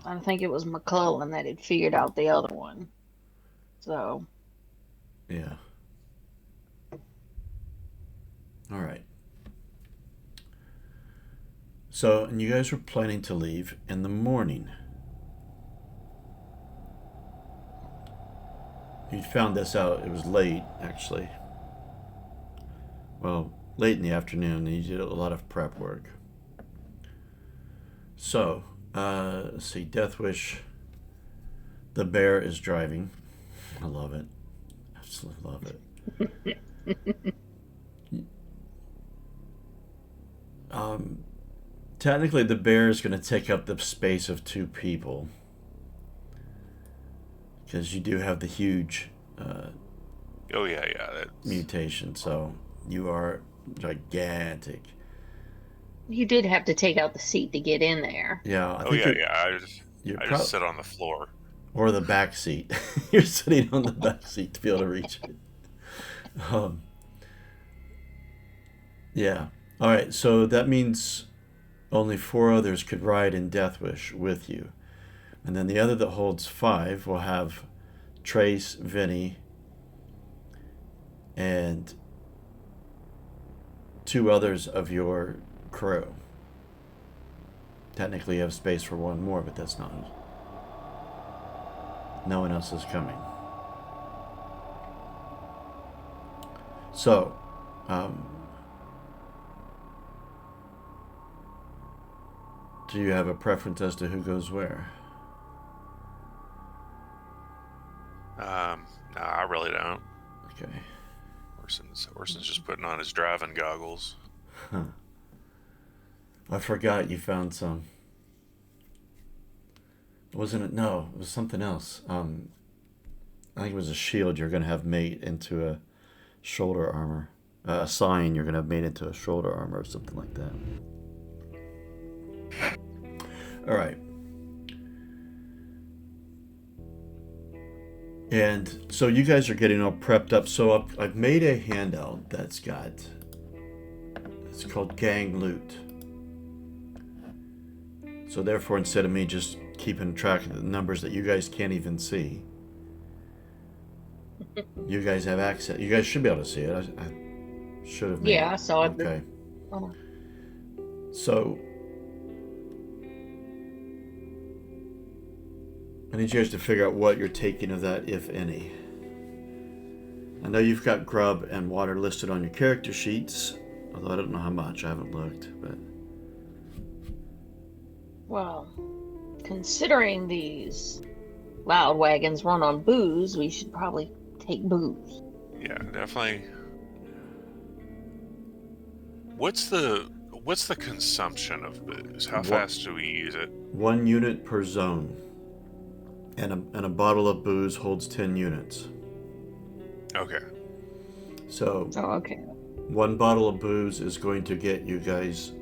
I think it was McClellan that had figured out the other one. So, Yeah. All right. So, and you guys were planning to leave in the morning. You found this out. It was late, actually. Well, late in the afternoon, and you did a lot of prep work. So, let's see. Death Wish. The bear is driving. I love it. Absolutely love it. Um, Technically, the bear is going to take up the space of two people because you do have the huge Oh yeah. That's mutation. So you are gigantic. you did have to take out the seat to get in there. Yeah, I oh think yeah. you're I just probably sit on the floor. or the back seat. You're sitting on the back seat to be able to reach it. Um, yeah. All right. So that means only four others could ride in Death Wish with you, and then the other that holds five will have Trace, Vinny, and two others of your crew. Technically, you have space for one more, but that's not. No one else is coming. So, um, do you have a preference as to who goes where? No, I really don't. Okay. Orson's just putting on his driving goggles. Huh. I forgot you found some. Wasn't it? No, it was something else. I think it was a shield you're going to have made into a shoulder armor. A sign you're going to have made into a shoulder armor or something like that. All right. And so you guys are getting all prepped up. So I've made a handout that's got. It's called Gang Loot. So therefore, instead of me just keeping track of the numbers that you guys can't even see, you guys have access. You guys should be able to see it. I should have made Yeah, it. I saw it. Okay. Oh, So I need you guys to figure out what you're taking of that, if any. I know you've got grub and water listed on your character sheets, although I don't know how much. I haven't looked, but well, considering these loud wagons run on booze, we should probably take booze. Yeah, definitely. What's the consumption of booze? How what fast do we use it? 1 unit per zone, and a bottle of booze holds 10 units. Okay. So Oh, okay. one bottle of booze is going to get you guys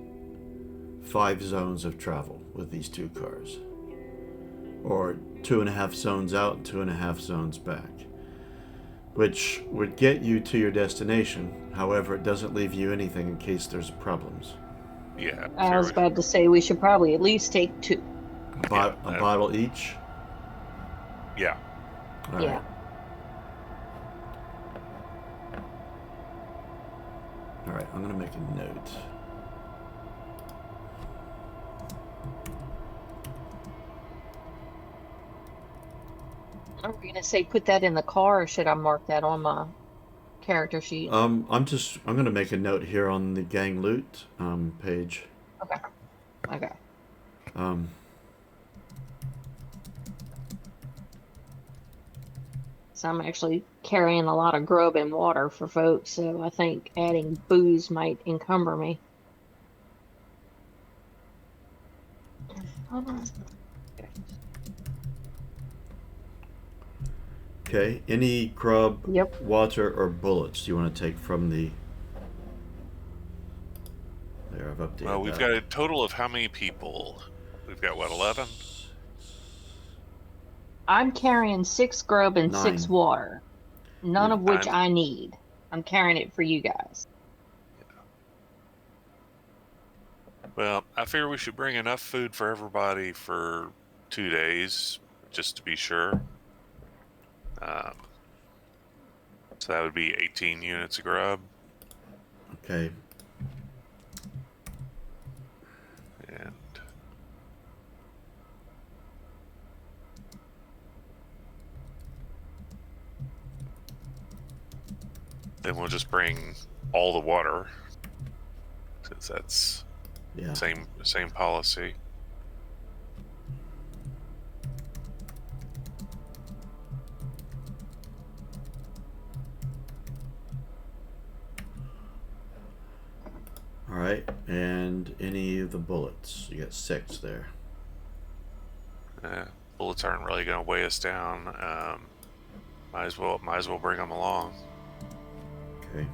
5 zones of travel with these two cars, or 2.5 zones out and 2.5 zones back, which would get you to your destination. However, it doesn't leave you anything in case there's problems. Yeah. I was about to say we should probably at least take two. Yeah. A bottle each. Yeah. All right. Yeah. All right. I'm gonna make a note. Are we gonna say put that in the car, or should I mark that on my character sheet? I'm gonna make a note here on the gang loot page. Okay. Okay. Um, So I'm actually carrying a lot of grub and water for folks, so I think adding booze might encumber me. Hold on. okay. Any grub, Yep. water, or bullets you want to take from the? There, I've updated Well, we've that. got a total of how many people? We've got what, 11? I'm carrying 6 grub and 6 9. water, none of which Nine. I need. I'm carrying it for you guys. Well, I figure we should bring enough food for everybody for 2 days, just to be sure. So that would be 18 units of grub. Okay. And then we'll just bring all the water, since that's Yeah. same policy. All right. And any of the bullets? You got 6 there. Bullets aren't really going to weigh us down. Might as well bring them along. Okay.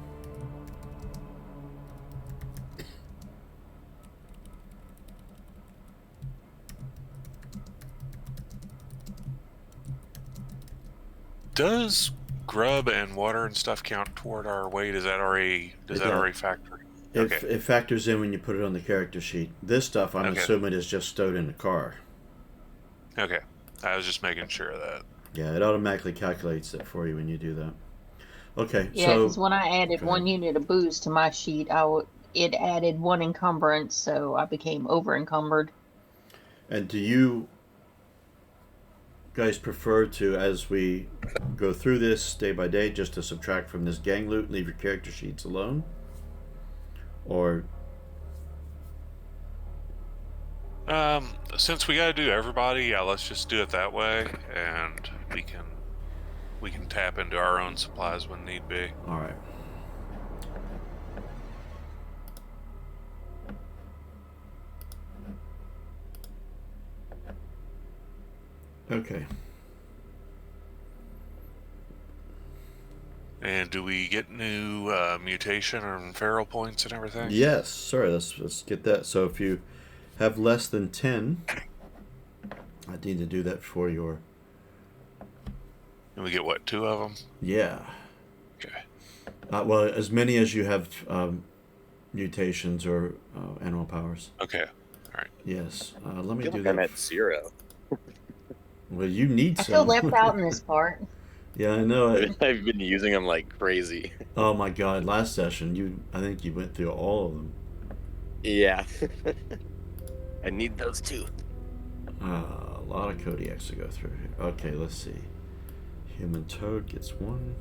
Does grub and water and stuff count toward our weight? Does that already factor? It factors in when you put it on the character sheet. This stuff, I'm assuming, is just stowed in the car. Okay. I was just making sure of that. Yeah, it automatically calculates that for you when you do that. Okay, Yeah, so... because when I added 1 unit of booze to my sheet, it added 1 encumbrance, so I became over encumbered. And do you guys prefer to, as we go through this day by day, just to subtract from this gang loot and leave your character sheets alone? Or... Since we got to do everybody, yeah, let's just do it that way, and we can tap into our own supplies when need be. All right. Okay. And do we get new mutation and feral points and everything? Yes. Sorry, let's get that. So if you have less than 10, I need to do that for your... And we get what, 2 of them? Yeah. Okay. Well, as many as you have mutations or animal powers. Okay. All right. Yes. Let me I feel do like that. I'm at 0. Well, you need I some. feel left out in this part. Yeah, I know it. I've been using them like crazy. Oh my God! Last session, I think you went through all of them. Yeah. I need those too. A lot of Kodiaks to go through here. Okay, let's see. Human toad gets 1.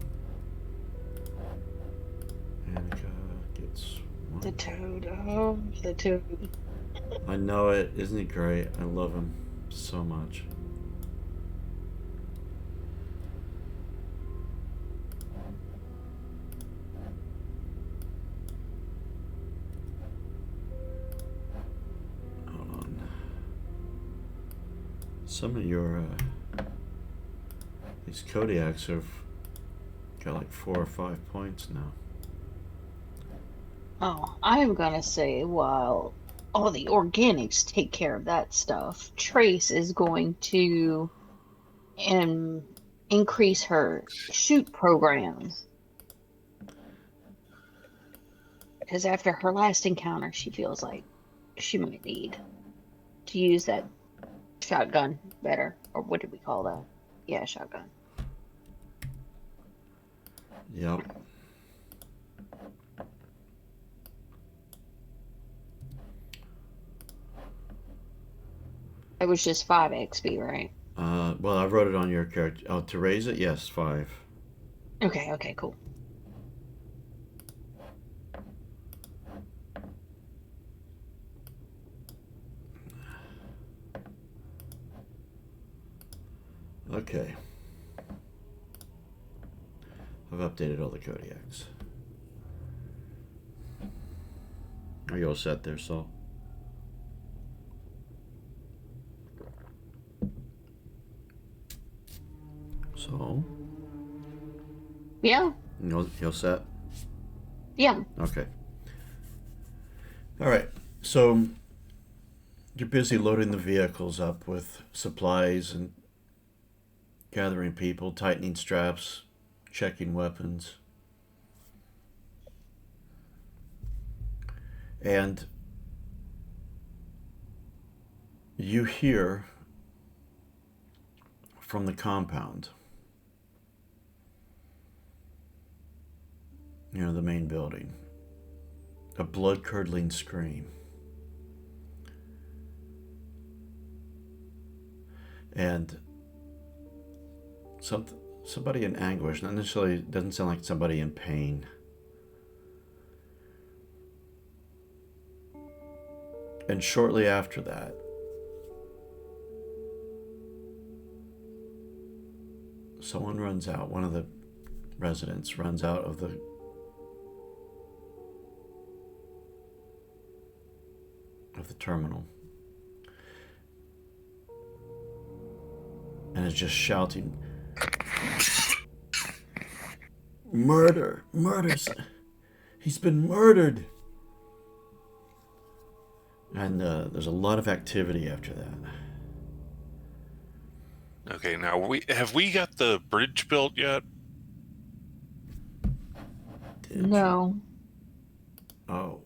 Annika gets 1. The toad, oh, the toad. I know it. Isn't he great? I love him so much. Hold on. Some of your these Kodiaks have got like 4 or 5 points now. Oh, I'm gonna say while all the organics take care of that stuff, Trace is going to increase her shoot program. Because after her last encounter, she feels like she might need to use that shotgun better. Or what did we call that? Yeah, shotgun. Yep. It was just 5 XP, right? Well, I wrote it on your character. Oh, to raise it? Yes, 5. Okay, cool. Okay. I've updated all the Kodiaks. Are you all set there, Saul? So? Yeah. You're set? Yeah. Okay. All right. So you're busy loading the vehicles up with supplies and gathering people, tightening straps, checking weapons. And you hear from the compound. The main building. A blood-curdling scream. And somebody in anguish. Not necessarily, doesn't sound like somebody in pain. And shortly after that, someone runs out. One of the residents runs out of the terminal and is just shouting, "Murder! Murder! He's been murdered!" And there's a lot of activity after that. Okay, now have we got the bridge built yet? No. Oh,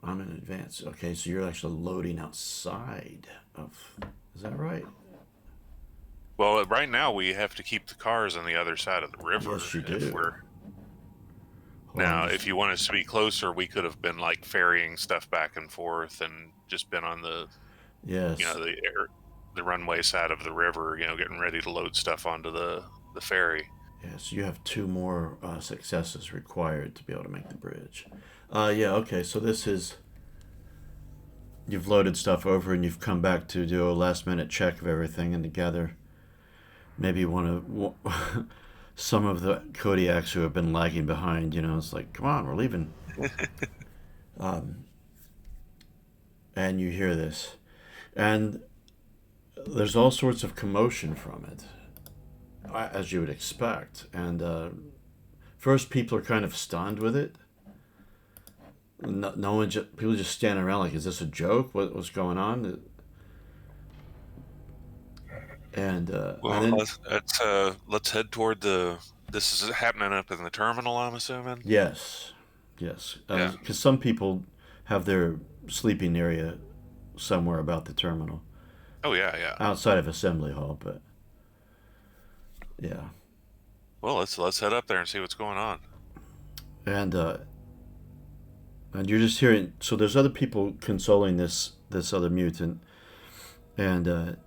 I'm in advance. Okay, so you're actually loading outside of. Is that right? Well, right now we have to keep the cars on the other side of the river. Yes, you do. Now, if you want us to be closer, we could have been like ferrying stuff back and forth and just been on the Yes. The runway side of the river, getting ready to load stuff onto the ferry. Yes, you have 2 more successes required to be able to make the bridge. Yeah, okay, so this is... You've loaded stuff over and you've come back to do a last-minute check of everything and to gather maybe some of the Kodiaks who have been lagging behind. It's like, come on, we're leaving. And you hear this. And there's all sorts of commotion from it, as you would expect. And first, people are kind of stunned with it. No one, people just stand around like, is this a joke? What's going on? And let's head toward this is happening up in the terminal, I'm assuming. Yes. Because some people have their sleeping area somewhere about the terminal. Oh yeah. Outside of Assembly Hall, but yeah. Well, let's head up there and see what's going on. And you're just hearing. So there's other people consoling this other mutant, and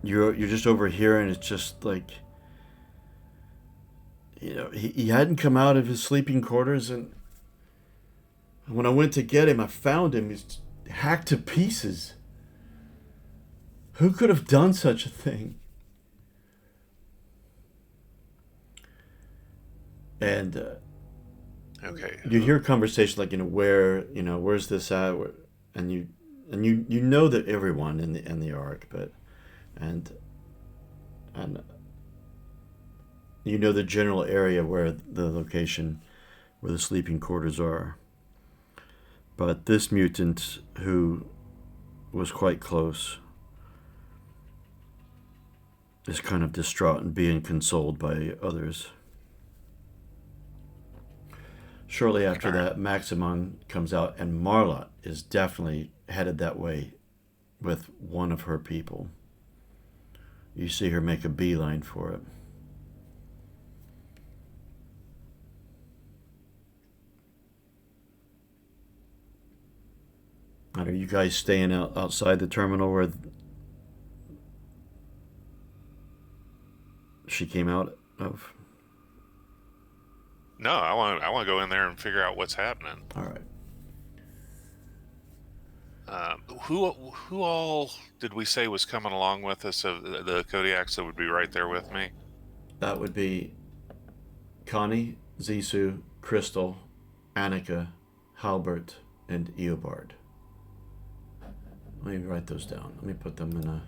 you're just overhearing. It's just like, he hadn't come out of his sleeping quarters, and when I went to get him, I found him. He's hacked to pieces. Who could have done such a thing? And okay, you hear conversation like, where's this at? And you know that everyone in the Ark, but and you know the general area where the location where the sleeping quarters are. But this mutant, who was quite close, is kind of distraught and being consoled by others. Shortly after that, Maximon comes out, and Marlot is definitely headed that way with one of her people. You see her make a beeline for it. Are you guys staying outside the terminal where she came out of? No, I want to go in there and figure out what's happening. All right. Who all did we say was coming along with us of the Kodiaks that would be right there with me? That would be Connie, Zissou, Crystal, Annika, Halbert, and Eobard. Let me write those down. Let me put them in a...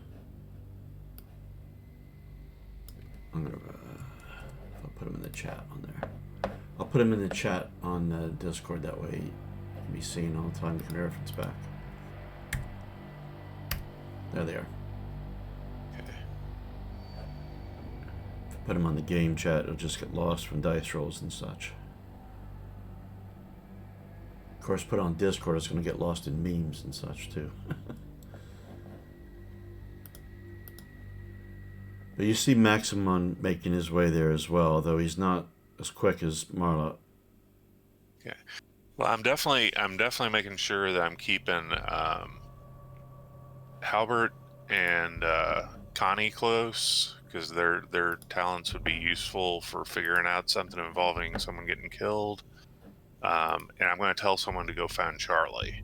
I'll put them in the chat on there. I'll put them in the chat on Discord. That way you can be seen all the time. You can reference back. There they are. Okay. If I put them on the game chat, it'll just get lost from dice rolls and such. Of course, put it on Discord, it's going to get lost in memes and such too. But you see Maximon making his way there as well, though he's not as quick as Marla. Okay. Well, I'm definitely making sure that I'm keeping Halbert and Connie close, because their talents would be useful for figuring out something involving someone getting killed. And I'm going to tell someone to go find Charlie.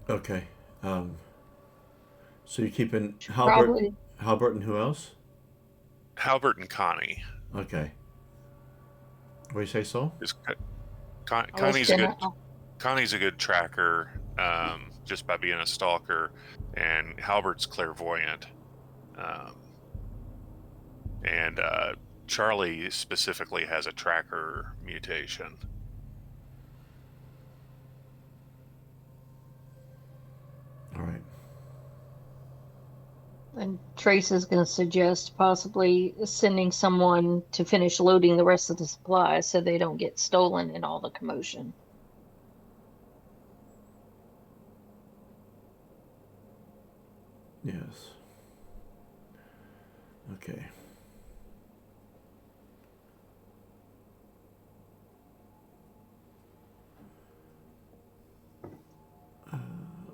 Okay. So you're keeping Probably. Halbert and who else? Halbert and Connie. Okay. What do you say, Saul? I was gonna. Connie's a good tracker, just by being a stalker, and Halbert's clairvoyant. And Charlie specifically has a tracker mutation. All right. And Trace is going to suggest possibly sending someone to finish loading the rest of the supplies so they don't get stolen in all the commotion. Yes. Okay.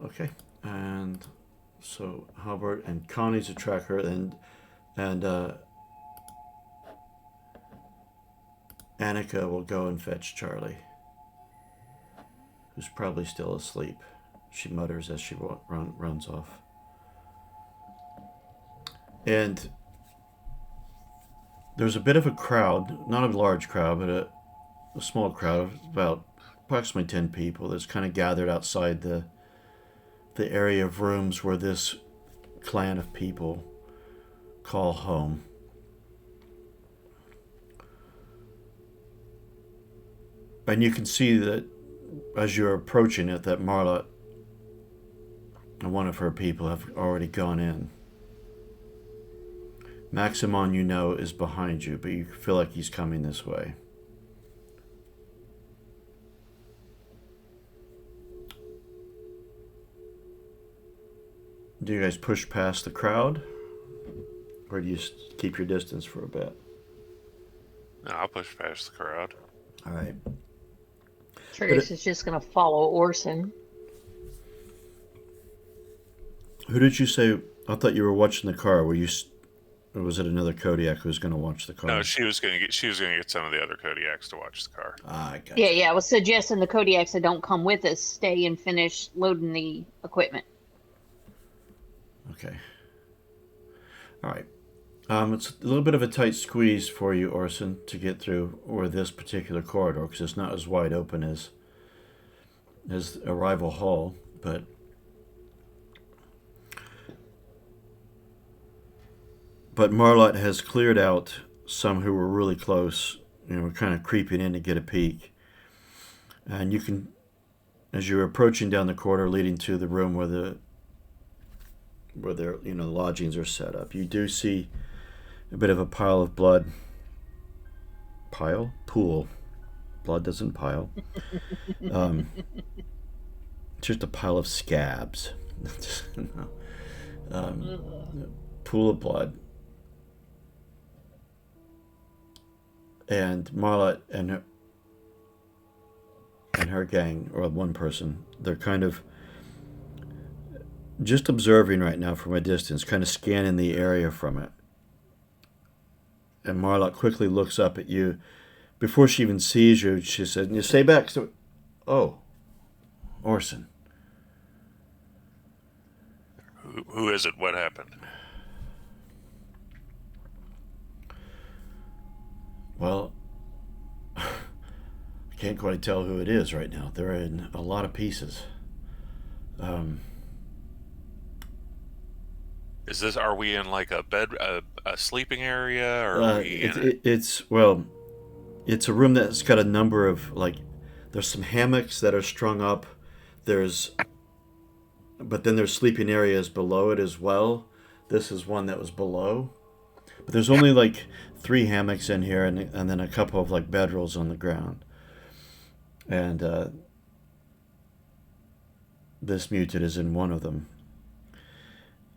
Okay. And so Halbert and Connie's a tracker, and Annika will go and fetch Charlie, who's probably still asleep. She mutters as she runs off. And there's a bit of a crowd, not a large crowd, but a small crowd of about approximately 10 people that's kind of gathered outside the area of rooms where this clan of people call home. And you can see that as you're approaching it, that Marla and one of her people have already gone in. Maximon, you know, is behind you, but you feel like he's coming this way. Do you guys push past the crowd? Or do you keep your distance for a bit? No, I'll push past the crowd. All right. Trace is just going to follow Orson. Who did you say? I thought you were watching the car. Were you? Or was it another Kodiak who was going to watch the car? No, she was going to get some of the other Kodiaks to watch the car. Ah, I got you. Yeah. I was suggesting the Kodiaks that don't come with us stay and finish loading the equipment. Okay. All right. It's a little bit of a tight squeeze for you, Orson, to get through or this particular corridor because it's not as wide open as Arrival Hall, but Marlot has cleared out some who were really close, kind of creeping in to get a peek. And you can, as you're approaching down the corridor leading to the room where their lodgings are set up, you do see a bit of a pile of blood. Pool. Blood doesn't pile. Just a pile of scabs. Pool of blood. And Marla and her gang, or one person, they're kind of just observing right now from a distance, kind of scanning the area from it. And Marla quickly looks up at you. Before she even sees you, she says, "You stay back." So, oh, Orson. Who is it? What happened? Well, I can't quite tell who it is right now. They're in a lot of pieces. Are we in like a bed, a sleeping area, or are we it's a room that's got a number of, there's some hammocks that are strung up. But then there's sleeping areas below it as well. This is one that was below. But there's only 3 hammocks in here, and then a couple of bedrolls on the ground. And this mutant is in one of them.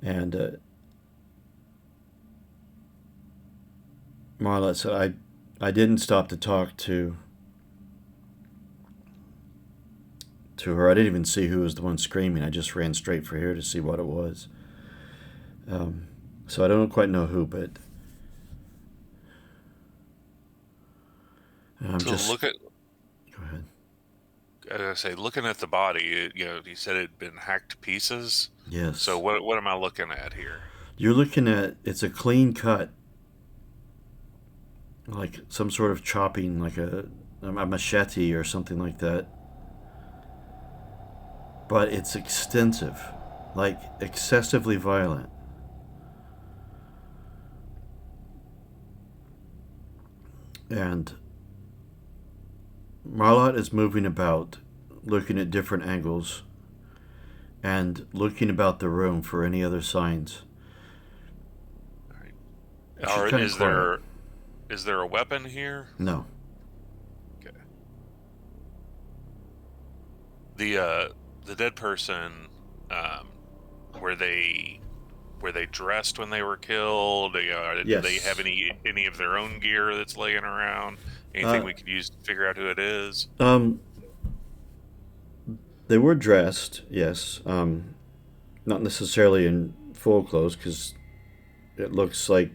And Marla said, I didn't stop to talk to her. I didn't even see who was the one screaming. I just ran straight for here to see what it was. So I don't quite know who, but I'm So just... look at, Go ahead. I say, looking at the body, you said it had been hacked to pieces. Yes. So what am I looking at here? You're looking at, it's a clean cut, like some sort of chopping, like a machete or something like that. But it's extensive, like excessively violent. And Marlot is moving about, looking at different angles, and looking about the room for any other signs. All right. She's kind of quiet. Is there a weapon here? No. Okay. The dead person, were they dressed when they were killed? Yes. Do they have any of their own gear that's laying around? Anything we could use to figure out who it is? They were dressed, yes. Not necessarily in full clothes, because it looks like,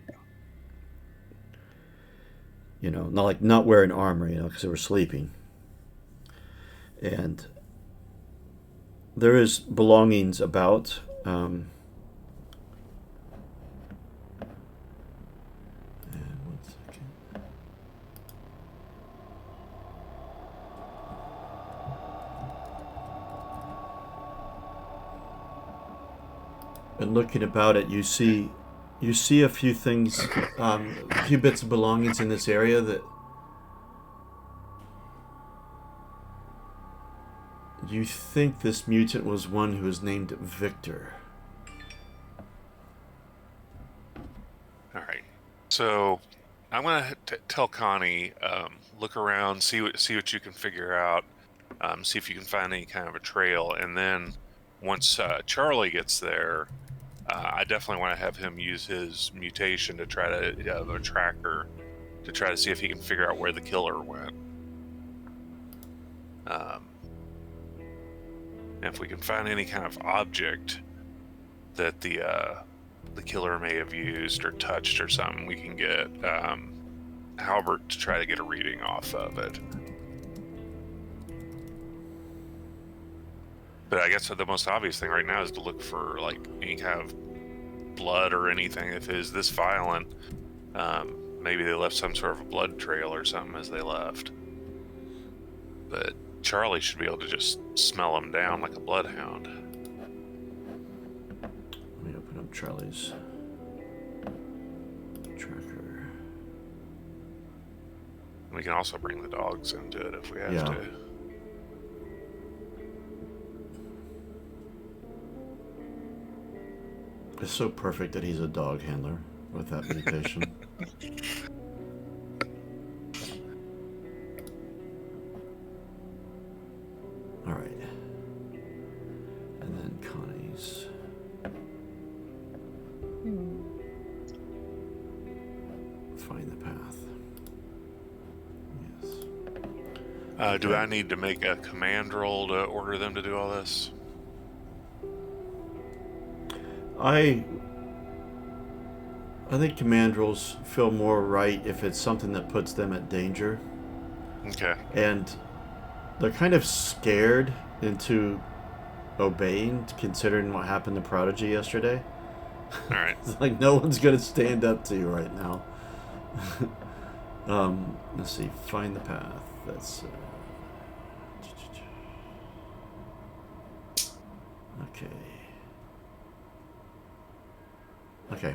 not wearing armor, because they were sleeping. And there is belongings about. And one second. And looking about it, you see a few things, a few bits of belongings in this area that you think this mutant was one who was named Victor. All right. So I'm gonna tell Connie, look around, see what you can figure out, see if you can find any kind of a trail, and then once Charlie gets there, I definitely want to have him use his mutation to try to the tracker to try to see if he can figure out where the killer went. And if we can find any kind of object that the killer may have used or touched or something, we can get Halbert to try to get a reading off of it. But I guess the most obvious thing right now is to look for like any kind of blood or anything. If it is this violent, maybe they left some sort of a blood trail or something as they left. But Charlie should be able to just smell them down like a bloodhound. Let me open up Charlie's tracker. We can also bring the dogs into it if we have to. It's so perfect that he's a dog handler with that mutation. All right. And then Connie's. Find the path. Yes. Do I need to make a command roll to order them to do all this? I think command rolls feel more right if it's something that puts them at danger. Okay. And they're kind of scared into obeying, considering what happened to Prodigy yesterday. All right. It's like no one's going to stand up to you right now. Let's see. Find the path. That's... Okay. Okay.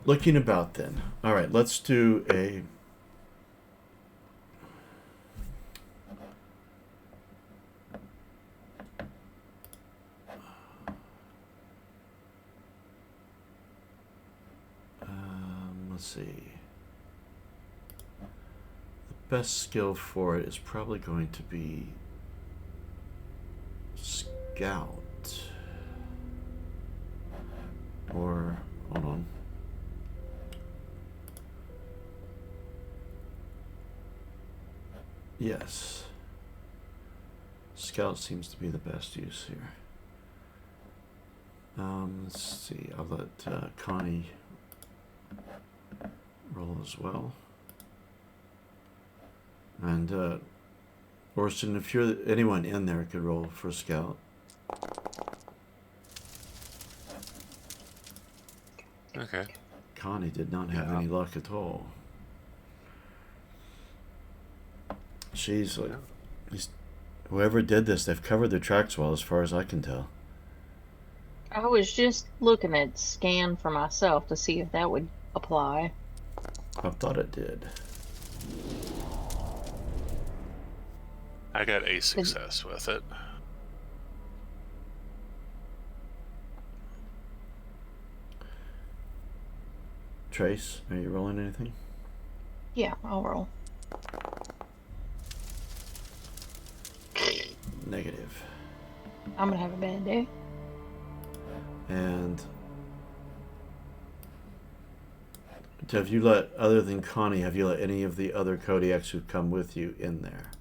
Looking about then. All right, let's do a... let's see. The best skill for it is probably going to be Scout. Or, hold on. Yes. Scout seems to be the best use here. Let's see. I'll let Connie roll as well. And Orson, if you're anyone in there, could roll for Scout. Okay. Connie did not have Yeah. any luck at all. She's like, whoever did this, they've covered their tracks well, as far as I can tell. I was just looking at scan for myself to see if that would apply. I thought it did. I got a success with it. Trace, are you rolling anything? Yeah, I'll roll. Negative. I'm gonna have a bad day. And have you let, other than Connie, have you let any of the other Kodiaks who come with you in there?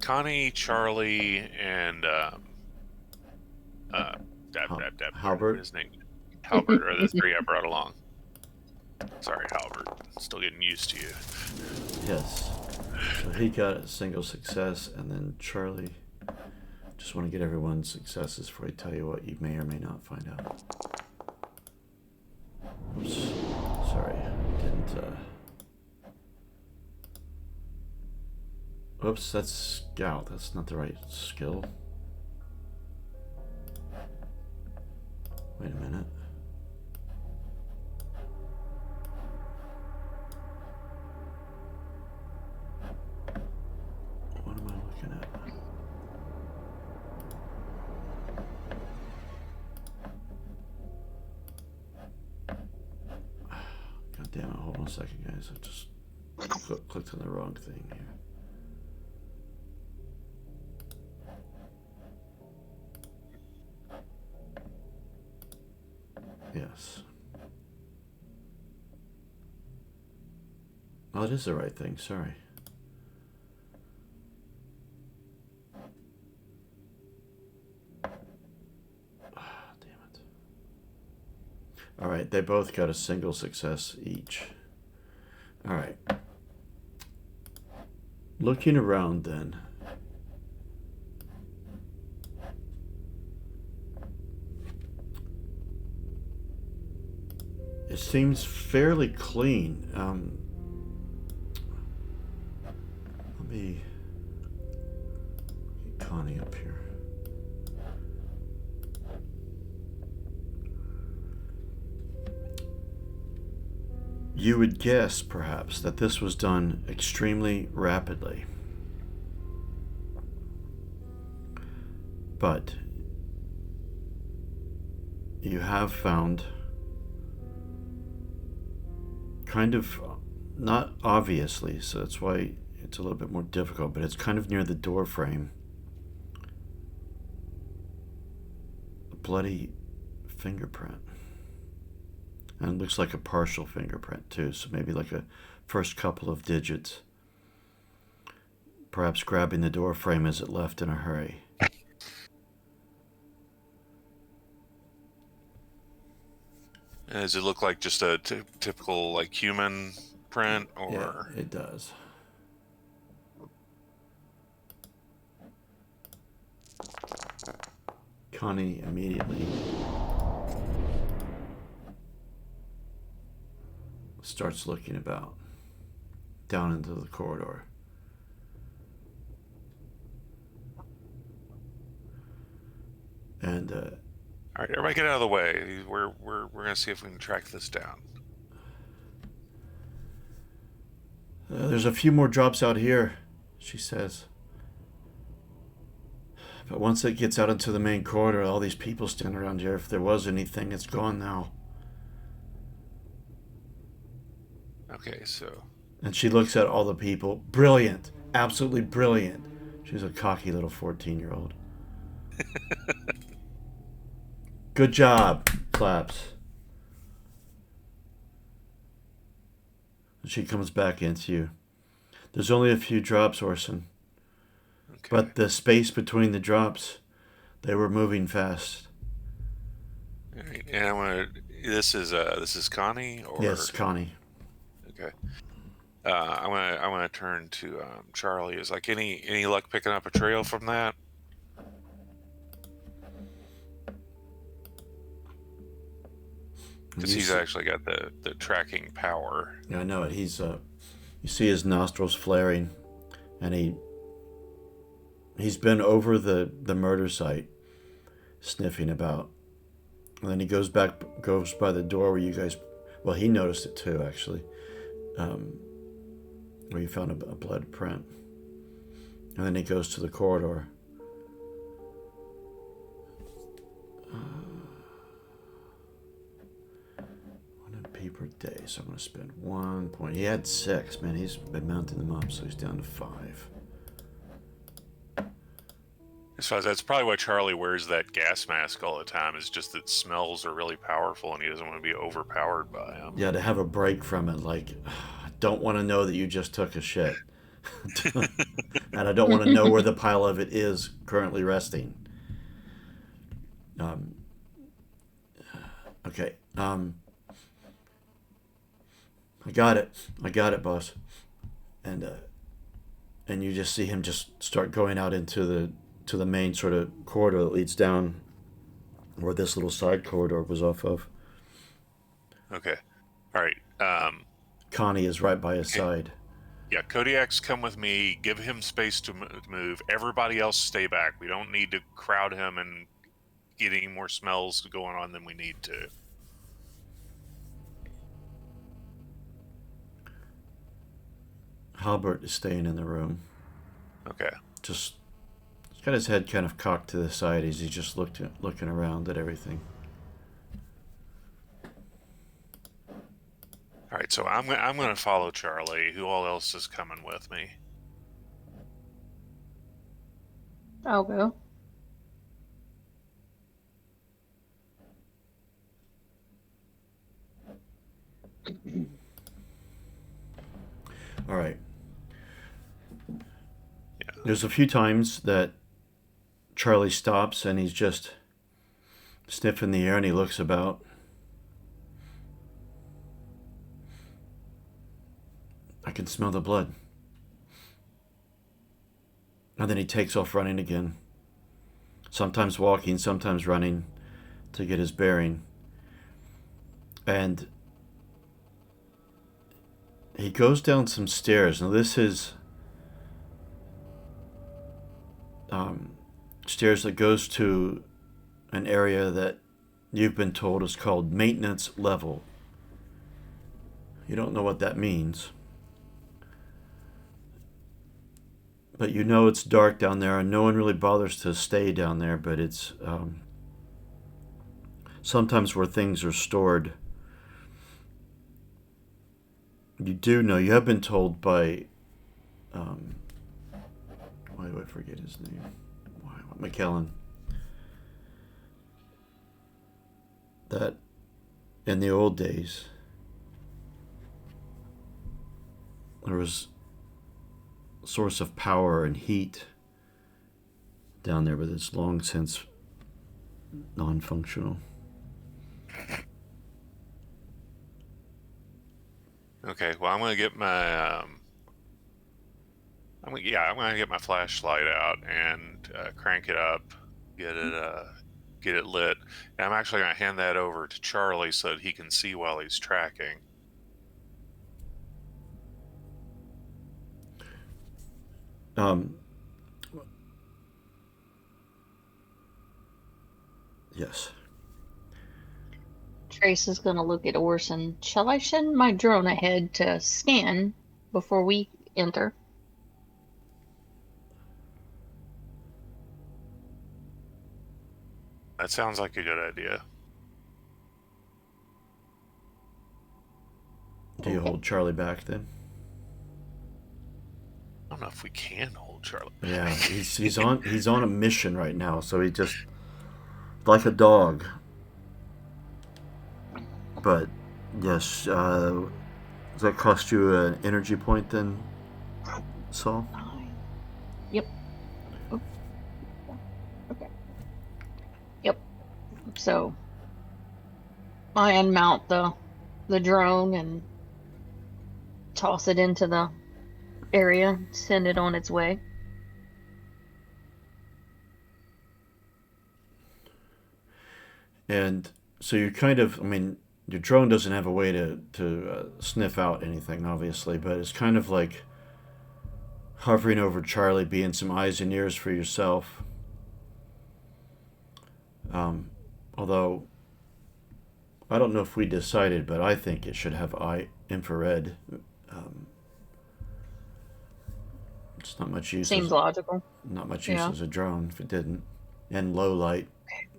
Connie, Charlie, and Halbert? His name, Halbert, are the three I brought along. Sorry, Halbert. Still getting used to you. Yes. So he got a single success, and then Charlie. Just want to get everyone's successes before I tell you what you may or may not find out. Oops. Sorry. Didn't. Oops, that's Scout. That's not the right skill. Wait a minute. What am I looking at? God damn it, hold on a second, guys. I just clicked on the wrong thing here. Yes. Oh, it is the right thing, sorry. Damn it. Alright, they both got a single success each. Alright. Looking around then. It seems fairly clean. Let me get Connie up here. You would guess, perhaps, that this was done extremely rapidly. But you have found kind of, not obviously, so that's why it's a little bit more difficult, but it's kind of near the door frame. A bloody fingerprint. And it looks like a partial fingerprint too, so maybe like a first couple of digits. Perhaps grabbing the door frame as it left in a hurry. Does it look like just a typical like human print, or? Yeah, it does. Connie immediately starts looking about down into the corridor. And All right, everybody, get out of the way. We're gonna see if we can track this down. There's a few more drops out here, she says. But once it gets out into the main corridor, all these people stand around here. If there was anything, it's gone now. Okay, so. And she looks at all the people. Brilliant. Absolutely brilliant. She's a cocky little 14-year-old. Good job. Claps. She comes back into you. There's only a few drops, Orson. Okay. But the space between the drops, they were moving fast. All right. And I want to. This is Connie, or Yes, Connie. okay. I want to turn to Charlie. Is like any luck picking up a trail from that? Because he's actually got the tracking power. Yeah, I know it. He's you see his nostrils flaring, and he's been over the murder site, sniffing about, and then he goes by the door where you guys. Well, he noticed it too, actually, where you found a blood print, and then he goes to the corridor. Per day, so I'm going to spend 1 point. He had 6, man. He's been mounting them up, so he's down to 5. So that's probably why Charlie wears that gas mask all the time. Is just that smells are really powerful, and he doesn't want to be overpowered by them. Yeah, to have a break from it, like, I don't want to know that you just took a shit, and I don't want to know where the pile of it is currently resting. Okay. I got it, boss. And you just see him just start going out into the main sort of corridor that leads down where this little side corridor was off of. Okay. All right. Connie is right by his side. Yeah, Kodiak's come with me. Give him space to move. Everybody else stay back. We don't need to crowd him and get any more smells going on than we need to. Halbert is staying in the room. Okay. He's got his head kind of cocked to the side as he's just looking around at everything. All right, so I'm going to follow Charlie. Who all else is coming with me? I'll go. All right. Yeah. There's a few times that Charlie stops and he's just sniffing the air and he looks about. I can smell the blood. And then he takes off running again. Sometimes walking, sometimes running to get his bearing. And he goes down some stairs. Now this is stairs that goes to an area that you've been told is called maintenance level. You don't know what that means. But you know it's dark down there and no one really bothers to stay down there, but it's sometimes where things are stored. You do know, you have been told by, why do I forget his name? McKellen. That in the old days, there was a source of power and heat down there, but it's long since non-functional. Okay, well, I'm gonna get my I'm gonna get my flashlight out and crank it up, get it lit. And I'm actually gonna hand that over to Charlie so that he can see while he's tracking. Yes. Trace is going to look at Orson. Shall I send my drone ahead to scan before we enter? That sounds like a good idea. Do you hold Charlie back then? I don't know if we can hold Charlie. Yeah, he's on a mission right now, so he just, like a dog, But yes, does that cost you an energy point then, Saul? 9. Yep. Oh, okay. Yep. So I unmount the drone and toss it into the area, send it on its way. And so you're kind of, I mean, your drone doesn't have a way to sniff out anything, obviously, but it's kind of like hovering over Charlie, being some eyes and ears for yourself. Although, I don't know if we decided, but I think it should have eye infrared. It's not much use. Seems logical. Not much use Yeah. as a drone if it didn't. And low light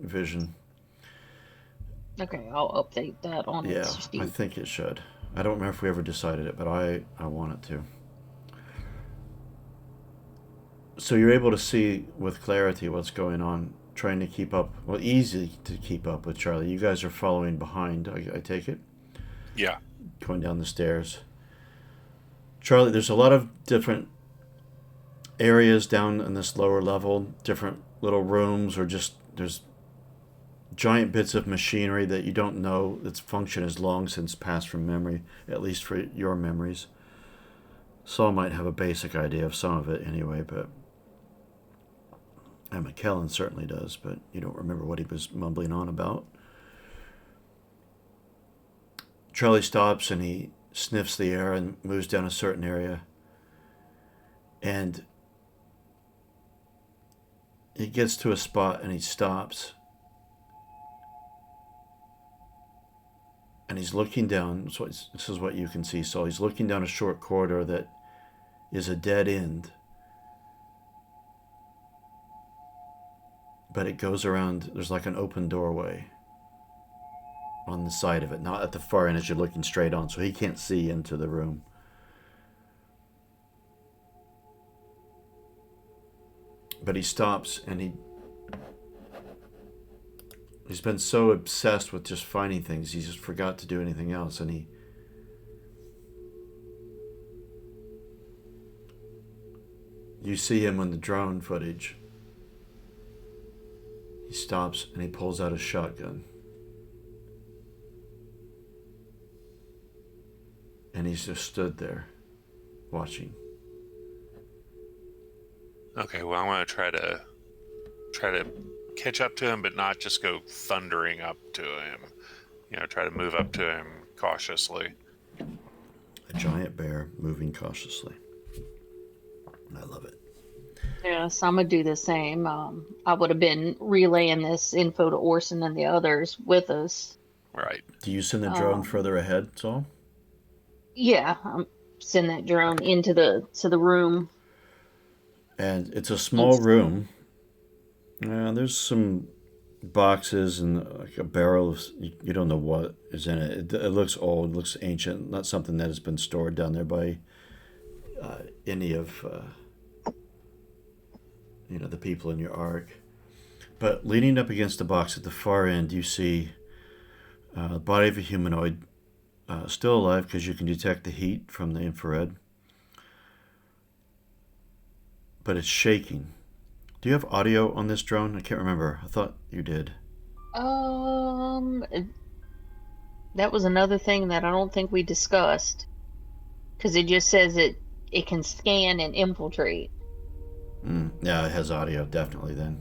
vision. Okay, I'll update that on Yeah, its I sheet. think it should. I don't remember if we ever decided it, but I want it to. So you're able to see with clarity what's going on, trying to keep up. Well, easy to keep up with Charlie. You guys are following behind, I take it? Yeah. Going down the stairs. Charlie, there's a lot of different areas down in this lower level, different little rooms, or just there's giant bits of machinery that you don't know its function has long since passed from memory, at least for your memories. Saul might have a basic idea of some of it anyway, but and McKellen certainly does, but you don't remember what he was mumbling on about. Charlie stops and he sniffs the air and moves down a certain area. And he gets to a spot and he stops. And he's looking down. So this is what you can see. So he's looking down a short corridor that is a dead end. But it goes around, there's like an open doorway on the side of it, not at the far end as you're looking straight on, so he can't see into the room. But he stops and he's been so obsessed with just finding things, he just forgot to do anything else, and you see him on the drone footage. He stops and he pulls out a shotgun. And he's just stood there, watching. Okay, well, I'm going to try to catch up to him, but not just go thundering up to him. You know, try to move up to him cautiously. A giant bear moving cautiously. I love it. Yes, I'm gonna do the same. I would have been relaying this info to Orson and the others with us. Right. Do you send the drone further ahead, Saul? Yeah, send that drone into the room. And it's a small room. There's some boxes and like a barrel of, you don't know what is in it. It looks old, it looks ancient, not something that has been stored down there by any of the people in your ark. But leaning up against the box at the far end, you see the body of a humanoid, still alive because you can detect the heat from the infrared. But it's shaking. Do you have audio on this drone? I can't remember. I thought you did. That was another thing that I don't think we discussed, because it just says it can scan and infiltrate. Yeah, it has audio, definitely then.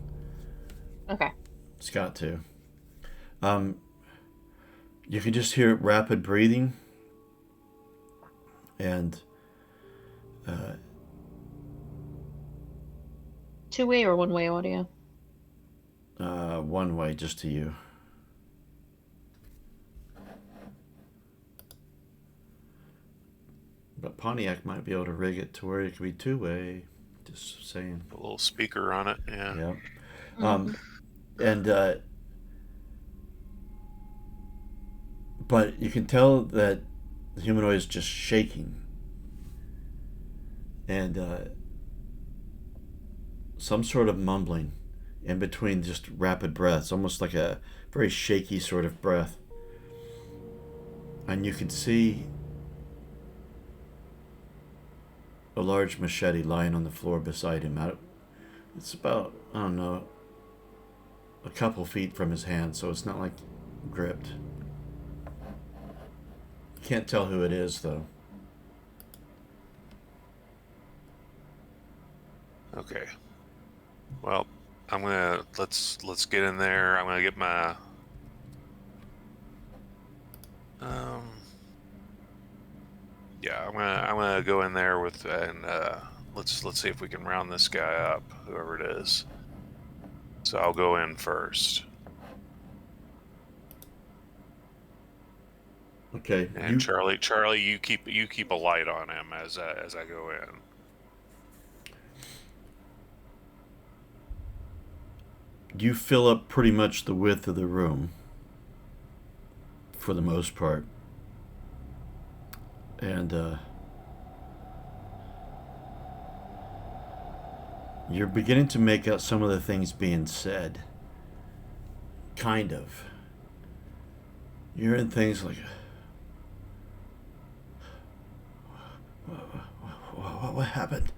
Okay. It's got to. You can just hear rapid breathing. And Two-way or one-way audio? one way, just to you. But Pontiac might be able to rig it to where it could be two-way. Just saying. A little speaker on it, yeah. Yeah. And but you can tell that the humanoid is just shaking. And some sort of mumbling in between just rapid breaths, almost like a very shaky sort of breath. And you can see a large machete lying on the floor beside him. It's about, I don't know, a couple feet from his hand, so it's not like gripped. Can't tell who it is, though. Okay. Well, let's get in there. I'm gonna get my yeah, I'm gonna go in there with and let's see if we can round this guy up, whoever it is. So I'll go in first. Okay. And Charlie, you keep a light on him as I go in. You fill up pretty much the width of the room, for the most part. And you're beginning to make out some of the things being said. Kind of. You're hearing things like, what happened?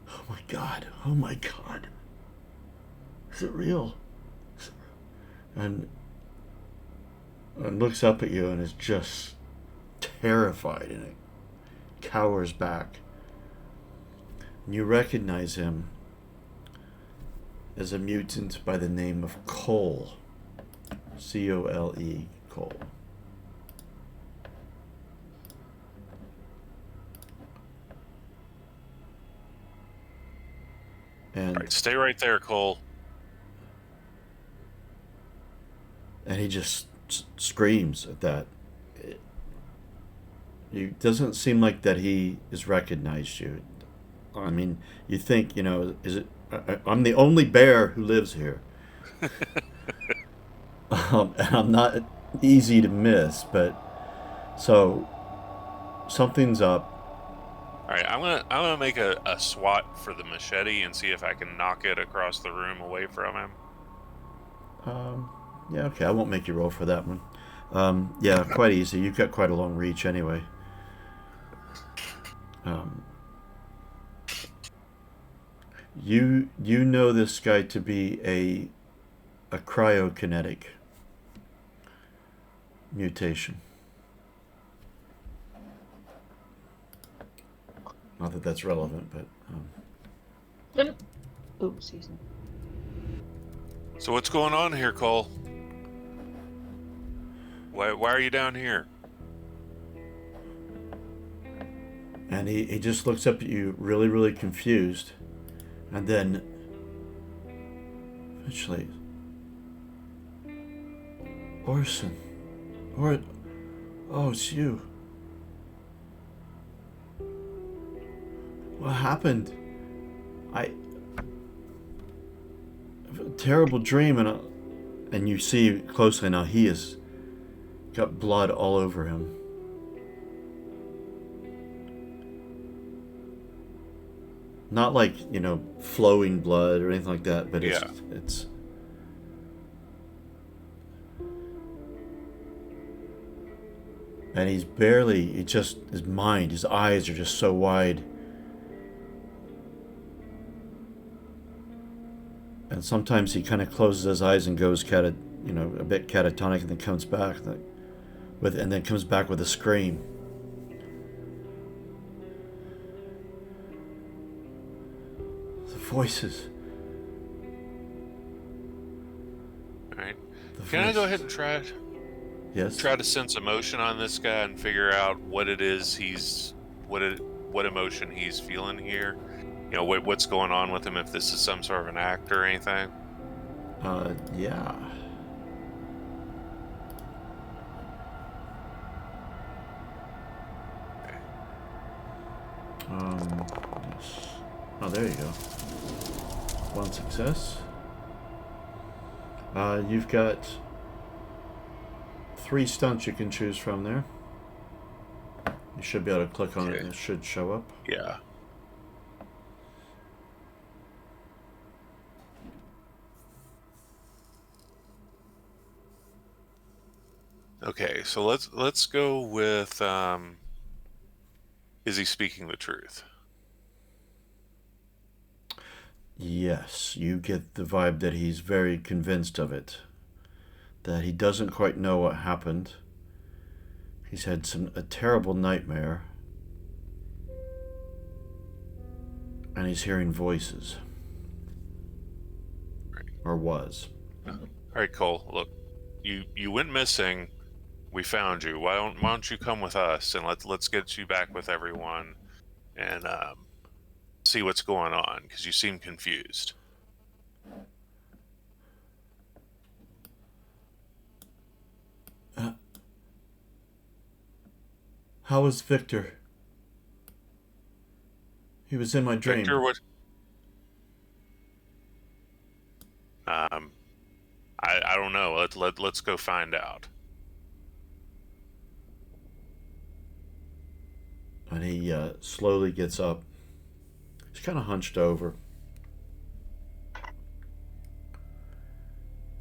Oh my God. Oh my God. Is it real? And looks up at you and is just terrified, and it cowers back. And you recognize him as a mutant by the name of Cole. C-O-L-E, Cole. And All right, stay right there, Cole. he just screams at that. It doesn't seem like that he has recognized you. I mean, you think, is it? I'm the only bear who lives here. And I'm not easy to miss, but so something's up. All right, I'm gonna make a swat for the machete and see if I can knock it across the room away from him. Yeah, okay, I won't make you roll for that one. Yeah, quite easy. You've got quite a long reach anyway. You know this guy to be a cryokinetic mutation. Not that that's relevant, but Ooh, excuse me. So what's going on here, Cole? Why are you down here? and he just looks up at you, really, really confused, and then eventually, Orson, oh, it's you. What happened? I have a terrible dream, and you see closely now he has got blood all over him. Not like, flowing blood or anything like that, but it's and his mind, his eyes are just so wide. And sometimes he kind of closes his eyes and goes a bit catatonic, and then comes back with a scream. The voices. All right. Can I go ahead and try to sense emotion on this guy and figure out what it is what emotion he's feeling here? What's going on with him, if this is some sort of an act or anything? Yeah. Yes. Oh, there you go. One success. You've got 3 stunts you can choose from there. You should be able to click on it and it should show up. Yeah. Okay, so let's go with is he speaking the truth? Yes, you get the vibe that he's very convinced of it. That he doesn't quite know what happened. He's had a terrible nightmare. And he's hearing voices. Right. Or was. All right, Cole. Look, you went missing. We found you. Why don't you come with us and let's get you back with everyone and see what's going on because you seem confused. How was Victor? He was in my dream. Victor, what? Um, I don't know. Let's go find out. And he slowly gets up. He's kind of hunched over.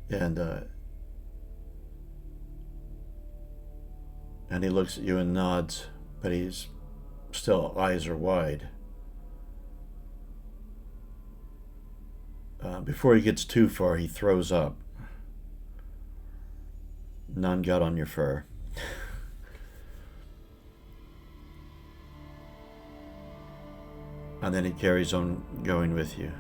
And he looks at you and nods, but he's still eyes are wide. Before he gets too far, he throws up. None got on your fur. And then he carries on going with you.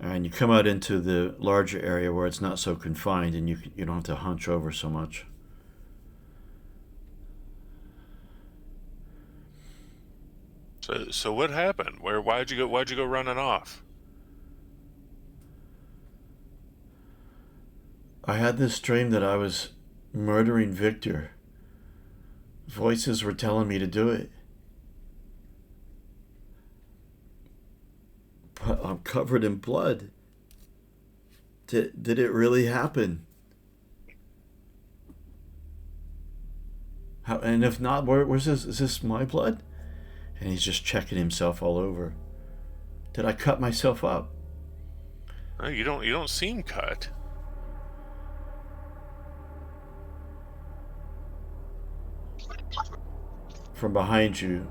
And you come out into the larger area where it's not so confined and you don't have to hunch over so much. So what happened? Why'd you go running off? I had this dream that I was murdering Victor. Voices were telling me to do it. But I'm covered in blood. Did it really happen? How, and if not, where's this? Is this my blood? And he's just checking himself all over. Did I cut myself up? No, you don't seem cut. From behind you.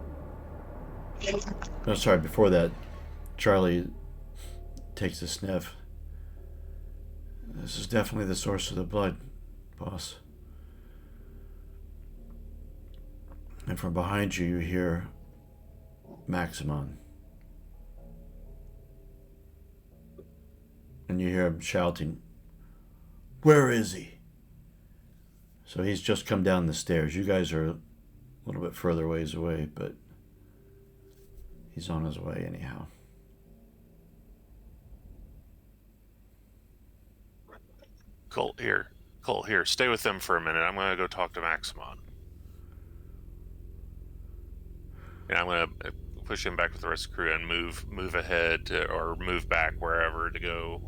Oh, sorry, before that, Charlie takes a sniff. This is definitely the source of the blood, boss. And from behind you, you hear Maximon. And you hear him shouting, "Where is he?" So he's just come down the stairs. You guys are a little bit further ways away, but he's on his way anyhow. Colt, here. Stay with them for a minute. I'm gonna go talk to Maximon. And I'm gonna push him back with the rest of the crew and move ahead or move back wherever to go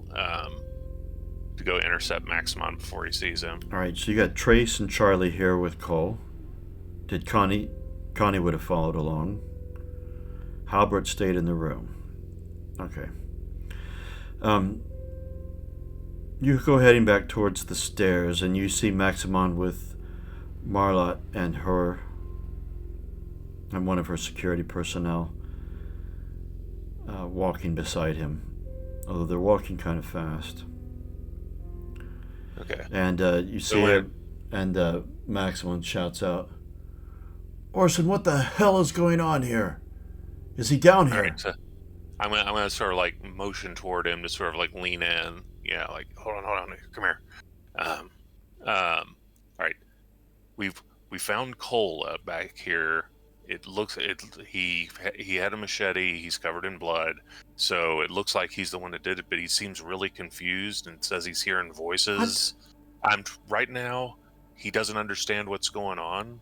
intercept Maximon before he sees him. All right, so you got Trace and Charlie here with Cole. Did Connie would have followed along. Halbert stayed in the room. Okay. You go heading back towards the stairs, and you see Maximon with Marlot and one of her security personnel walking beside him, although they're walking kind of fast. Okay. And you see him, and Maximon shouts out, "Orson, what the hell is going on here? Is he down here?" All right, so I'm gonna sort of like motion toward him to sort of like lean in. Yeah, like hold on, come here. All right, we found Cole back here. It looks he had a machete. He's covered in blood, so it looks like he's the one that did it. But he seems really confused and says he's hearing voices. Right now. He doesn't understand what's going on,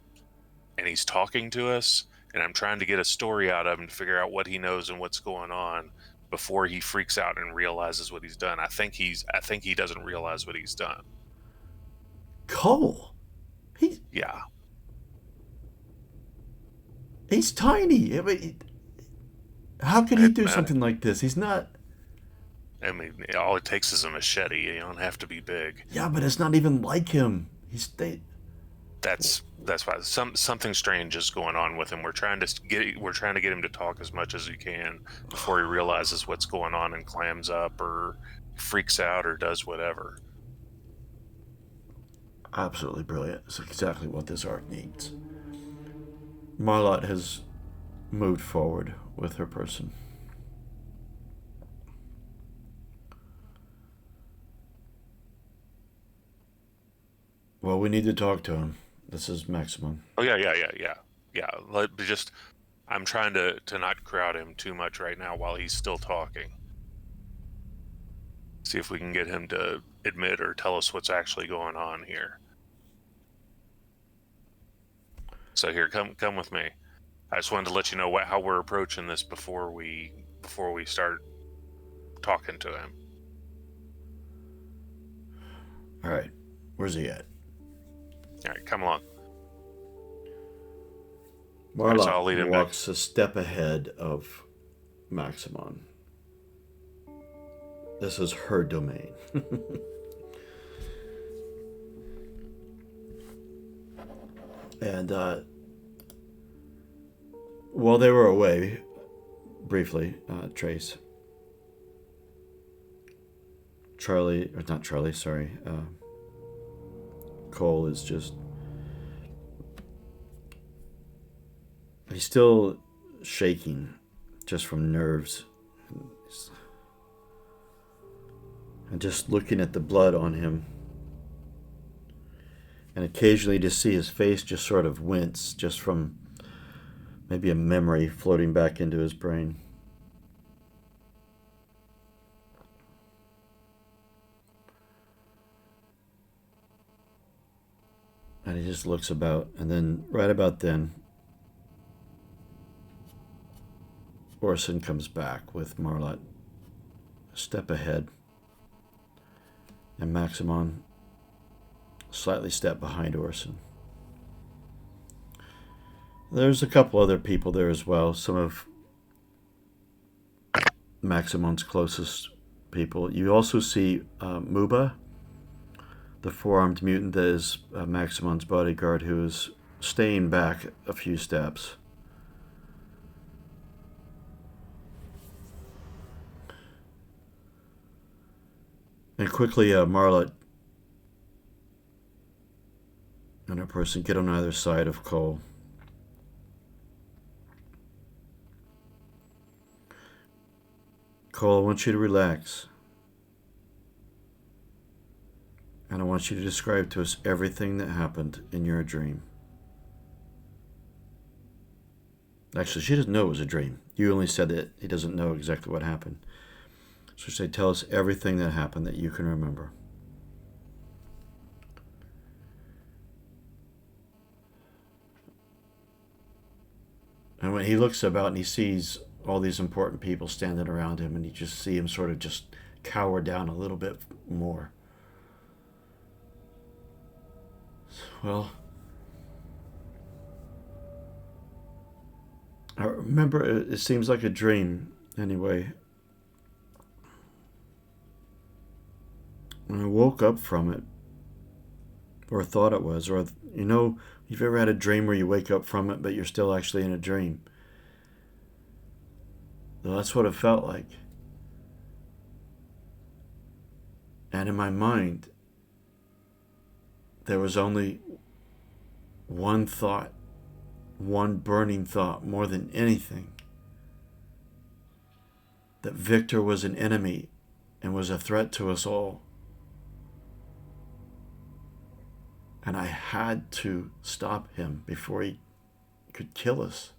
and he's talking to us. And I'm trying to get a story out of him to figure out what he knows and what's going on before he freaks out and realizes what he's done. I think he doesn't realize what he's done. Cole, Yeah. He's tiny. I mean, how could he do something like this? He's not. I mean, all it takes is a machete. You don't have to be big. Yeah, but it's not even like him. That's why something strange is going on with him. We're trying to get him to talk as much as he can before he realizes what's going on and clams up or freaks out or does whatever. Absolutely brilliant. It's exactly what this arc needs. Marlot has moved forward with her person. Well, we need to talk to him. This is Maximum. Oh yeah. I'm trying to not crowd him too much right now while he's still talking. See if we can get him to admit or tell us what's actually going on here. So here, come with me. I just wanted to let you know how we're approaching this before we start talking to him. All right, where's he at? All right, come along. Marlot so I'll lead him walks a step ahead of Maximon. This is her domain. And while they were away, briefly, Trace, Cole is just, he's still shaking just from nerves. And just looking at the blood on him. And occasionally to see his face just sort of wince just from maybe a memory floating back into his brain. And he just looks about, and then right about then, Orson comes back with Marlot a step ahead, and Maximon slightly step behind Orson. There's a couple other people there as well, some of Maximon's closest people. You also see Muba, the four-armed mutant that is Maximon's bodyguard, who is staying back a few steps. And quickly, Marlot and a person get on either side of Cole. Cole, I want you to relax. And I want you to describe to us everything that happened in your dream. Actually, she doesn't know it was a dream. You only said that he doesn't know exactly what happened. So say, tell us everything that happened that you can remember. And when he looks about and he sees all these important people standing around him, and you just see him sort of just cower down a little bit more. Well, I remember it seems like a dream anyway. When I woke up from it, or thought it was, or, you know, you've ever had a dream where you wake up from it, but you're still actually in a dream? Well, that's what it felt like. And in my mind, there was only one thought, one burning thought more than anything, that Victor was an enemy and was a threat to us all. And I had to stop him before he could kill us.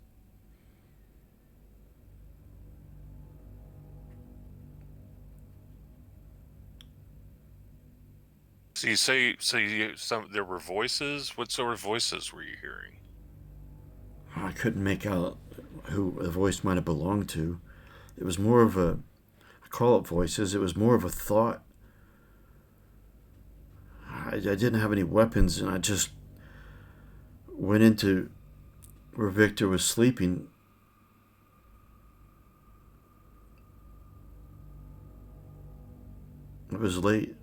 So you say there were voices? What sort of voices were you hearing? I couldn't make out who the voice might have belonged to. It was more of I call it voices. It was more of a thought. I didn't have any weapons, and I just went into where Victor was sleeping. It was late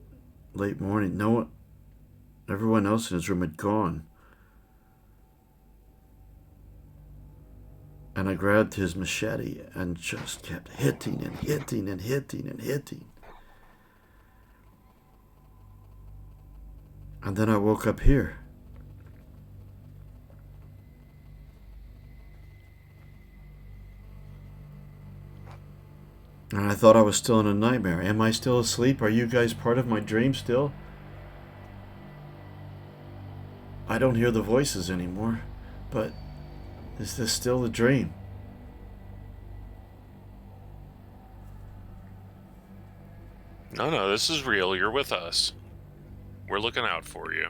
morning. No one, everyone else in his room had gone. And I grabbed his machete and just kept hitting and hitting and hitting and hitting. And then I woke up here. And I thought I was still in a nightmare. Am I still asleep? Are you guys part of my dream still? I don't hear the voices anymore, but is this still a dream? No, this is real. You're with us. We're looking out for you.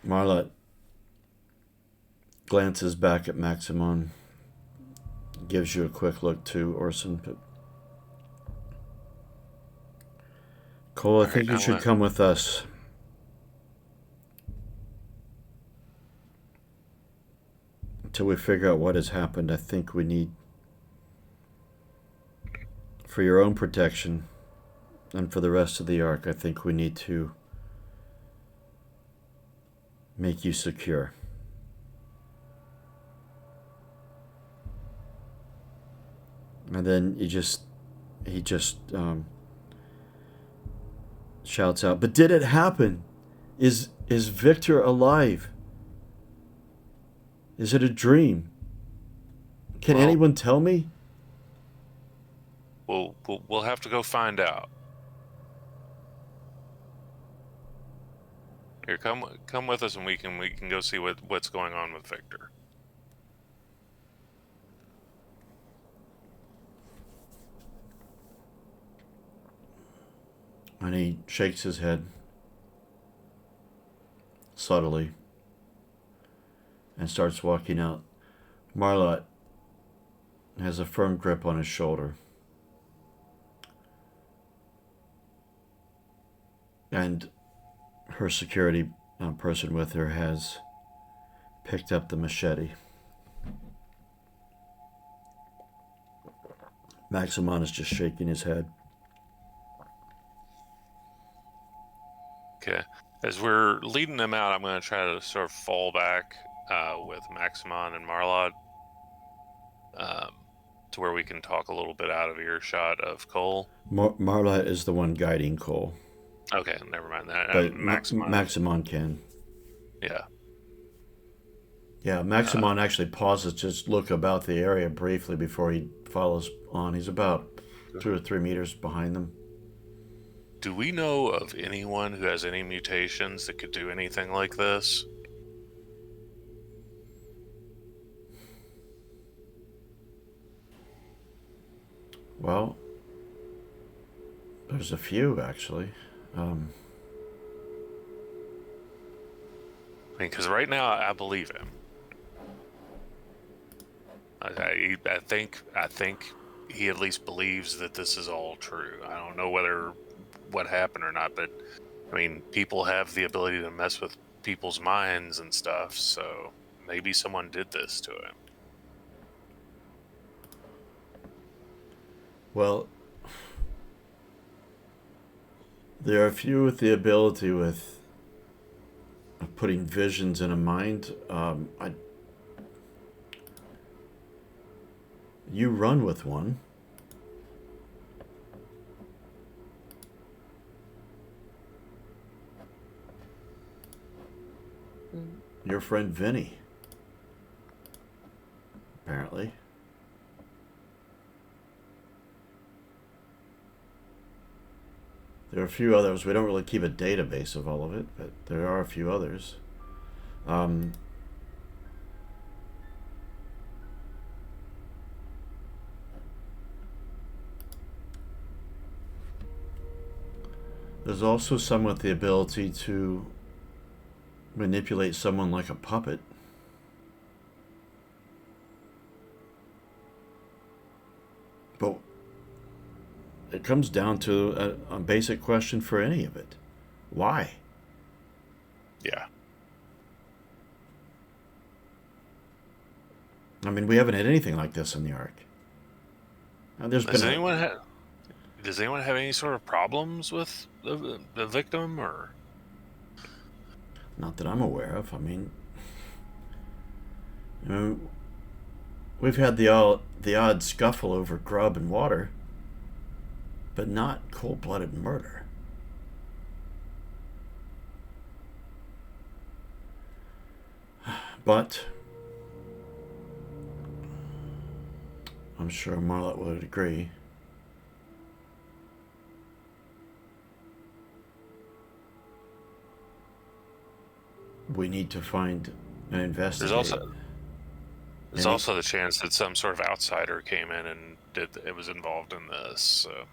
Marlette glances back at Maximon, gives you a quick look too, Orson. But Cole, I think you should come with us. Until we figure out what has happened, I think we need, for your own protection and for the rest of the Ark, I think we need to make you secure. And then he just shouts out, "But did it happen? Is Victor alive? Is it a dream? Can anyone tell me?" We'll have to go find out. Here, come with us, and we can go see what's going on with Victor. And he shakes his head subtly and starts walking out. Marlette has a firm grip on his shoulder. And her security person with her has picked up the machete. Maximon is just shaking his head. Okay. As we're leading them out, I'm going to try to sort of fall back with Maximon and Marlot to where we can talk a little bit out of earshot of Cole. Marlot is the one guiding Cole. Okay, never mind that. But Maximon can. Yeah. Yeah, Maximon actually pauses to just look about the area briefly before he follows on. He's about 2 or 3 meters behind them. Do we know of anyone who has any mutations that could do anything like this? Well, there's a few, actually. I mean, because right now I believe him. I think he at least believes that this is all true. I don't know what happened or not, but I mean, people have the ability to mess with people's minds and stuff, so maybe someone did this to him. Well, there are a few with the ability of putting visions in a mind. You run with one. Your friend Vinny. Apparently. There are a few others. We don't really keep a database of all of it, but there are a few others. There's also some with the ability to manipulate someone like a puppet. But it comes down to a basic question for any of it. Why? Yeah. I mean, we haven't had anything like this in the Ark. There's Does been anyone have any sort of problems with the victim, or? not that I'm aware of. I mean, you know, we've had the odd scuffle over grub and water, but not cold-blooded murder. But I'm sure Marlott would agree. We need to find and investigate. There's also the chance that some sort of outsider came in and it was involved in this. So.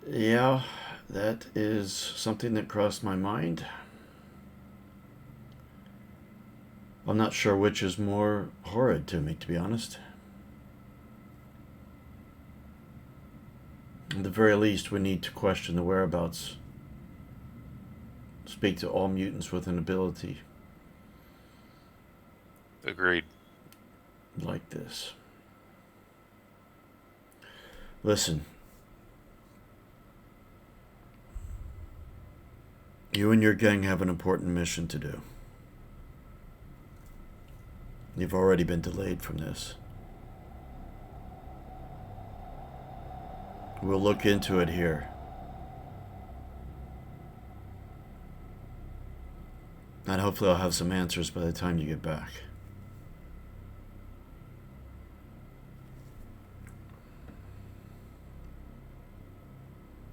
Yeah, that is something that crossed my mind. I'm not sure which is more horrid to me, to be honest. At the very least, we need to question the whereabouts. Speak to all mutants with an ability. Agreed. Like this. Listen. You and your gang have an important mission to do. You've already been delayed from this. We'll look into it here. And hopefully I'll have some answers by the time you get back.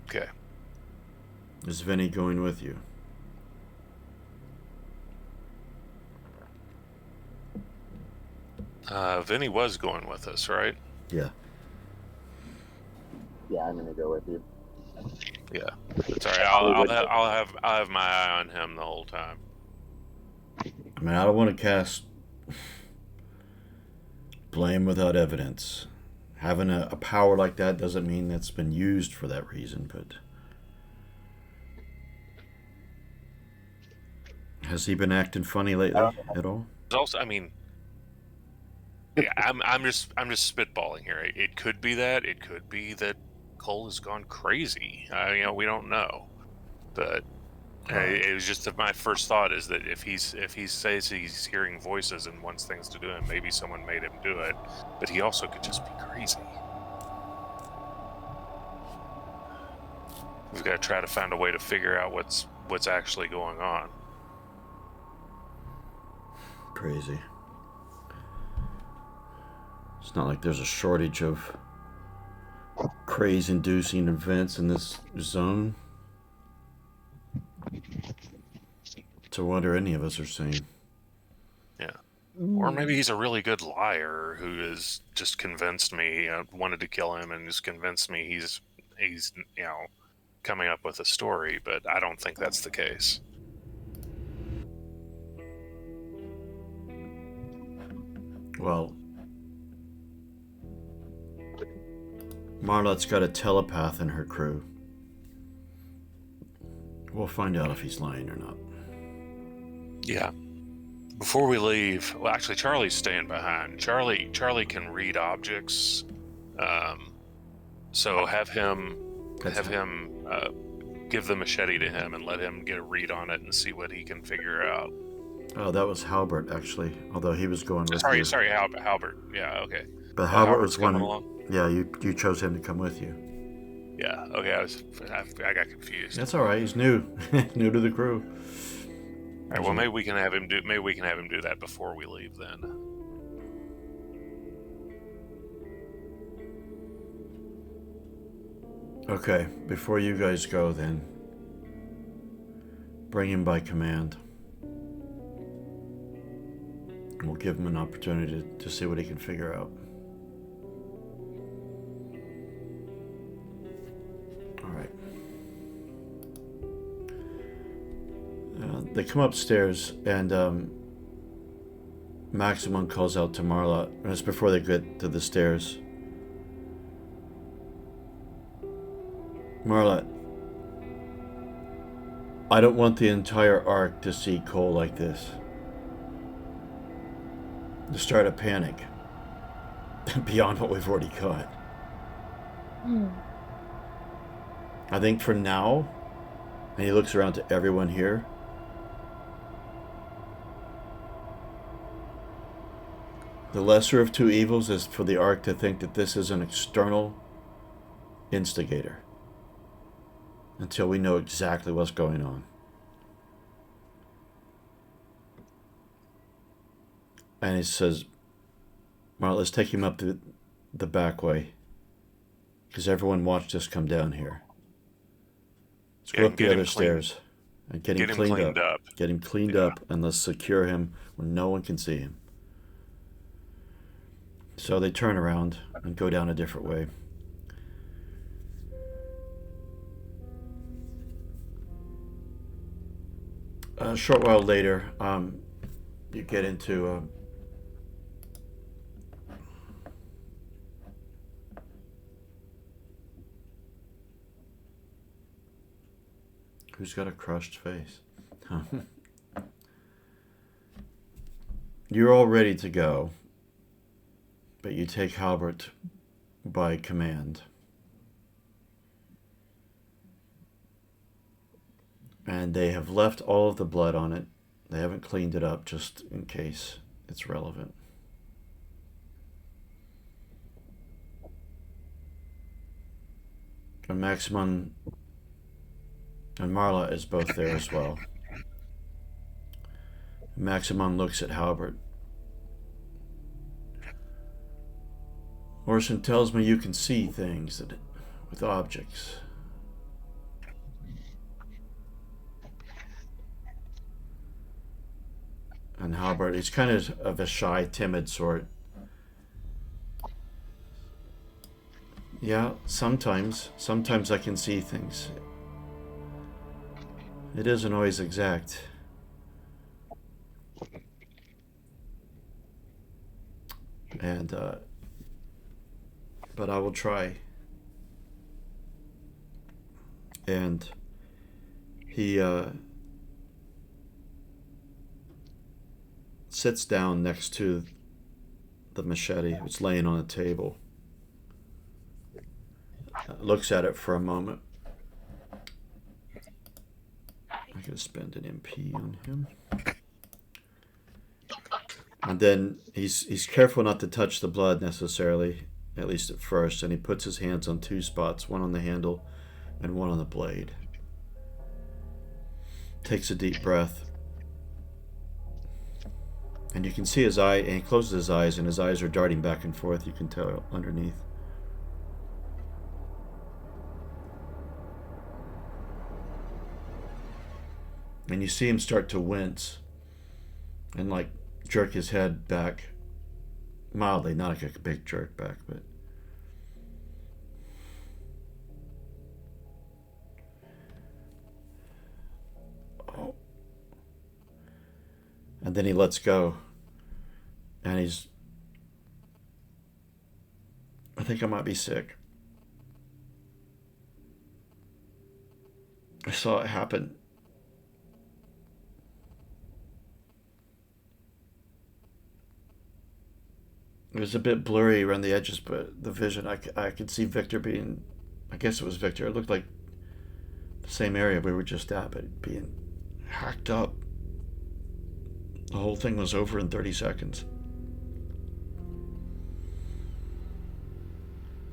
Okay. Is Vinny going with you? Vinny was going with us, right? Yeah. Yeah, I'm gonna go with you. Yeah. Sorry, I'll have my eye on him the whole time. I mean, I don't want to cast blame without evidence. Having a power like that doesn't mean that's been used for that reason, but... Has he been acting funny lately at all? Also, I mean, yeah, I'm just spitballing here. It could be that. It could be that Cole has gone crazy. We don't know. But it was just that my first thought is that if he says he's hearing voices and wants things to do him, maybe someone made him do it. But he also could just be crazy. We've got to try to find a way to figure out what's actually going on. Crazy. It's not like there's a shortage of craze-inducing events in this zone. To wonder any of us are sane. Yeah. Or maybe he's a really good liar who has just convinced me, wanted to kill him and just convinced me he's coming up with a story, but I don't think that's the case. Well, Marlot's got a telepath in her crew. We'll find out if he's lying or not. Yeah. Before we leave, well, actually, Charlie's staying behind. Charlie can read objects, so have him give the machete to him and let him get a read on it and see what he can figure out. Oh, that was Halbert, actually. Although he was going with you. Sorry, Halbert. Yeah, okay. But Halbert Halbert's was one. coming along? Yeah, you chose him to come with you. Yeah, okay. I got confused. That's all right. He's new, new to the crew. All right. Well, maybe we can have him do that before we leave then. Okay, before you guys go, then bring him by command. We'll give him an opportunity to see what he can figure out. All right. They come upstairs, and Maximum calls out to Marla. And it's before they get to the stairs. Marla, I don't want the entire Ark to see Cole like this. to start a panic beyond what we've already got. I think for now, and he looks around to everyone here, the lesser of two evils is for the Ark to think that this is an external instigator until we know exactly what's going on. And he says, well, let's take him up the back way, because everyone watched us come down here. Let's go up the other stairs and get him cleaned up. Get him cleaned up, and let's secure him where no one can see him. So they turn around and go down a different way. A short while later, you get into who's got a crushed face? You're all ready to go, but you take Halbert by command. And they have left all of the blood on it. They haven't cleaned it up just in case it's relevant. And Maximum and Marla is both there as well. Maximum looks at Halbert. Orson tells me you can see things with objects. And Halbert, he's kind of a shy, timid sort. Yeah, sometimes I can see things. It isn't always exact. And, but I will try. And he, sits down next to the machete. It's laying on a table. Looks at it for a moment. I'm going to spend an MP on him. And then he's careful not to touch the blood necessarily, at least at first, and he puts his hands on two spots, one on the handle and one on the blade. Takes a deep breath. And you can see his eye, and he closes his eyes, and his eyes are darting back and forth, you can tell underneath. And you see him start to wince and like jerk his head back mildly, not like a big jerk back, but oh. And then he lets go, and I think I might be sick. I saw it happen. It was a bit blurry around the edges, but the vision, I could see Victor being, I guess it was Victor, it looked like the same area we were just at, but being hacked up. The whole thing was over in 30 seconds.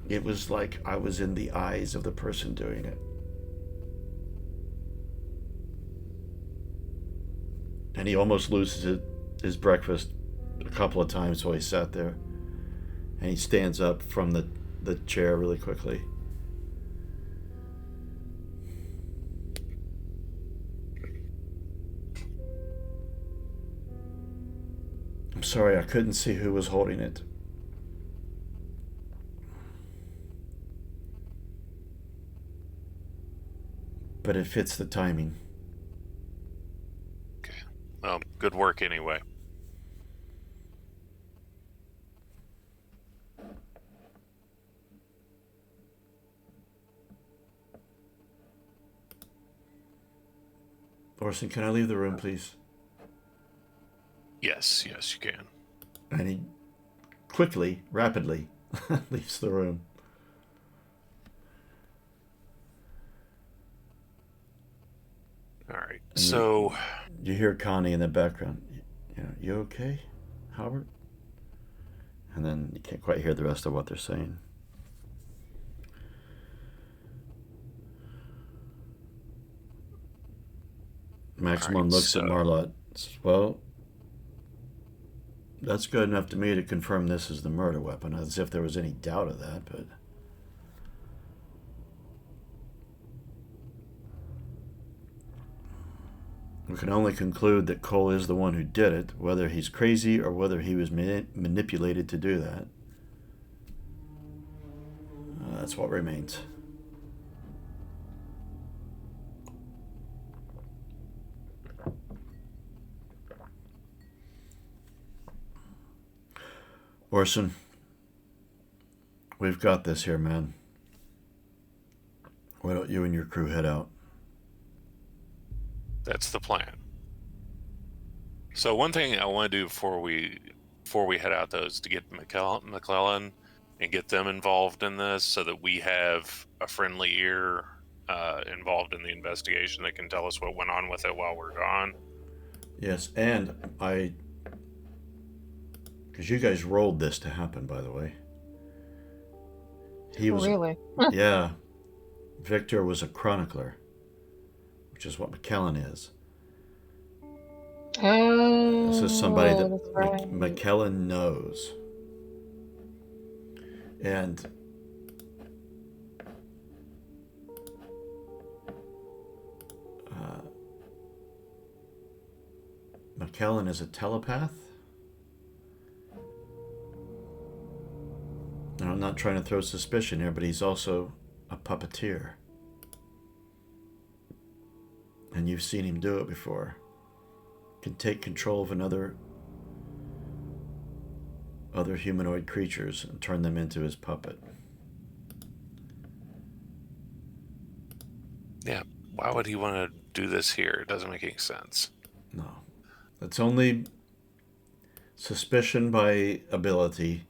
It was like I was in the eyes of the person doing it. And he almost loses his breakfast a couple of times while he sat there. And he stands up from the chair really quickly. I'm sorry, I couldn't see who was holding it. But it fits the timing. Okay. Well, good work anyway. Orson, can I leave the room, please? Yes, you can. And he quickly, rapidly leaves the room. All right. And So you hear Connie in the background. You okay, Howard? And then you can't quite hear the rest of what they're saying. Maximum looks at Marlott. Says, well, that's good enough to me to confirm this is the murder weapon, as if there was any doubt of that, but... We can only conclude that Cole is the one who did it, whether he's crazy or whether he was manipulated to do that. That's what remains. Orson, we've got this here, man. Why don't you and your crew head out? that's the plan. So one thing I want to do before we head out, though, is to get McClellan and get them involved in this, so that we have a friendly ear involved in the investigation that can tell us what went on with it while we're gone. Yes, and because you guys rolled this to happen, by the way. He was really? Yeah. Victor was a chronicler, which is what McKellen is. Oh, This is somebody that that's right. McKellen knows. And McKellen is a telepath. And I'm not trying to throw suspicion here, but he's also a puppeteer. And you've seen him do it before. Can take control of other humanoid creatures and turn them into his puppet. Yeah, why would he want to do this here? It doesn't make any sense. No. It's only suspicion by ability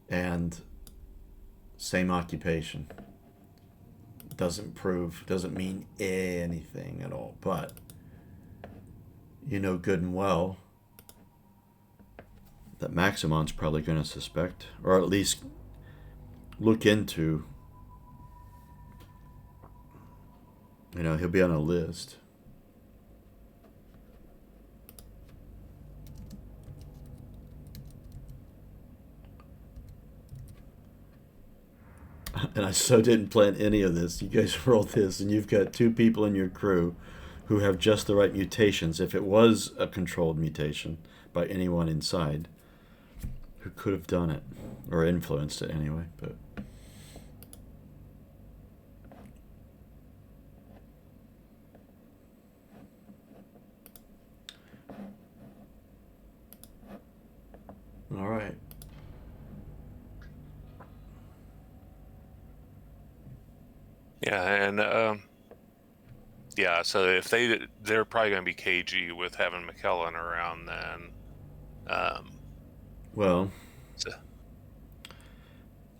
and same occupation. Doesn't mean anything at all. But you know good and well that Maximon's probably going to suspect, or at least look into, he'll be on a list. And I so didn't plan any of this. You guys rolled this, and you've got 2 people in your crew who have just the right mutations. If it was a controlled mutation by anyone inside, who could have done it or influenced it anyway, but all right. Yeah, and yeah, so if they're probably going to be cagey with having McKellen around then. Well, So,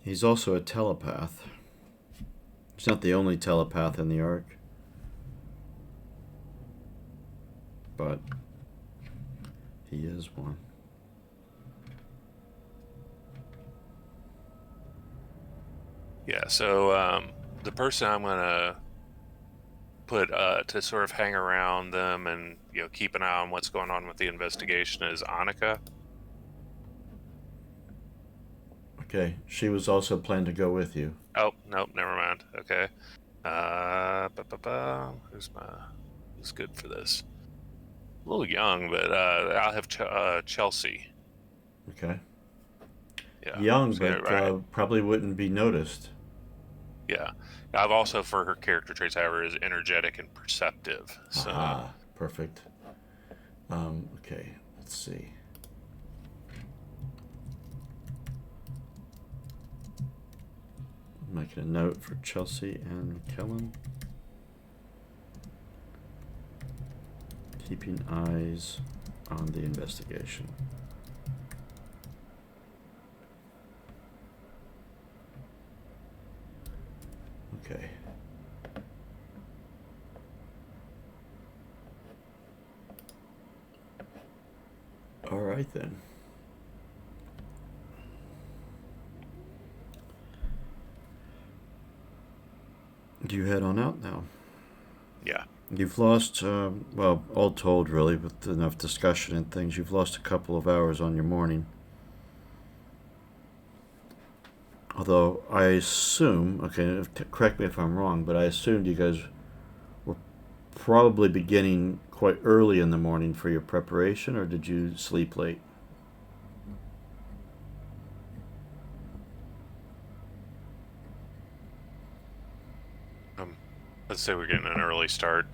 he's also a telepath. He's not the only telepath in the Ark, but he is one. yeah, so the person I'm going to put to sort of hang around them and keep an eye on what's going on with the investigation is Annika. Okay, she was also planned to go with you. Oh, nope, never mind. Okay. Who's good for this? A little young, but I'll have Chelsea. Okay. Yeah. Young, So, but right. probably wouldn't be noticed. Yeah. I've also, for her character traits, I have her as energetic and perceptive. So. Ah, perfect. Okay, let's see. Making a note for Chelsea and McKellen. Keeping eyes on the investigation. Okay. All right then. You head on out now. Yeah. You've lost, well, all told, really, with enough discussion and things, you've lost a couple of hours on your morning. Although I assume, okay, correct me if I'm wrong, but I assumed you guys were probably beginning quite early in the morning for your preparation, or did you sleep late? Let's say we're getting an early start.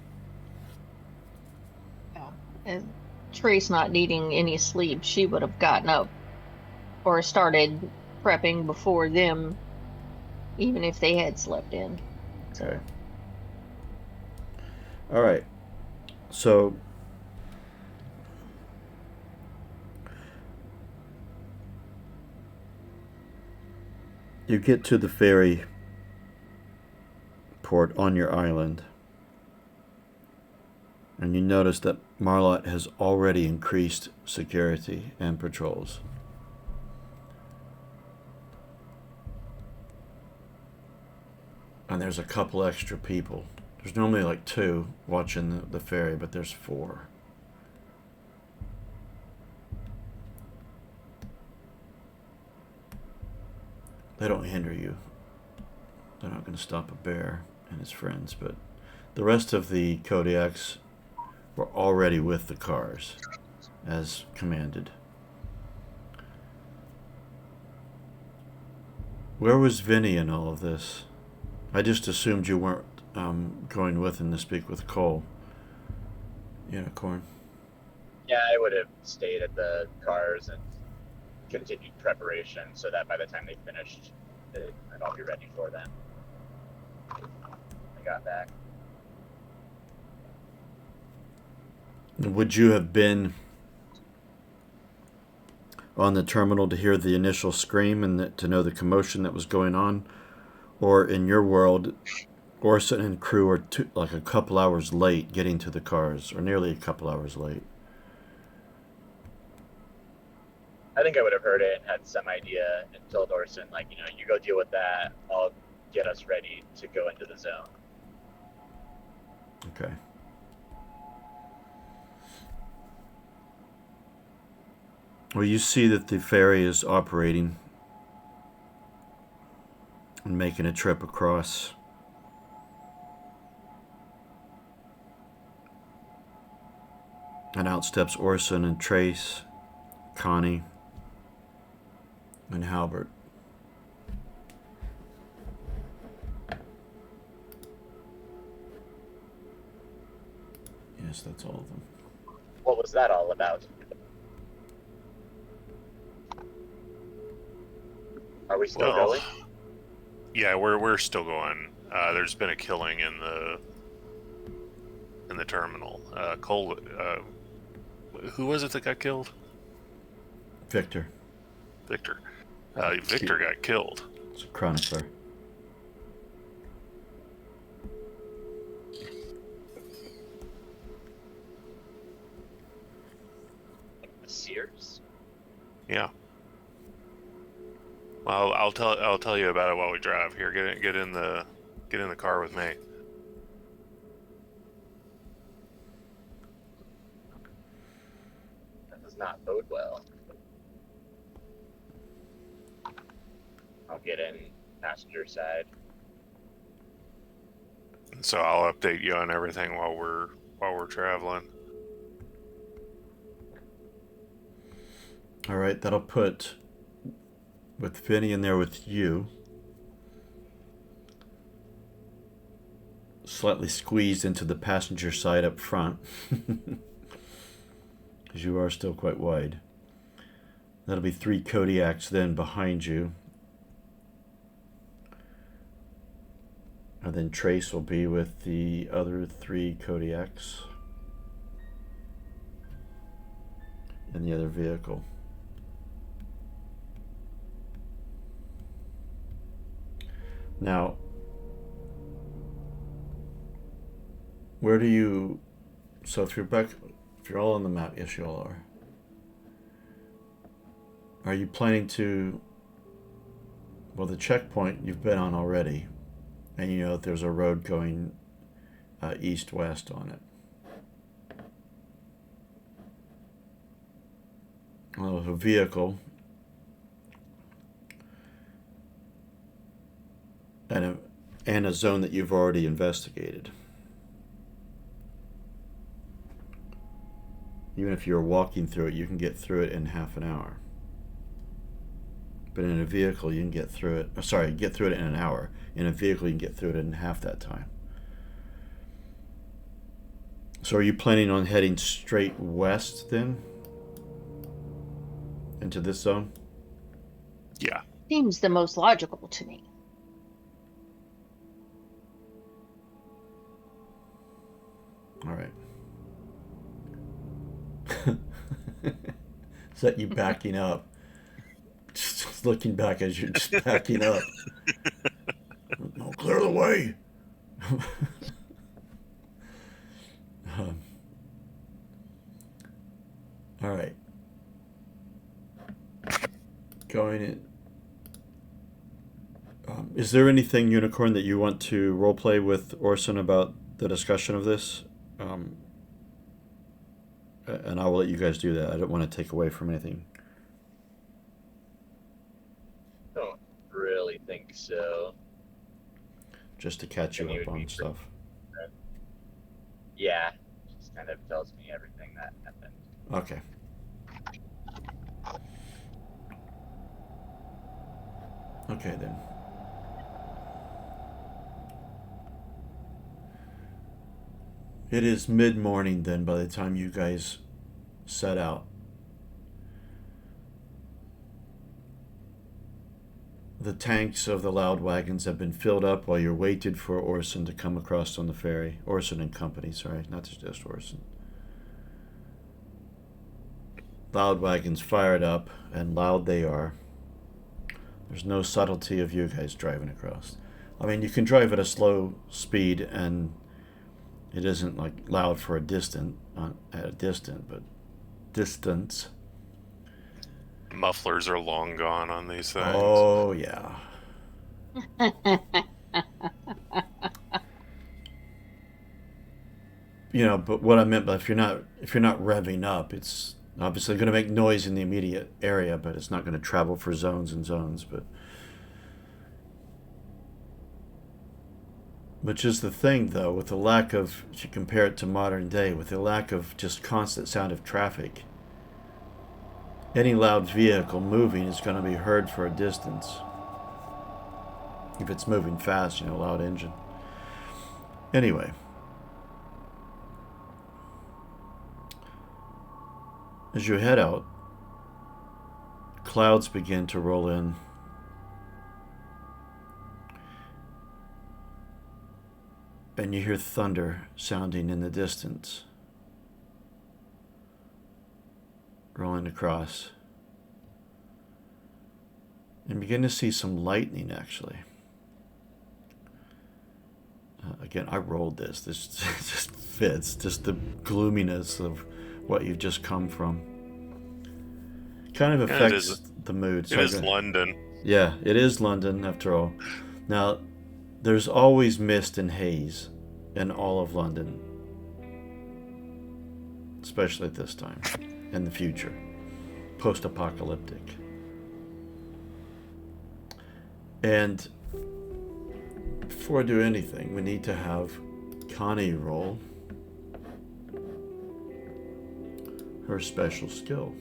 Yeah. And Trace not needing any sleep, she would have gotten up or started prepping before them, even if they had slept in. Okay. So, All right. So you get to the ferry port on your island, and you notice that Marlot has already increased security and patrols. And there's a couple extra people. There's normally like 2 watching the ferry, but there's 4. They don't hinder you. They're not going to stop a bear and his friends, but the rest of the Kodiaks were already with the cars, as commanded. Where was Vinny in all of this? I just assumed you weren't going with him to speak with Cole. Unicorn. Yeah, I would have stayed at the cars and continued preparation so that by the time they finished, I'd all be ready for them. I got back. Would you have been on the terminal to hear the initial scream and to know the commotion that was going on? Or in your world, Orson and crew are like a couple hours late getting to the cars, or nearly a couple hours late? I think I would have heard it and had some idea and told Orson, like, you go deal with that. I'll get us ready to go into the zone. Okay. Well, you see that the ferry is operating and making a trip across. And out steps Orson and Trace, Connie, and Halbert. Yes, that's all of them. What was that all about? Are we still going? Yeah, we're still going. There's been a killing in the terminal. Cole, who was it that got killed? Victor. Victor. Victor got killed. It's a chronicler. Sears? Yeah. Well, I'll tell you about it while we drive. Here, get in the car with me. That does not bode well. I'll get in passenger side. So I'll update you on everything while we're traveling. All right, that'll put with Vinny in there with you, slightly squeezed into the passenger side up front, because you are still quite wide. That'll be 3 Kodiaks then behind you. And then Trace will be with the other 3 Kodiaks in the other vehicle. Now, Where do you... So if you're all on the map, yes you all are. Are you planning to... Well, the checkpoint you've been on already, and you know that there's a road going east-west on it. Well, a vehicle and a zone that you've already investigated. Even if you're walking through it, you can get through it in half an hour. But in a vehicle, you can get through it... get through it in an hour. In a vehicle, you can get through it in half that time. So are you planning on heading straight west then? Into this zone? Yeah. Seems the most logical to me. All right. Is that you backing up? Just looking back as you're just backing up. No, clear the way. All right. Going in. Is there anything, Unicorn, that you want to roleplay with Orson about the discussion of this? And I will let you guys do that. I don't want to take away from anything. Don't really think so. Just to catch you up on stuff. Yeah, just kind of tells me everything that happened. Okay. Okay then. It is mid-morning then by the time you guys set out. The tanks of the loud wagons have been filled up while you're waited for Orson to come across on the ferry. Orson and company, sorry, not just Orson. Loud wagons fired up, and loud they are. There's no subtlety of you guys driving across. I mean, you can drive at a slow speed, and it isn't like loud for a distance, but distance. Mufflers are long gone on these things. Oh yeah. You know, but what I meant by if you're not revving up, it's obviously going to make noise in the immediate area, but it's not going to travel for zones and zones. But which is the thing, though, with the lack of, if you compare it to modern day, with the lack of just constant sound of traffic, any loud vehicle moving is going to be heard for a distance. If it's moving fast, you know, loud engine. Anyway. As you head out, clouds begin to roll in. And you hear thunder sounding in the distance, rolling across. And begin to see some lightning, actually. Again, I rolled this. This just fits. Just the gloominess of what you've just come from. Kind of affects the mood. It is London. Yeah, it is London, after all. Now, there's always mist and haze in all of London. Especially at this time. In the future. Post-apocalyptic. And before I do anything, we need to have Connie roll her special skill.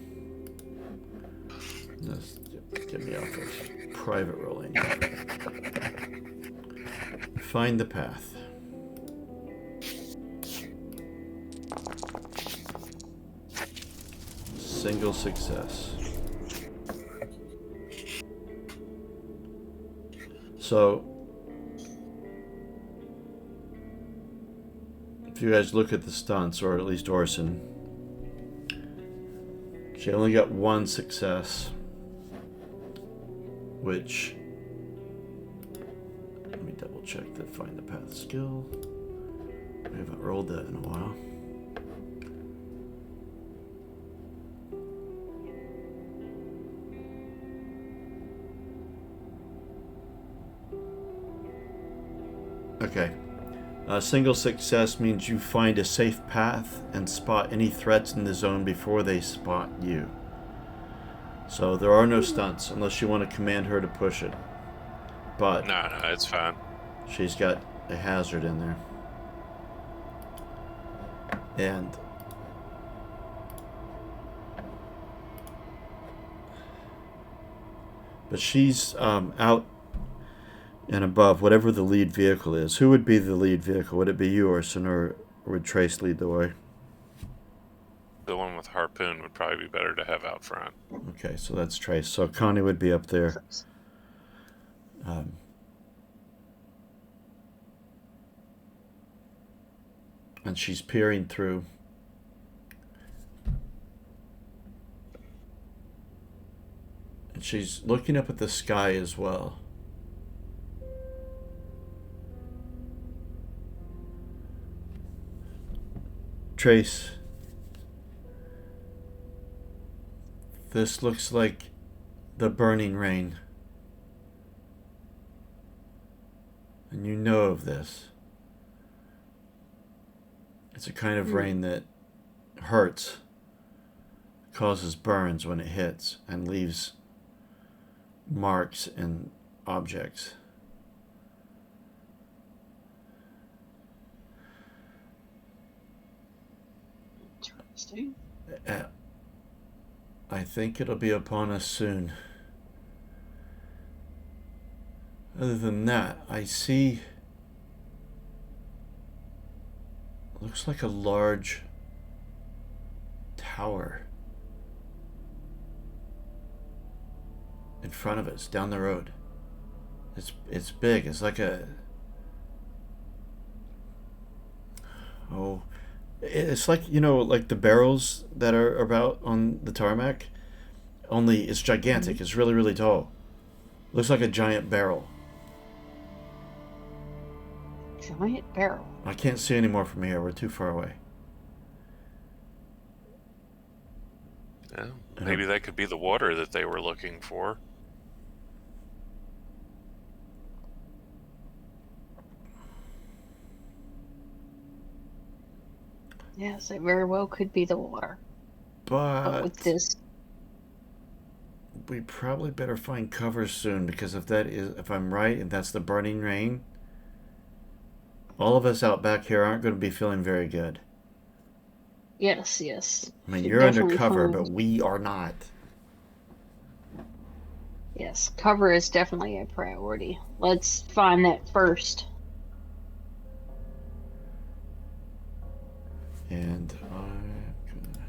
Just get me off of private rolling. Find the path. Single success. So, if you guys look at the stunts, or at least Orson, she only got one success, which, let me double check the find the path skill. I haven't rolled that in a while. Okay. A single success means you find a safe path and spot any threats in the zone before they spot you. So there are no stunts unless you want to command her to push it. But No, it's fine. she's got a hazard in there. And but she's out and above whatever the lead vehicle is. Who would be the lead vehicle? Would it be you, Orson, or would Trace lead the way? The one with harpoon would probably be better to have out front. Okay, so that's Trace. So Connie would be up there. And she's peering through. And she's looking up at the sky as well. Trace, this looks like the burning rain. And you know of this. It's a kind of rain that hurts, causes burns when it hits, and leaves marks and objects. Interesting. I think it'll be upon us soon. Other than that, I see... looks like a large tower in front of us, down the road. It's big. It's like a... oh... it's like, you know, like the barrels that are about on the tarmac. Only it's gigantic. It's really, really tall. Looks like a giant barrel. Giant barrel. I can't see any more from here. We're too far away. Yeah, maybe that could be the water that they were looking for. Yes, it very well could be the water. But with But this, we probably better find cover soon, because if I'm right, and that's the burning rain, all of us out back here aren't going to be feeling very good. yes, yes. I mean, Should you're definitely undercover, find- but we are not. Yes, cover is definitely a priority. Let's find that first. And I'm gonna...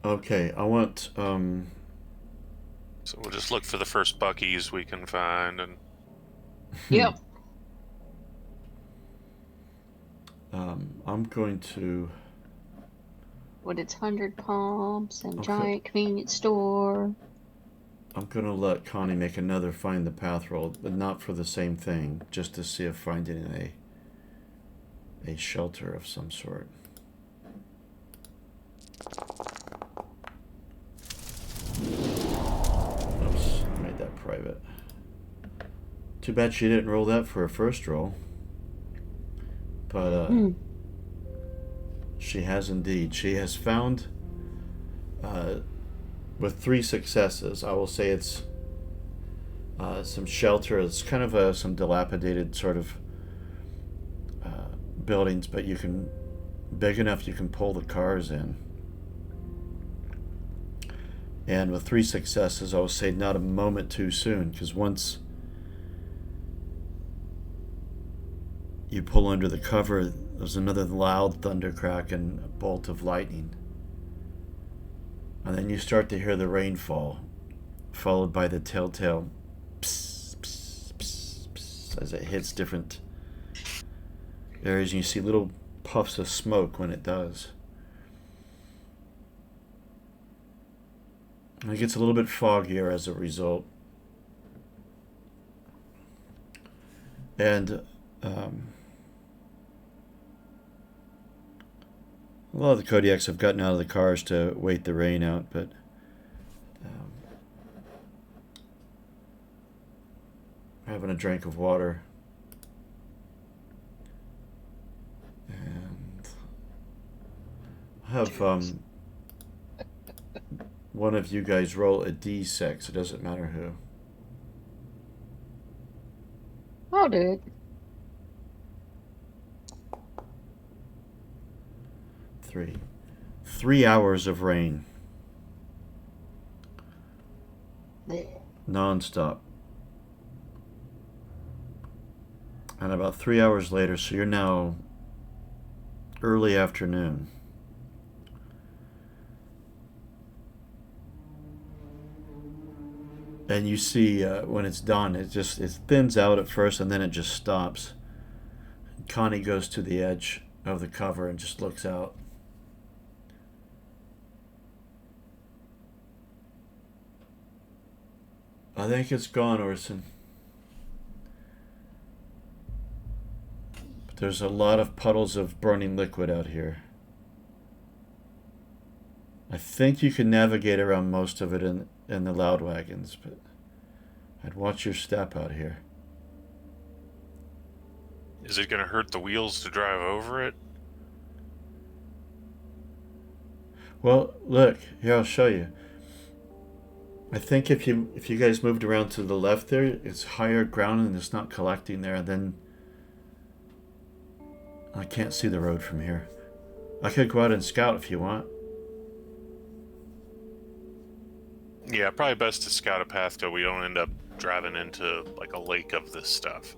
Okay, I want So we'll just look for the first Buc-ee's we can find, and Yep. I'm going to... With its 100 pumps and Okay. giant convenience store. I'm going to let Connie make another find the path roll, but not for the same thing, just to see if finding a shelter of some sort. Oops, I made that private. Too bad she didn't roll that for her first roll. But she has indeed. She has found, with 3 successes, I will say it's some shelter. It's kind of some dilapidated sort of buildings, but you can, big enough you can pull the cars in. And with 3 successes, I will say not a moment too soon, because once you pull under the cover, there's another loud thunder crack and a bolt of lightning. And then you start to hear the rainfall, followed by the telltale pss, pss, pss, pss, as it hits different areas, and you see little puffs of smoke when it does. And it gets a little bit foggier as a result. And a lot of the Kodiaks have gotten out of the cars to wait the rain out, but having a drink of water. And have one of you guys roll a d6. It doesn't matter who. I'll do it. 3. 3 hours of rain. Non-stop. And about 3 hours later, so you're now early afternoon. And you see when it's done, it thins out at first, and then it just stops. Connie goes to the edge of the cover and just looks out. I think it's gone, Orson. But there's a lot of puddles of burning liquid out here. I think you can navigate around most of it in the loud wagons, but I'd watch your step out here. Is it going to hurt the wheels to drive over it? Well, look, here, I'll show you. I think if you guys moved around to the left there, it's higher ground and it's not collecting there. And then I can't see the road from here. I could go out and scout if you want. Yeah, probably best to scout a path so we don't end up driving into like a lake of this stuff.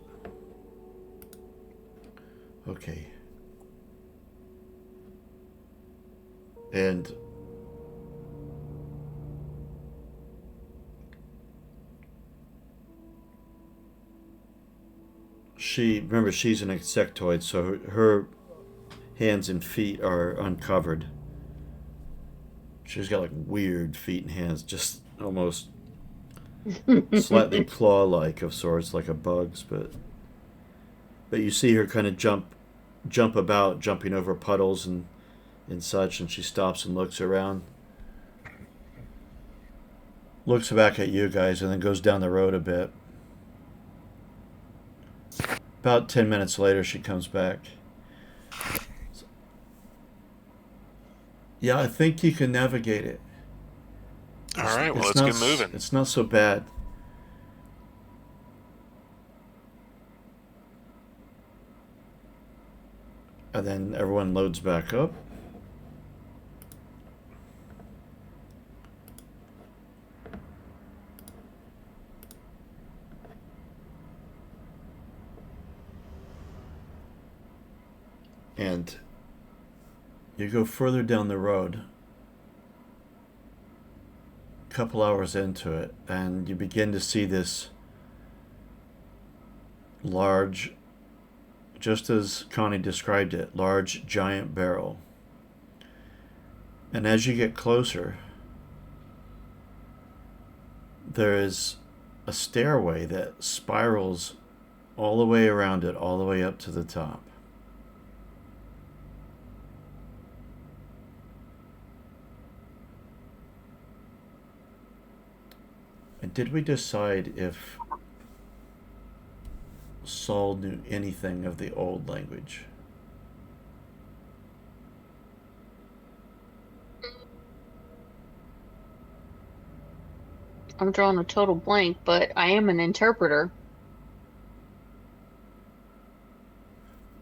Okay. And remember, she's an insectoid, so her hands and feet are uncovered. She's got like weird feet and hands, just almost slightly claw-like of sorts, like a bug's, but you see her kind of jump about, jumping over puddles and such, and she stops and looks around. Looks back at you guys and then goes down the road a bit. About 10 minutes later, she comes back. Yeah, I think you can navigate it. All right, well, let's get moving. It's not so bad. And then everyone loads back up. And you go further down the road, a couple hours into it, and you begin to see this large, just as Connie described it, large giant barrel. And as you get closer, there is a stairway that spirals all the way around it, all the way up to the top. And did we decide if Saul knew anything of the old language? I'm drawing a total blank, but I am an interpreter.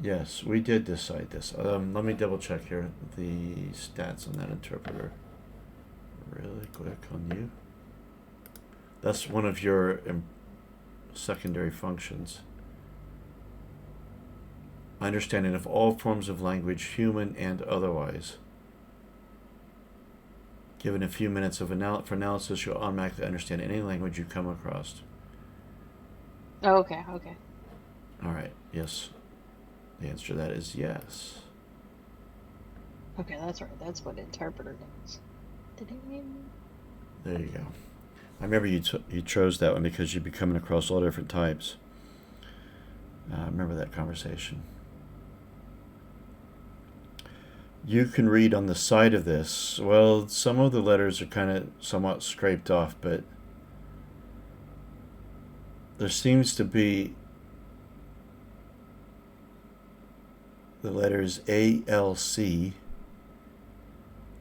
Yes, we did decide this. Let me double check here the stats on that interpreter. Really quick on you. That's one of your secondary functions. Understanding of all forms of language, human and otherwise. Given a few minutes for analysis, you'll automatically understand any language you come across. Oh, okay. All right, yes. The answer to that is yes. Okay, that's right. That's what interpreter does. There you go. I remember you chose that one because you'd be coming across all different types. I remember that conversation. You can read on the side of this. Well, some of the letters are kind of somewhat scraped off, but there seems to be the letters A, L, C,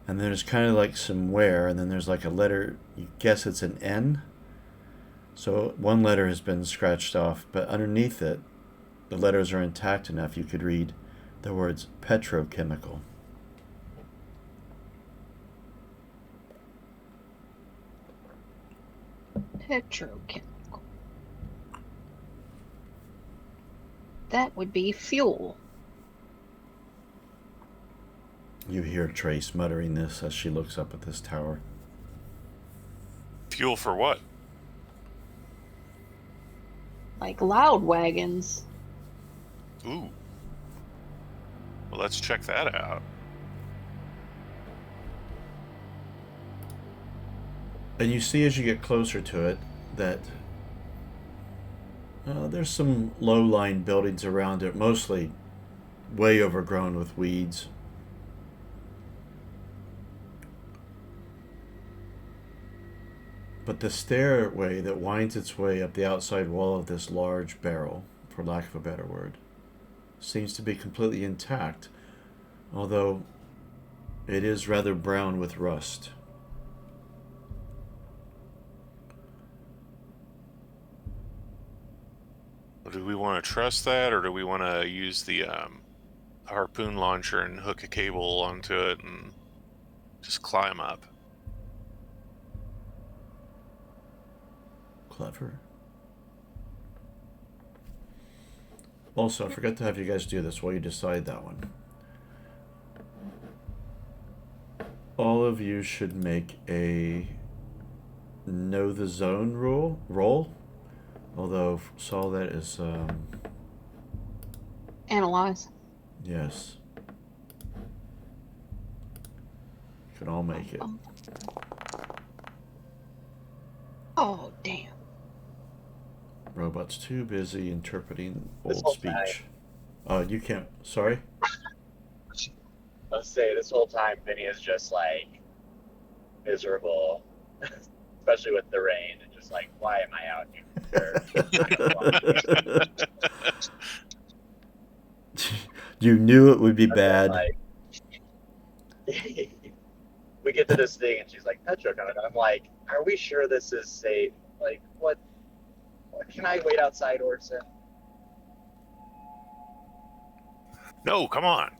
and there's kind of like some where, and then there's like a letter, you guess it's an N. So one letter has been scratched off, but underneath it, the letters are intact enough you could read the words petrochemical. Petrochemical. That would be fuel. You hear Trace muttering this as she looks up at this tower. Fuel for what? Like loud wagons. Ooh. Well, let's check that out. And you see as you get closer to it that there's some low-lying buildings around it, mostly way overgrown with weeds. But the stairway that winds its way up the outside wall of this large barrel, for lack of a better word, seems to be completely intact, although it is rather brown with rust. Do we want to trust that, or do we want to use the harpoon launcher and hook a cable onto it and just climb up? Clever. Also, I forgot to have you guys do this while you decide that one. All of you should make a know the zone roll. Although Saul, that is Analyze. yes. You can all make it. Oh, damn. Robot's too busy interpreting This old whole speech. You can't. Sorry. Let's say this whole time Vinny is just like miserable, especially with the rain, and just like, why am I out here? You knew it would be And then, bad. like, we get to this thing, and she's like, petrochemical. And I'm like, are we sure this is safe? Like, what? Can I wait outside, Orson? No, come on.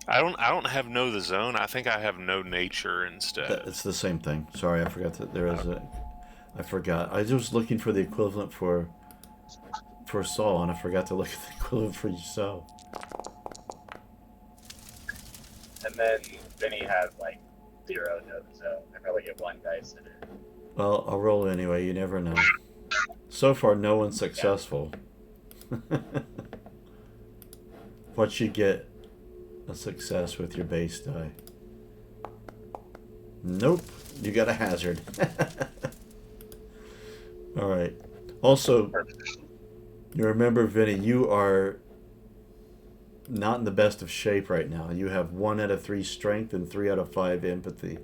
I don't have know the zone. I think I have know nature instead. It's the same thing. Sorry, I forgot that there is a. I forgot. I was looking for the equivalent for Saul, and I forgot to look at the equivalent for yourself. And then Vinny has like 0 notes, so I probably get 1 dice in it. Well, I'll roll anyway. You never know. So far, no one's successful. What you get a success with your base die? Nope. You got a hazard. All right. Also, you remember, Vinny, you are not in the best of shape right now. You have 1 out of 3 strength and 3 out of 5 empathy.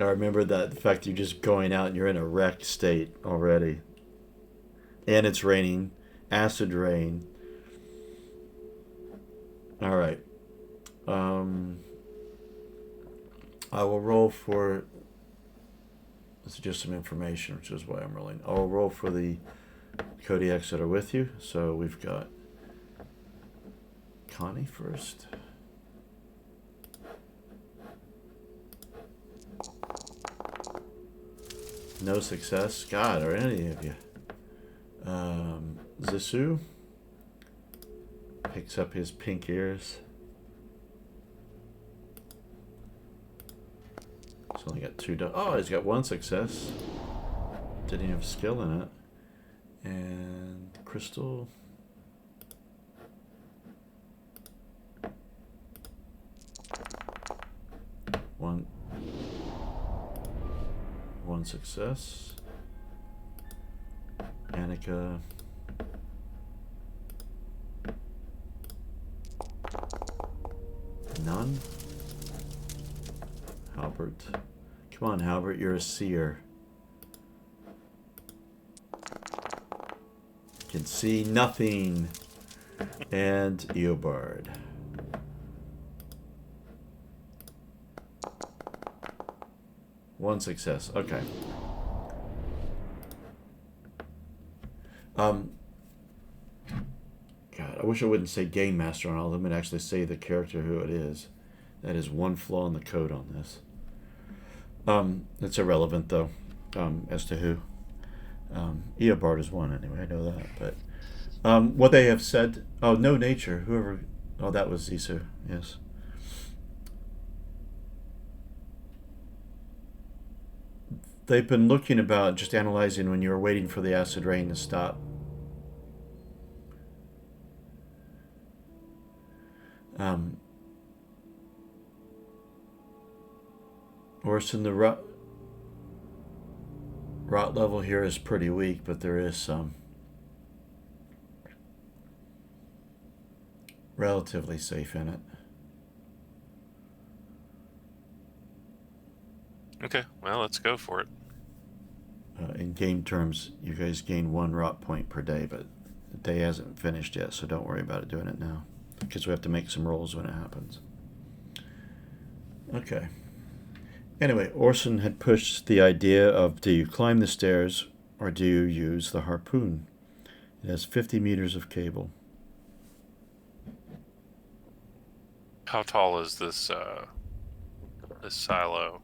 I remember that the fact you're just going out and you're in a wrecked state already. And it's raining. Acid rain. All right. I will roll for... This is just some information, which is why I'm rolling. I'll roll for the Kodiaks that are with you. So we've got Connie first. No success. God, or any of you. Zissou picks up his pink ears. He's only got 2. Oh, he's got 1 success. didn't have skill in it. And crystal. One success. Annika. None. Halbert. Come on, Halbert, you're a seer. Can see nothing. And Eobard. One success. Okay. God, I wish I wouldn't say Game Master on all of them and actually say the character who it is. That is one flaw in the code on this. It's irrelevant though, as to who. Eobard is one anyway, I know that. But what they have said, oh, no nature, whoever, oh, that was Zisu, yes. They've been looking about just analyzing when you were waiting for the acid rain to stop. Orson, the rot level here is pretty weak, but there is some relatively safe in it. Okay, well, let's go for it. In game terms, you guys gain 1 rot point per day, but the day hasn't finished yet, so don't worry about it doing it now, because we have to make some rolls when it happens. Okay. Anyway, Orson had pushed the idea of, do you climb the stairs or do you use the harpoon? It has 50 meters of cable. How tall is this this silo?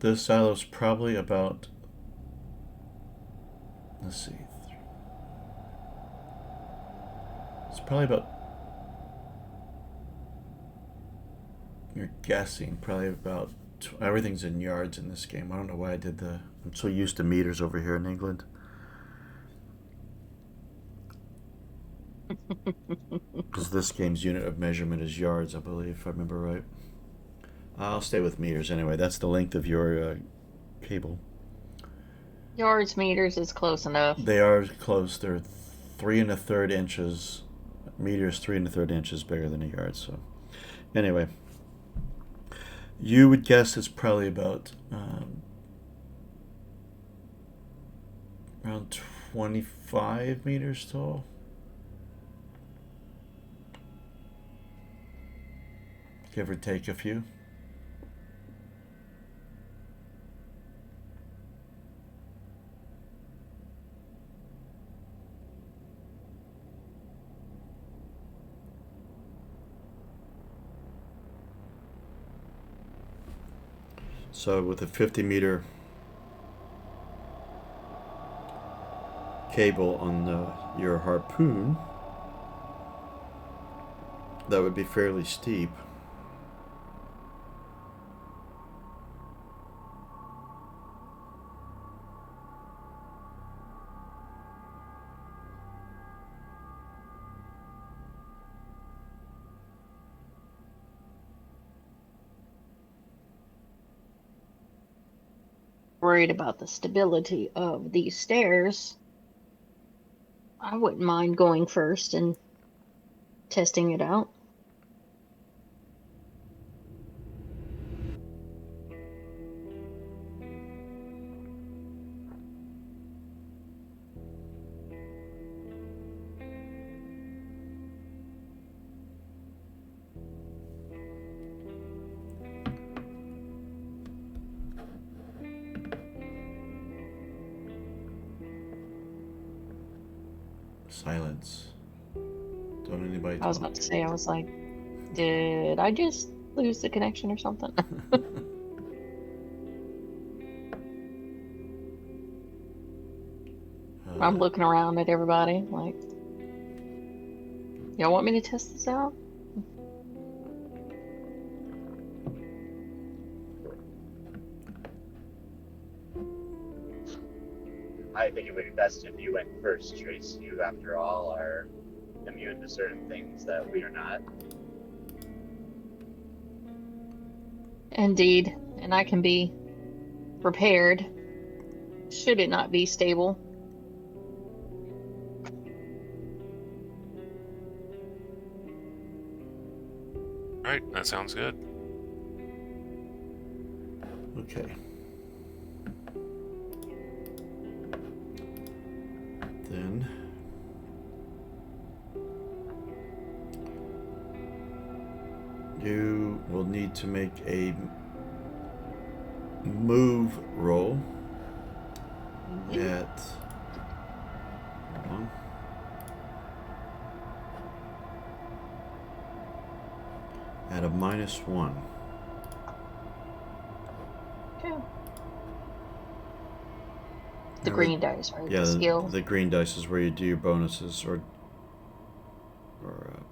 This silo's probably about, let's see, it's probably about, you're guessing, probably about, everything's in yards in this game. I don't know why I did the, I'm so used to meters over here in England. Because this game's unit of measurement is yards, I believe, if I remember right. I'll stay with meters anyway. That's the length of your cable. Yards, meters is close enough. They are close. They're 3 1/3 inches. Meters 3 1/3 inches bigger than a yard. So, anyway, you would guess it's probably about around 25 meters tall. Give or take a few. So with a 50-meter cable on your harpoon, that would be fairly steep. Worried about the stability of these stairs. I wouldn't mind going first and testing it out. Silence. Don't anybody talk. I was about to say, I was like, did I just lose the connection or something? I'm looking around at everybody like, y'all want me to test this out? I think it would be best if you went first, Trace. You, after all, are immune to certain things that we are not. Indeed, and I can be prepared should it not be stable. All right, that sounds good. Okay. Then you will need to make a move roll at, hold on, at a -1. Okay. The Now green dice, right? Yeah, The skill. the green dice is where you do your bonuses or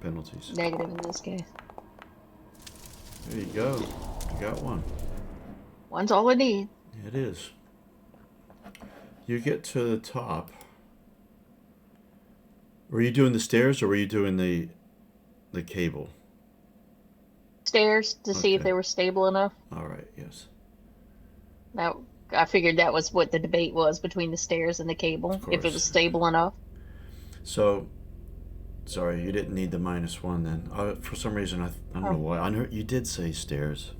penalties. Negative in this case. There you go. You got one. One's all I need. It is. You get to the top. Were you doing the stairs or were you doing the cable? Stairs to see if Okay. they were stable enough. All right, yes. Now, I figured that was what the debate was between the stairs and the cable, Of if it course. was stable enough. So, sorry, you didn't need the -1 then. For some reason, I don't know why. You did say stairs.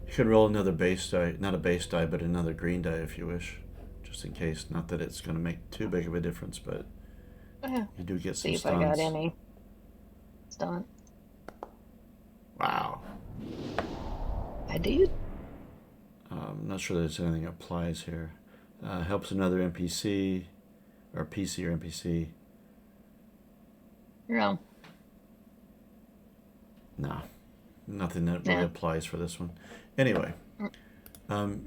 You can roll another base die, not a base die, but another green die if you wish, just in case. Not that it's going to make too big of a difference, but Yeah. you do get some See if stuns. I got any stunt. Wow. I do. I'm not sure there's anything that applies here. Helps another NPC, or PC or NPC. Yeah. No, nothing that really Yeah. applies for this one. Anyway,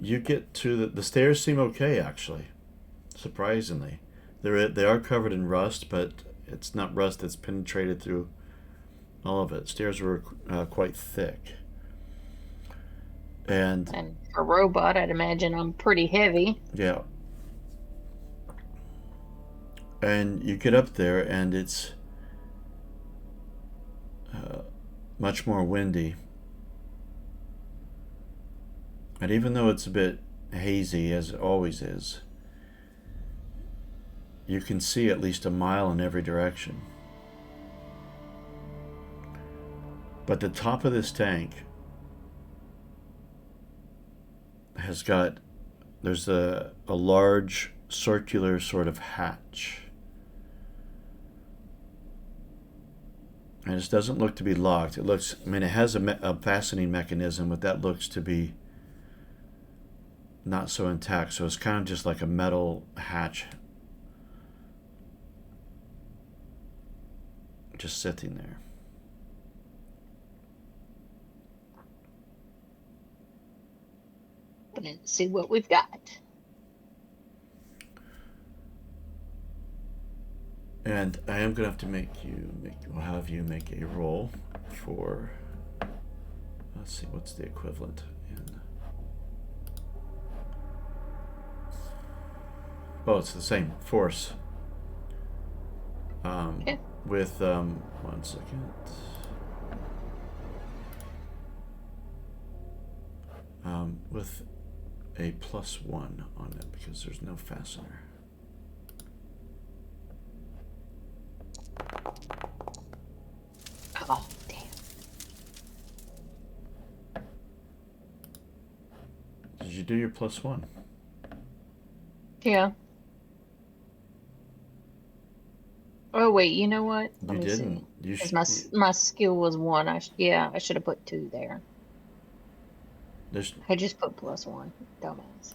you get to the stairs. Seem okay actually, surprisingly. They are covered in rust, but it's not rust that's penetrated through all of it. Stairs were quite thick, and And for a robot, I'd imagine I'm pretty heavy. yeah. And you get up there, and it's much more windy. And even though it's a bit hazy, as it always is, you can see at least a mile in every direction. But the top of this tank has got, there's a large circular sort of hatch. And it doesn't look to be locked. It looks, I mean, it has a fastening mechanism, but that looks to be not so intact. So it's kind of just like a metal hatch just sitting there. Let's see what we've got. And I am gonna have to we'll have you make a roll for, let's see, what's the equivalent in, oh, it's the same, force. Okay. With, 1 second. With a +1 on it because there's no fastener. Oh, damn. Did you do your +1? Yeah. Oh, wait, you know what? You Let me didn't. see. You 'Cause my skill was 1. I should have put 2 there. there's, I just put +1. Dumbass.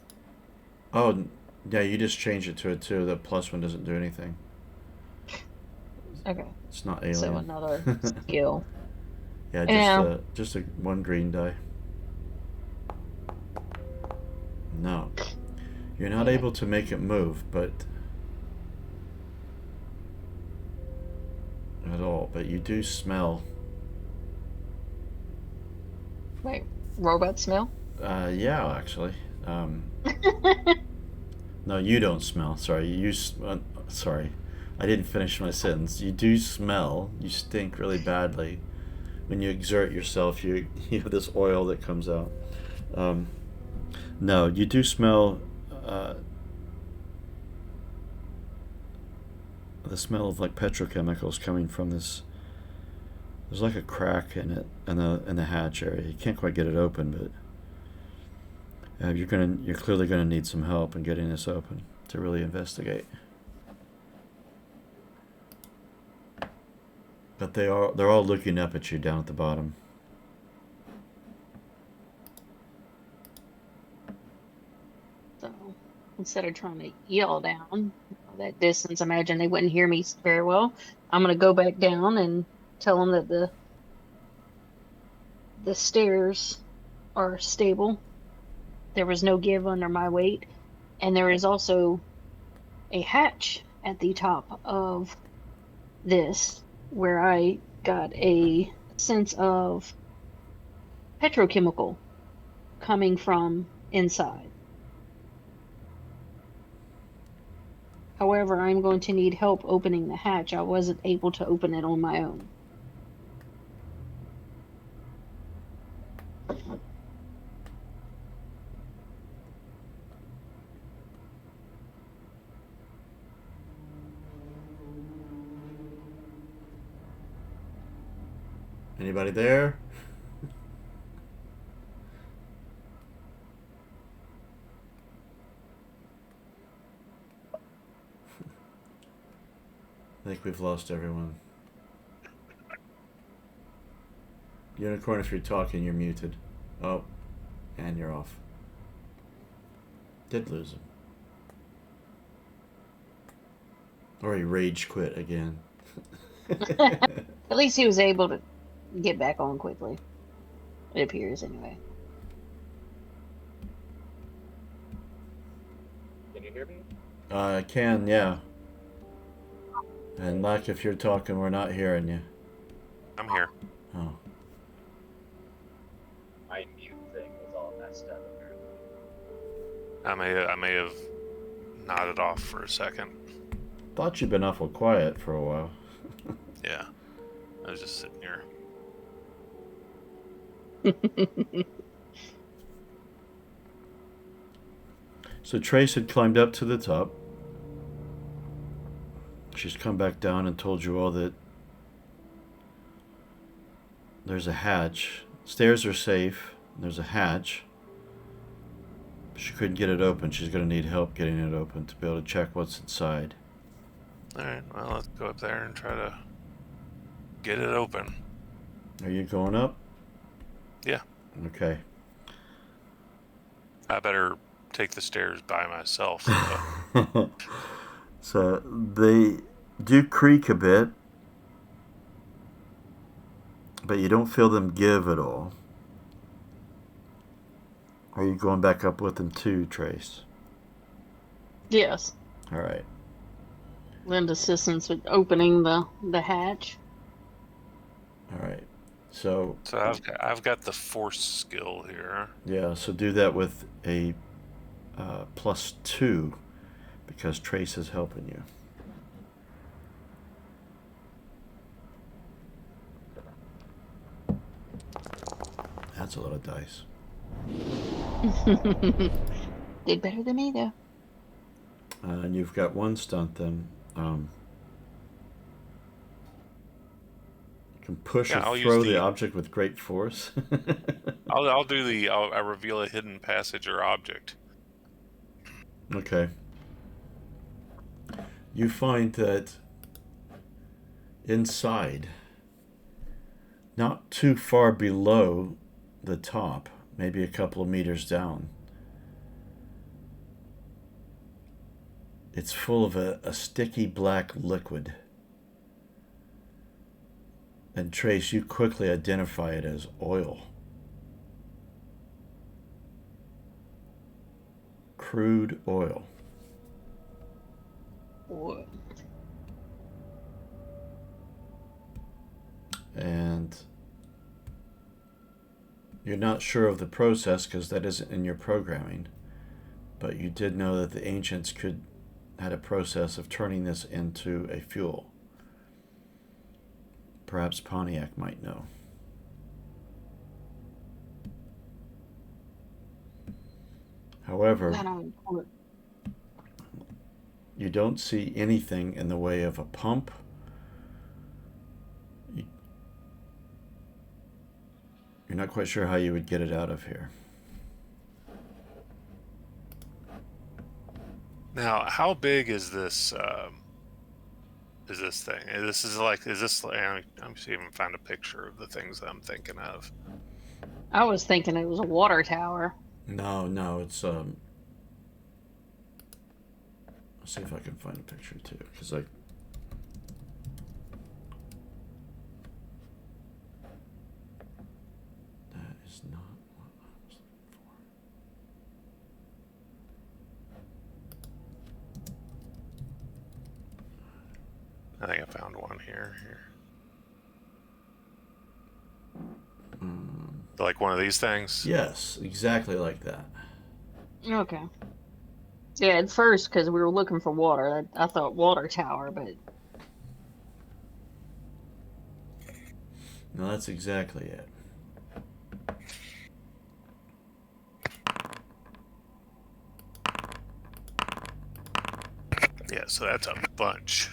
oh, yeah, you just changed it to a 2. The +1 doesn't do anything. Okay. It's not alien. So another skill. Yeah, Yeah. just a 1 green die. No. You're not able to make it move, but at all, but you do smell. Wait, robot smell? Yeah, actually. No, you don't smell. Sorry, sorry, I didn't finish my sentence. You do smell. You stink really badly. When you exert yourself, you have this oil that comes out. No, you do smell the smell of like petrochemicals coming from this. There's like a crack in it in the hatch area. You can't quite get it open, but you're clearly gonna need some help in getting this open to really investigate. But they're all looking up at you down at the bottom. So instead of trying to yell down that distance, I imagine they wouldn't hear me very well. I'm gonna go back down and tell them that the stairs are stable. There was no give under my weight, and there is also a hatch at the top of this where I got a sense of petrochemical coming from inside. However, I'm going to need help opening the hatch. I wasn't able to open it on my own. Anybody there? I think we've lost everyone. Unicorn, if you're talking, you're muted. Oh, and you're off. Did lose him. Or he rage quit again. At least he was able to get back on quickly. It appears, anyway. Can you hear me? I can, yeah. And Luck, if you're talking, we're not hearing you. I'm here. Oh. My mute thing was all messed up apparently. I may have nodded off for a second. Thought you'd been awful quiet for a while. Yeah, I was just sitting here. So Trace had climbed up to the top. She's come back down and told you all that there's a hatch. Stairs are safe. There's a hatch. She couldn't get it open. She's going to need help getting it open to be able to check what's inside. Alright, well, let's go up there and try to get it open. Are you going up? Yeah. Okay. I better take the stairs by myself. So they do creak a bit, but you don't feel them give at all. Are you going back up with them too, Trace? Yes. All right. Lend assistance with opening the hatch. All right. So I've got the force skill here. yeah, so do that with a +2 because Trace is helping you. That's a lot of dice. Did better than me, though. And you've got one stunt then. You can push Yeah, or I'll use throw the the- object with great force. I reveal a hidden passage or object. Okay. You find that inside, not too far below the top, maybe a couple of meters down, it's full of a sticky black liquid. And Trace, you quickly identify it as oil. Crude oil. What? And you're not sure of the process because that isn't in your programming. but you did know that the ancients had a process of turning this into a fuel. Perhaps Pontiac might know. However, That on report. you don't see anything in the way of a pump. You're not quite sure how you would get it out of here. Now, how big is this? Is this thing? I'm just even find a picture of the things that I'm thinking of. I was thinking it was a water tower. No, it's Let's see if I can find a picture too, because that is not what I was looking for. I think I found one here. Like one of these things? Yes, exactly like that. Okay. Yeah, at first, because we were looking for water, I thought water tower, but No, that's exactly it. Yeah, so that's a bunch.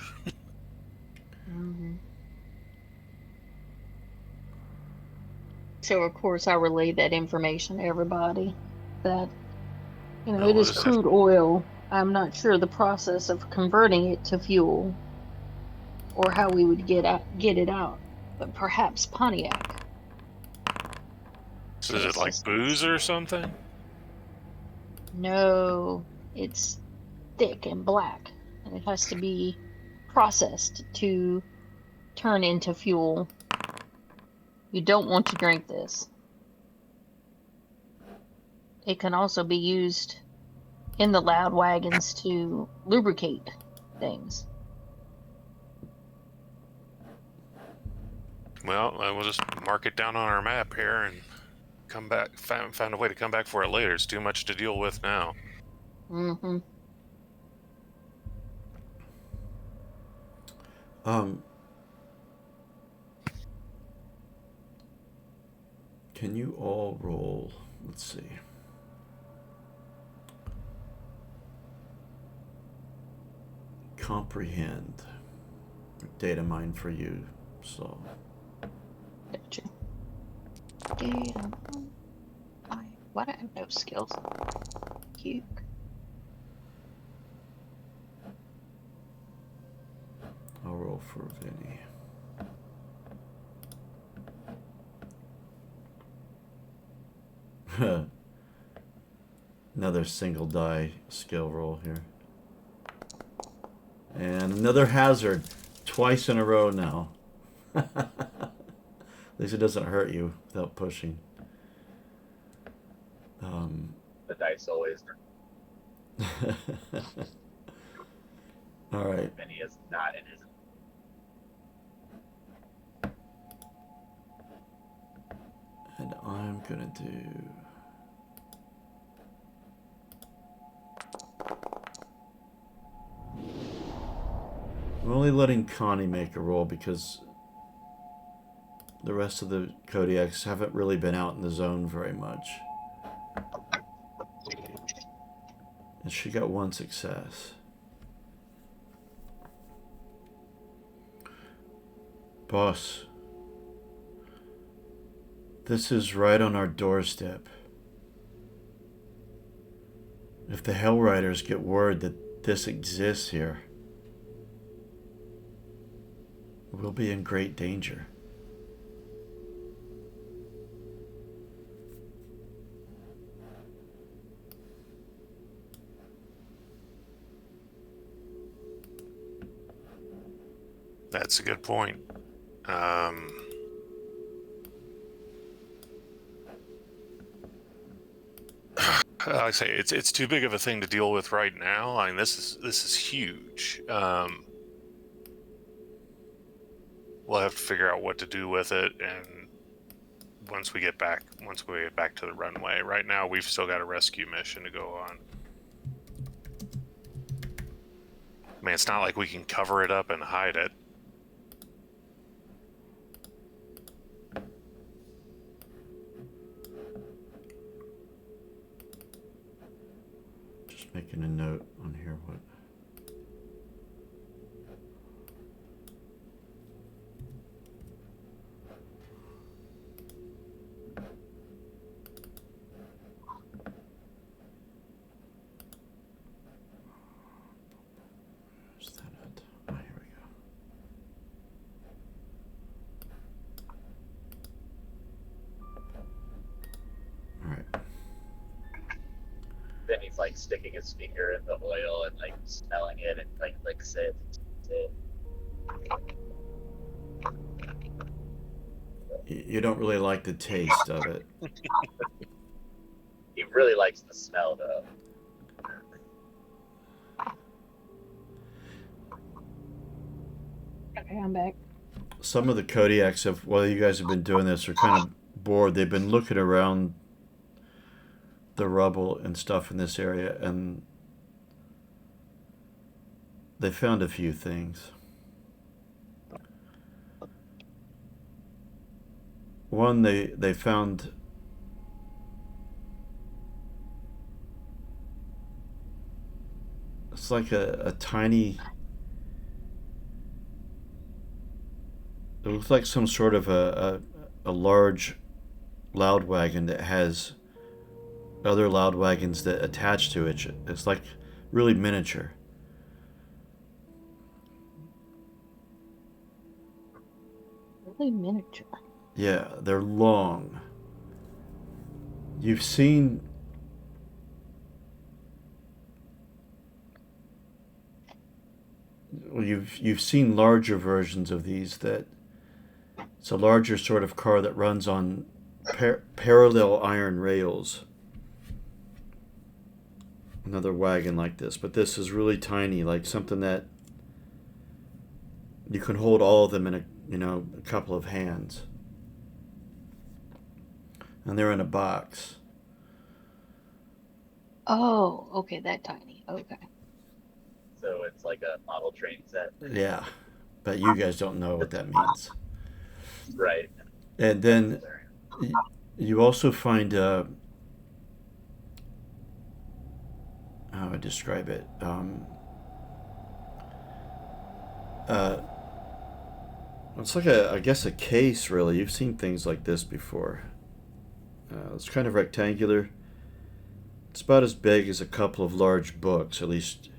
So of course I relayed that information to everybody. That No, it we'll is just have- crude oil. I'm not sure the process of converting it to fuel, or how we would get it out. But perhaps Pontiac. So is it like booze or something? No, it's thick and black, and it has to be processed to turn into fuel. You don't want to drink this. It can also be used in the loud wagons to lubricate things. Well, we'll just mark it down on our map here and come back. Find a way to come back for it later. It's too much to deal with now. Mm-hmm. Can you all roll? Let's see. Comprehend. Data mine for you, so. Gotcha. Why do I have no skills? Cute. I'll roll for Vinny. Another single die skill roll here. And another hazard. Twice in a row now. At least it doesn't hurt you without pushing. The dice always. All right. Vinny is not in his. And I'm gonna do. I'm only letting Connie make a roll because the rest of the Kodiaks haven't really been out in the zone very much. And she got one success. Boss, this is right on our doorstep. If the Hell Riders get word that this exists here, we'll be in great danger. That's a good point. Like I say, it's too big of a thing to deal with right now. I mean, this is huge. We'll have to figure out what to do with it, and once we get back to the runway. Right now, we've still got a rescue mission to go on. I mean, it's not like we can cover it up and hide it. Just making a note on here. What? Where's that at? Oh, here we go. All right. Then he's like sticking his finger in the oil and like smelling it and like licks it. You don't really like the taste of it. He really likes the smell though. Okay, I'm back. Some of the Kodiaks have, while you guys have been doing this, are kind of bored. They've been looking around the rubble and stuff in this area, and they found a few things. One, they found it's like a tiny, it looks like some sort of a large loud wagon that has other loud wagons that attach to it. It's like really miniature. Really miniature. Yeah, they're long. You've seen you've seen larger versions of these that it's a larger sort of car that runs on parallel iron rails. Another wagon like this, but this is really tiny, like something that you can hold all of them in a couple of hands. And they're in a box. Oh, okay, that tiny. Okay. So it's like a model train set. Yeah, but you guys don't know what that means. Right. And then you also find how do I describe it? It's like I guess a case, really. You've seen things like this before. It's kind of rectangular. It's about as big as a couple of large books, at least.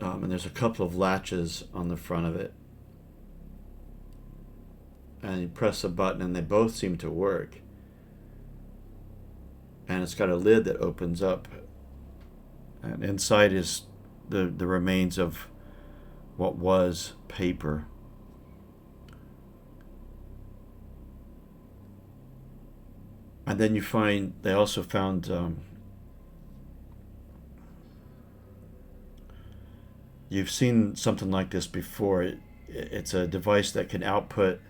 And there's a couple of latches on the front of it. And you press a button and they both seem to work. And it's got a lid that opens up. And inside is the remains of what was paper. And then they also found you've seen something like this before. It's a device that can output,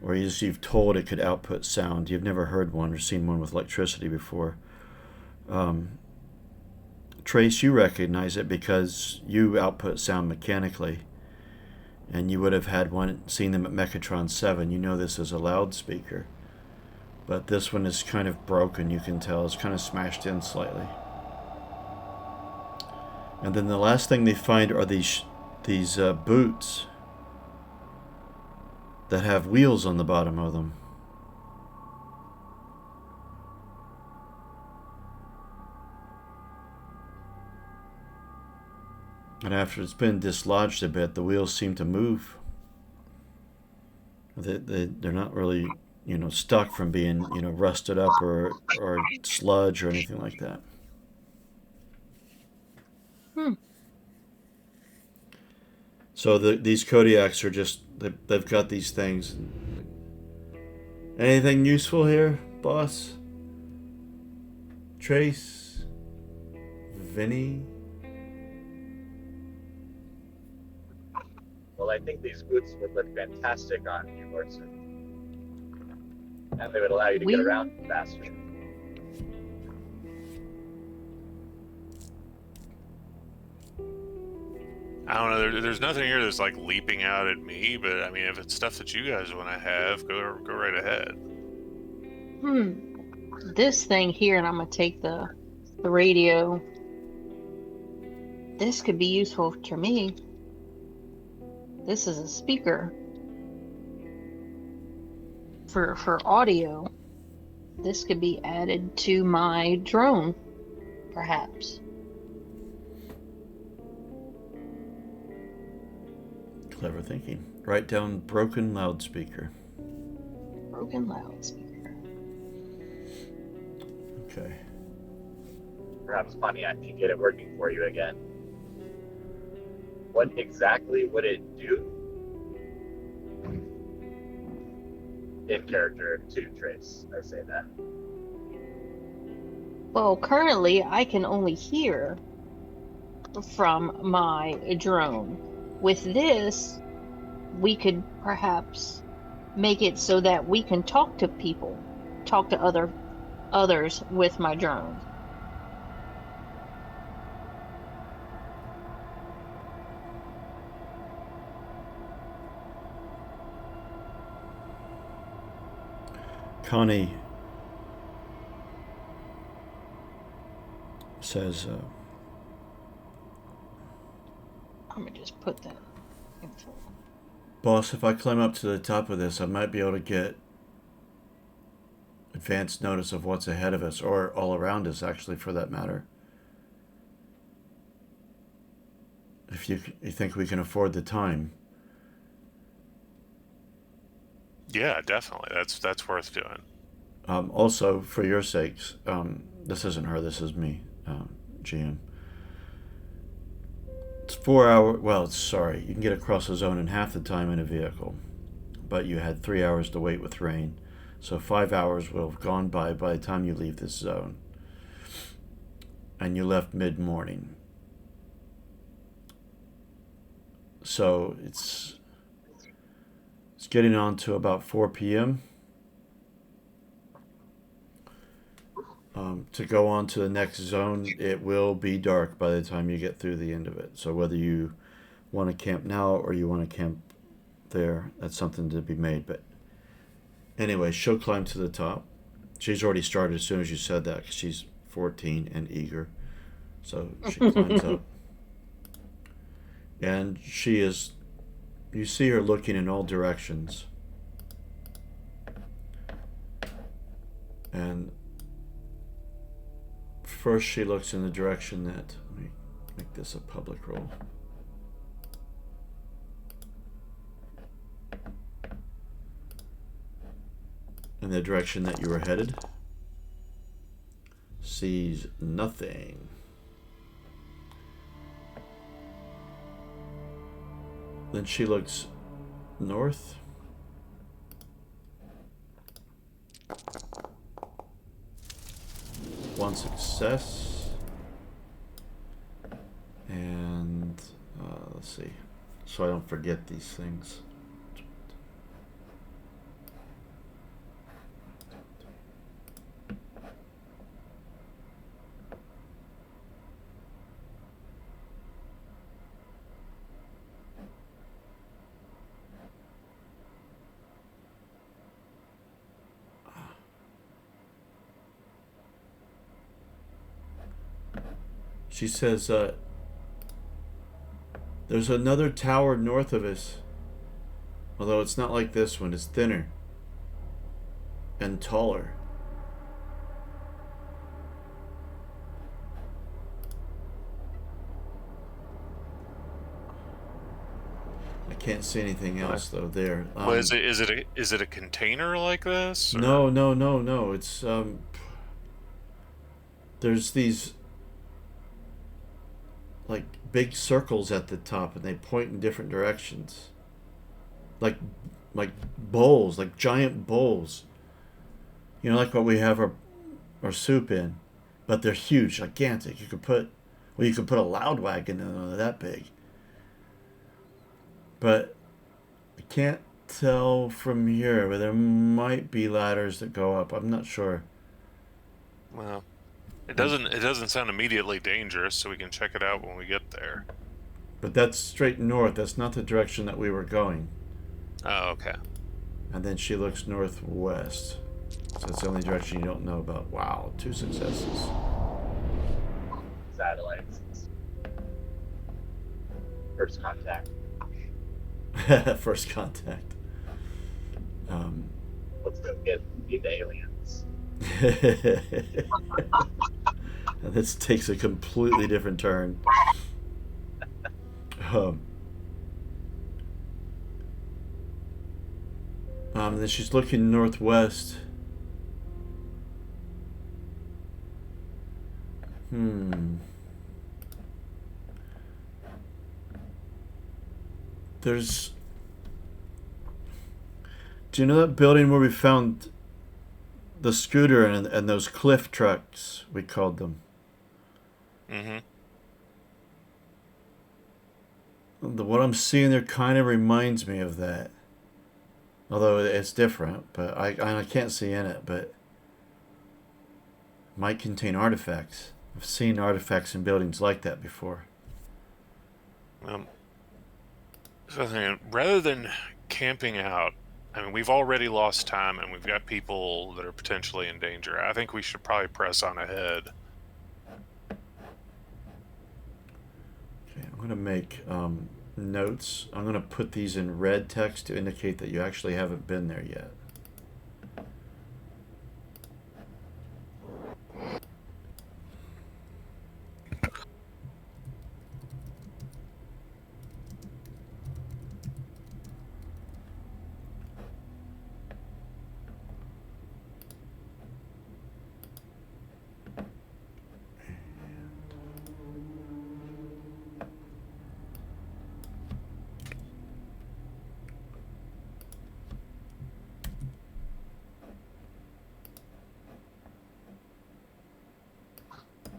or you've told it could output sound. You've never heard one or seen one with electricity before. Trace, you recognize it because you output sound mechanically, and you would have seen them at Mechatron 7. You know this is a loudspeaker. But this one is kind of broken, you can tell. It's kind of smashed in slightly. And then the last thing they find are these boots that have wheels on the bottom of them. And after it's been dislodged a bit, the wheels seem to move. They're not really stuck from being, rusted up or sludge or anything like that. So these Kodiaks are just, they've got these things. Anything useful here, boss? Trace? Vinny? Well, I think these boots would look fantastic on you, Orson. And they would allow you to get around faster. I don't know. There's nothing here that's like leaping out at me, but I mean, if it's stuff that you guys want to have, go right ahead. This thing here, and I'm gonna take the radio. This could be useful to me. This is a speaker for audio. This could be added to my drone, perhaps. Clever thinking. Write down broken loudspeaker. Broken loudspeaker. Okay. Perhaps Pontiac can get it working for you again. What exactly would it do? In character to Trace, I say that. Well, currently I can only hear from my drone. With this, we could perhaps make it so that we can talk to people, talk to others with my drone. Connie says, I'm gonna just put that info. Boss, if I climb up to the top of this, I might be able to get advance notice of what's ahead of us, or all around us, actually, for that matter. If you think we can afford the time. Yeah, definitely. That's worth doing. Also, for your sakes, this isn't her, this is me, GM. It's 4 hours. Well, sorry, you can get across the zone in half the time in a vehicle, but you had 3 hours to wait with rain, so 5 hours will have gone by the time you leave this zone. And you left mid-morning. So it's getting on to about 4 p.m. To go on to the next zone, it will be dark by the time you get through the end of it. So whether you want to camp now or you want to camp there, that's something to be made. But anyway, she'll climb to the top. She's already started as soon as you said that, because she's 14 and eager. So she climbs up. And she is, you see her looking in all directions. And first she looks in the direction that, let me make this a public roll. In the direction that you were headed. Sees nothing. Then she looks north. One success. And let's see, so I don't forget these things. She says, there's another tower north of us. Although it's not like this one, it's thinner and taller. I can't see anything else though there. Well, is it a container like this? Or? No. It's there's these like big circles at the top, and they point in different directions. Like bowls, like giant bowls. You know, like what we have our soup in, but they're huge, gigantic. You could put a loud wagon in them. They're that big. But I can't tell from here, but there might be ladders that go up. I'm not sure. Well, it doesn't sound immediately dangerous, so we can check it out when we get there. But that's straight north. That's not the direction that we were going. Oh, okay. And then she looks northwest. So that's the only direction you don't know about. Wow, 2 successes. Satellites. First contact. First contact. Let's go get the aliens. And this takes a completely different turn. Then she's looking northwest. There's. Do you know that building where we found the scooter and those cliff trucks? We called them. Mm-hmm. What I'm seeing there kind of reminds me of that. Although it's different, but I can't see in it, but it might contain artifacts. I've seen artifacts in buildings like that before. So rather than camping out, I mean, we've already lost time and we've got people that are potentially in danger. I think we should probably press on ahead. Okay, I'm going to make notes. I'm going to put these in red text to indicate that you actually haven't been there yet.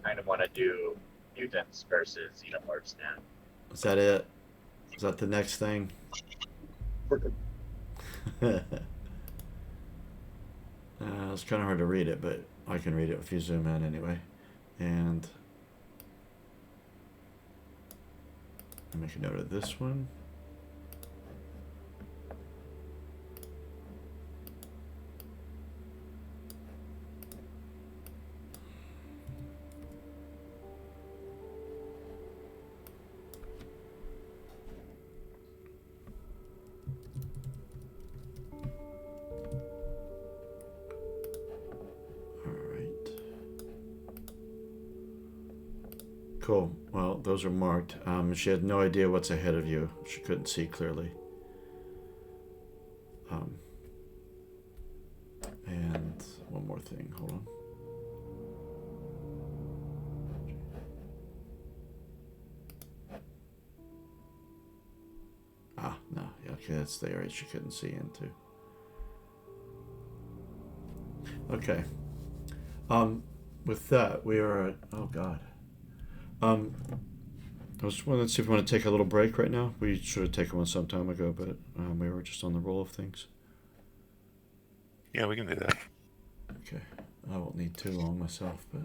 Kind of want to do mutants versus xenomorphs now. Is that it? Is that the next thing? It's kind of hard to read it, but I can read it if you zoom in anyway. And I'll make a note of this one. Cool. Well, those are marked. She had no idea what's ahead of you. She couldn't see clearly. And one more thing. Hold on. No. Yeah, okay, that's the area she couldn't see into. Okay. With that, we are at... Oh, God. I was wondering, see if we want to take a little break right now. We should have taken one some time ago, but we were just on the roll of things. Yeah, we can do that. Okay. I won't need too long myself, but...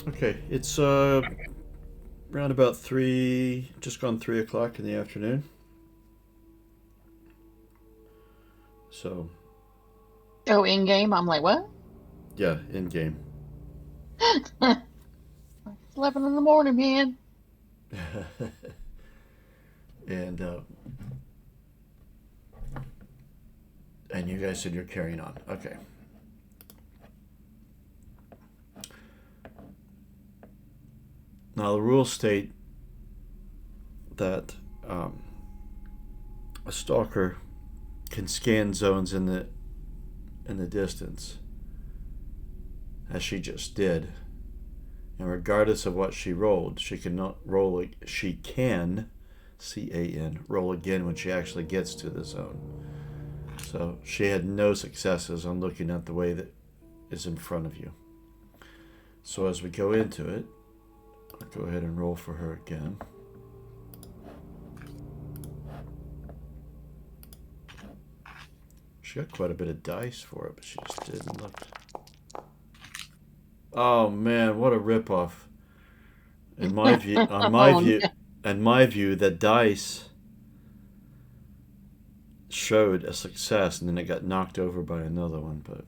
Okay, it's around about 3, just gone 3 o'clock in the afternoon. So, Oh, in game, I'm like, what? yeah, in game. It's 11 in the morning, man. and and you guys said you're carrying on. Okay. Now the rules state that a stalker can scan zones in the distance, as she just did, and regardless of what she rolled, she cannot roll. She can, CAN, roll again when she actually gets to the zone. So she had no successes on looking at the way that is in front of you. So as we go into it, I'll go ahead and roll for her again. She got quite a bit of dice for it, but she just didn't look. Oh man, what a ripoff! In my view, in my view, the dice showed a success, and then it got knocked over by another one. But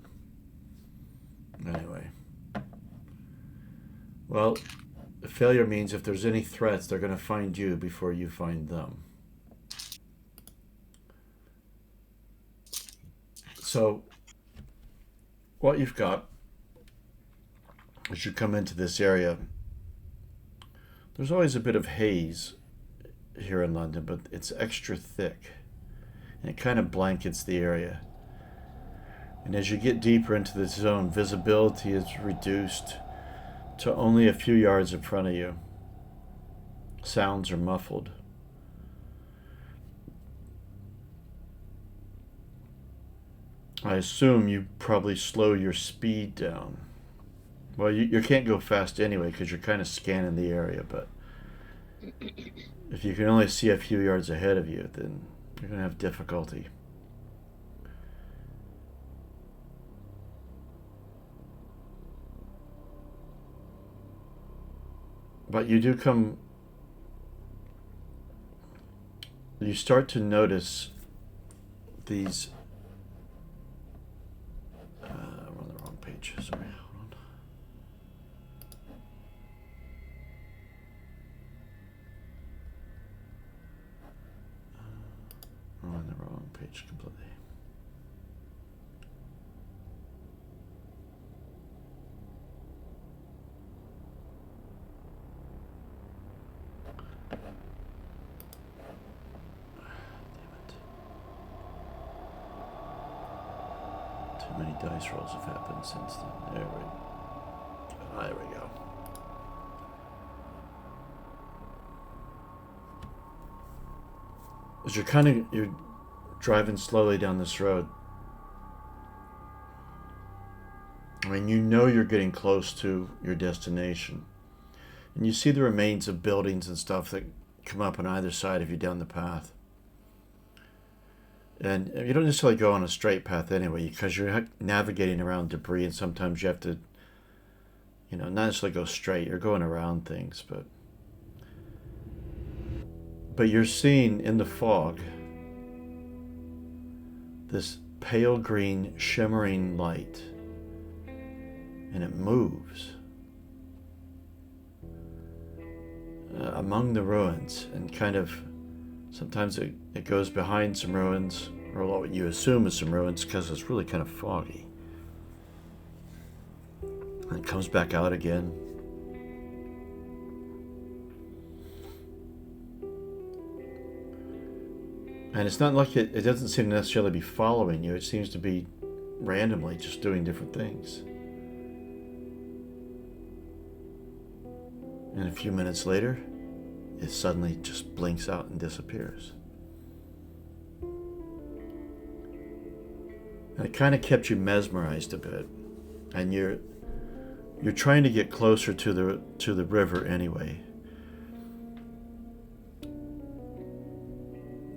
anyway, well, failure means if there's any threats, they're going to find you before you find them. So, what you've got as you come into this area, there's always a bit of haze here in London, but it's extra thick, and it kind of blankets the area. And as you get deeper into the zone, visibility is reduced to only a few yards in front of you. Sounds are muffled. I assume you probably slow your speed down. Well, you can't go fast anyway because you're kind of scanning the area, but if you can only see a few yards ahead of you, then you're going to have difficulty. But you start to notice these, I'm on the wrong page, sorry, hold on. I'm on the wrong page completely. Too many dice rolls have happened since then. There we go. As you're driving slowly down this road, I mean, you know you're getting close to your destination, and you see the remains of buildings and stuff that come up on either side of you down the path. And you don't necessarily go on a straight path anyway, because you're navigating around debris, and sometimes you have to, not necessarily go straight. You're going around things, but you're seeing in the fog this pale green shimmering light, and it moves among the ruins, and kind of sometimes it goes behind some ruins, or what you assume is some ruins, because it's really kind of foggy. And it comes back out again. And it's not like it doesn't seem to necessarily be following you. It seems to be randomly just doing different things. And a few minutes later, it suddenly just blinks out and disappears. And it kind of kept you mesmerized a bit. And you're trying to get closer to the river anyway.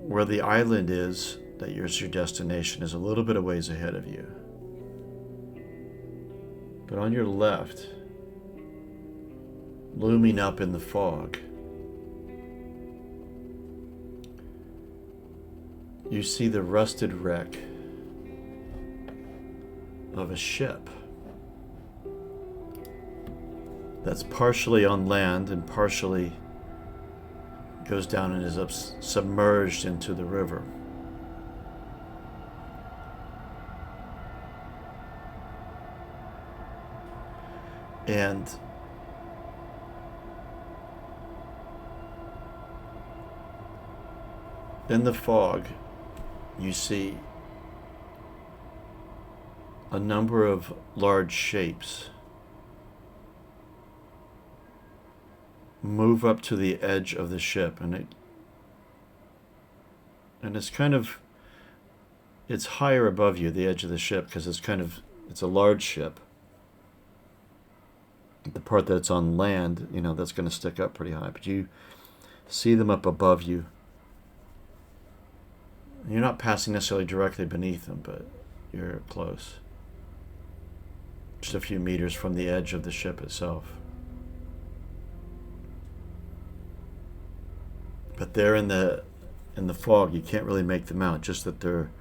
Where the island is, that is your destination, is a little bit of ways ahead of you. But on your left, looming up in the fog, you see the rusted wreck of a ship that's partially on land and partially goes down and is submerged into the river. And in the fog, you see a number of large shapes move up to the edge of the ship, and it's kind of, it's higher above you, the edge of the ship, because it's a large ship. The part that's on land, that's going to stick up pretty high, but you see them up above you. You're not passing necessarily directly beneath them, but you're close. Just a few meters from the edge of the ship itself. But they're in the fog. You can't really make them out, just that they're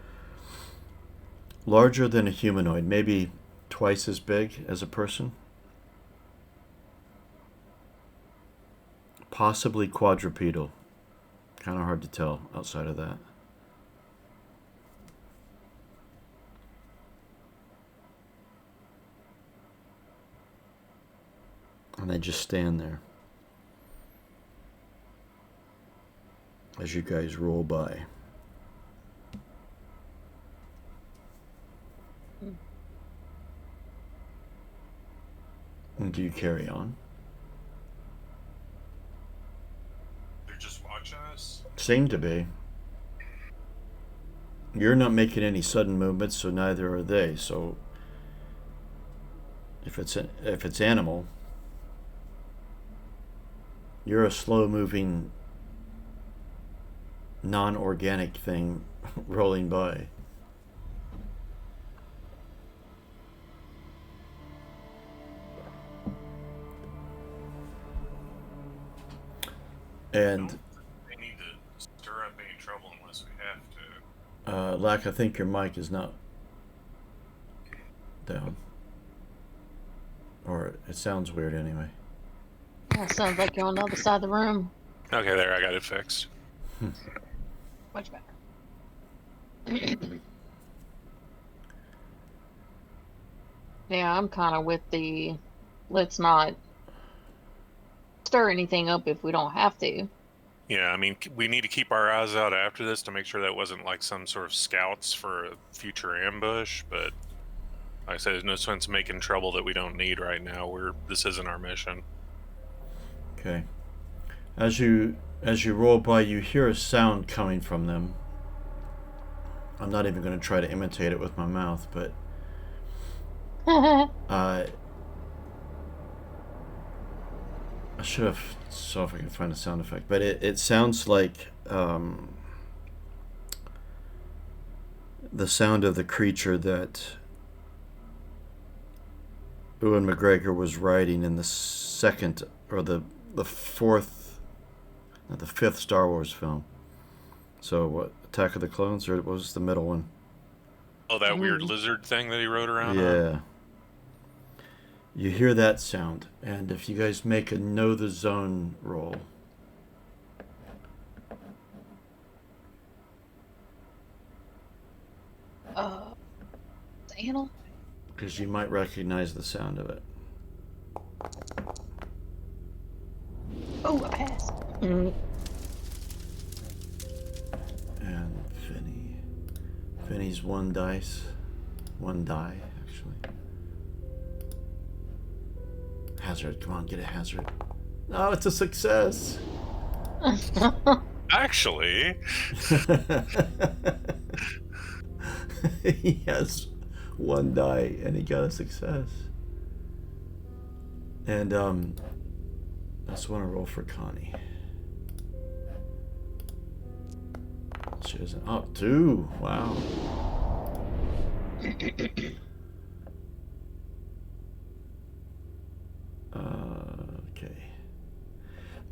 larger than a humanoid, maybe twice as big as a person. Possibly quadrupedal. Kind of hard to tell outside of that. And they just stand there as you guys roll by. And do you carry on? They're just watching us? Seem to be. You're not making any sudden movements, so neither are they. So if it's animal, you're a slow-moving, non-organic thing rolling by. And They need to stir up any trouble unless we have to. Lack, I think your mic is not down. Or it sounds weird anyway. That sounds like you're on the other side of the room. Okay, there, I got it fixed. Much better. Yeah, I'm kind of with the let's not stir anything up if we don't have to. Yeah, I mean, we need to keep our eyes out after this to make sure that wasn't like some sort of scouts for a future ambush, but like I said, there's no sense making trouble that we don't need right now. This isn't our mission. Okay. As you roll by, you hear a sound coming from them. I'm not even going to try to imitate it with my mouth, but I should have saw if I can find a sound effect. But it sounds like the sound of the creature that Ewan McGregor was riding in the second or the fifth Star Wars film. So what, Attack of the Clones, or what was the middle one? Oh, that weird lizard thing that he rode around on? Yeah. You hear that sound, and if you guys make a know the zone roll. Animal? Because you might recognize the sound of it. Oh, I passed. And Finney's one die, actually. Hazard, come on, get a hazard. Oh, it's a success. Actually, He has one die and he got a success. And I just want to roll for Connie. She doesn't. Oh, 2. Wow. Okay.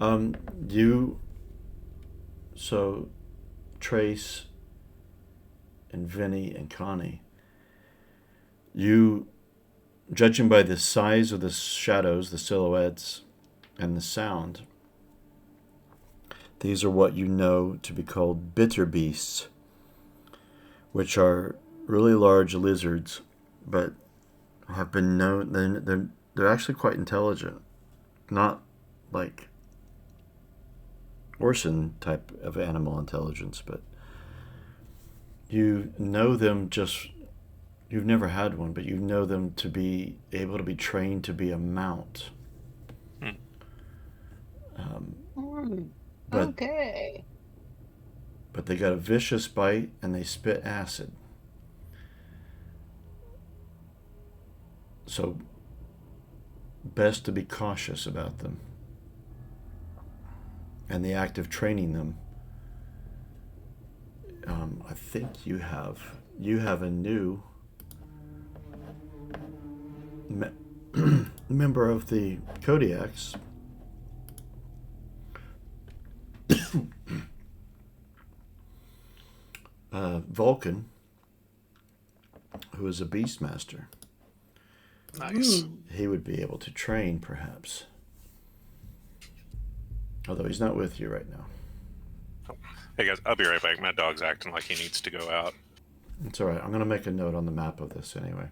Um, you. So, Trace and Vinny and Connie, you, judging by the size of the shadows, the silhouettes, and the sound, these are what you know to be called bitter beasts, which are really large lizards, but have been known. They're actually quite intelligent, not like Orson type of animal intelligence, but you know them just. You've never had one, but you know them to be able to be trained to be a mount. Hmm. But Okay. but they got a vicious bite and they spit acid. So best to be cautious about them. And the act of training them. I think you have a new member of the Kodiaks. Vulcan, who is a beastmaster. Nice. He would be able to train, perhaps. Although he's not with you right now. Hey guys, I'll be right back. My dog's acting like he needs to go out. It's alright. I'm going to make a note on the map of this anyway.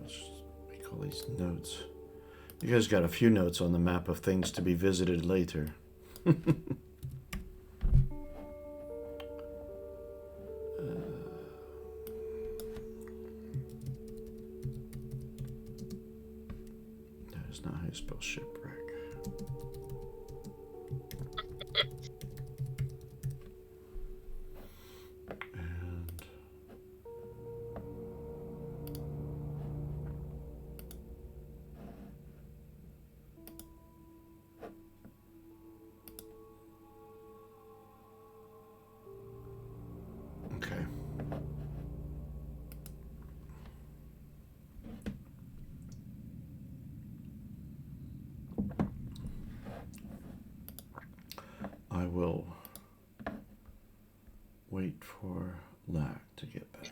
Let's just make all these notes. You guys got a few notes on the map of things to be visited later. That is not how you spell shipwreck. And okay. I will wait for Lack to get back.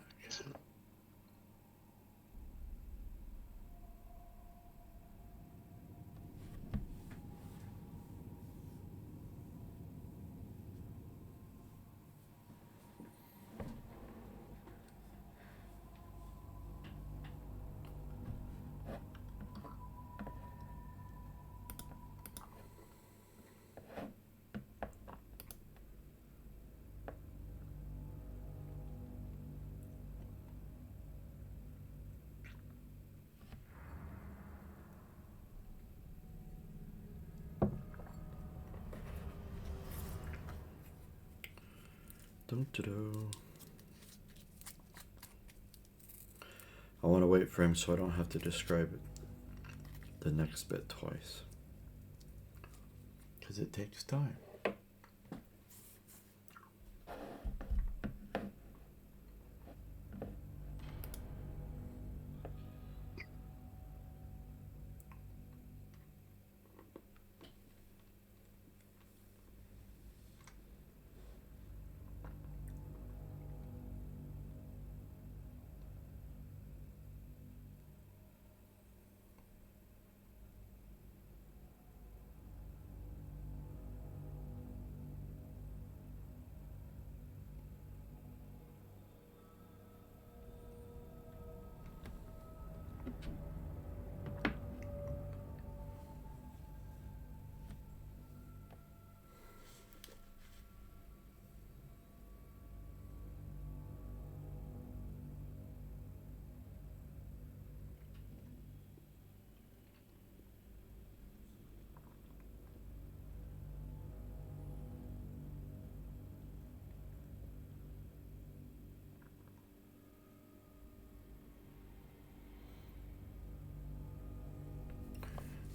Dum-da-do. I want to wait for him so I don't have to describe it the next bit twice. Because it takes time.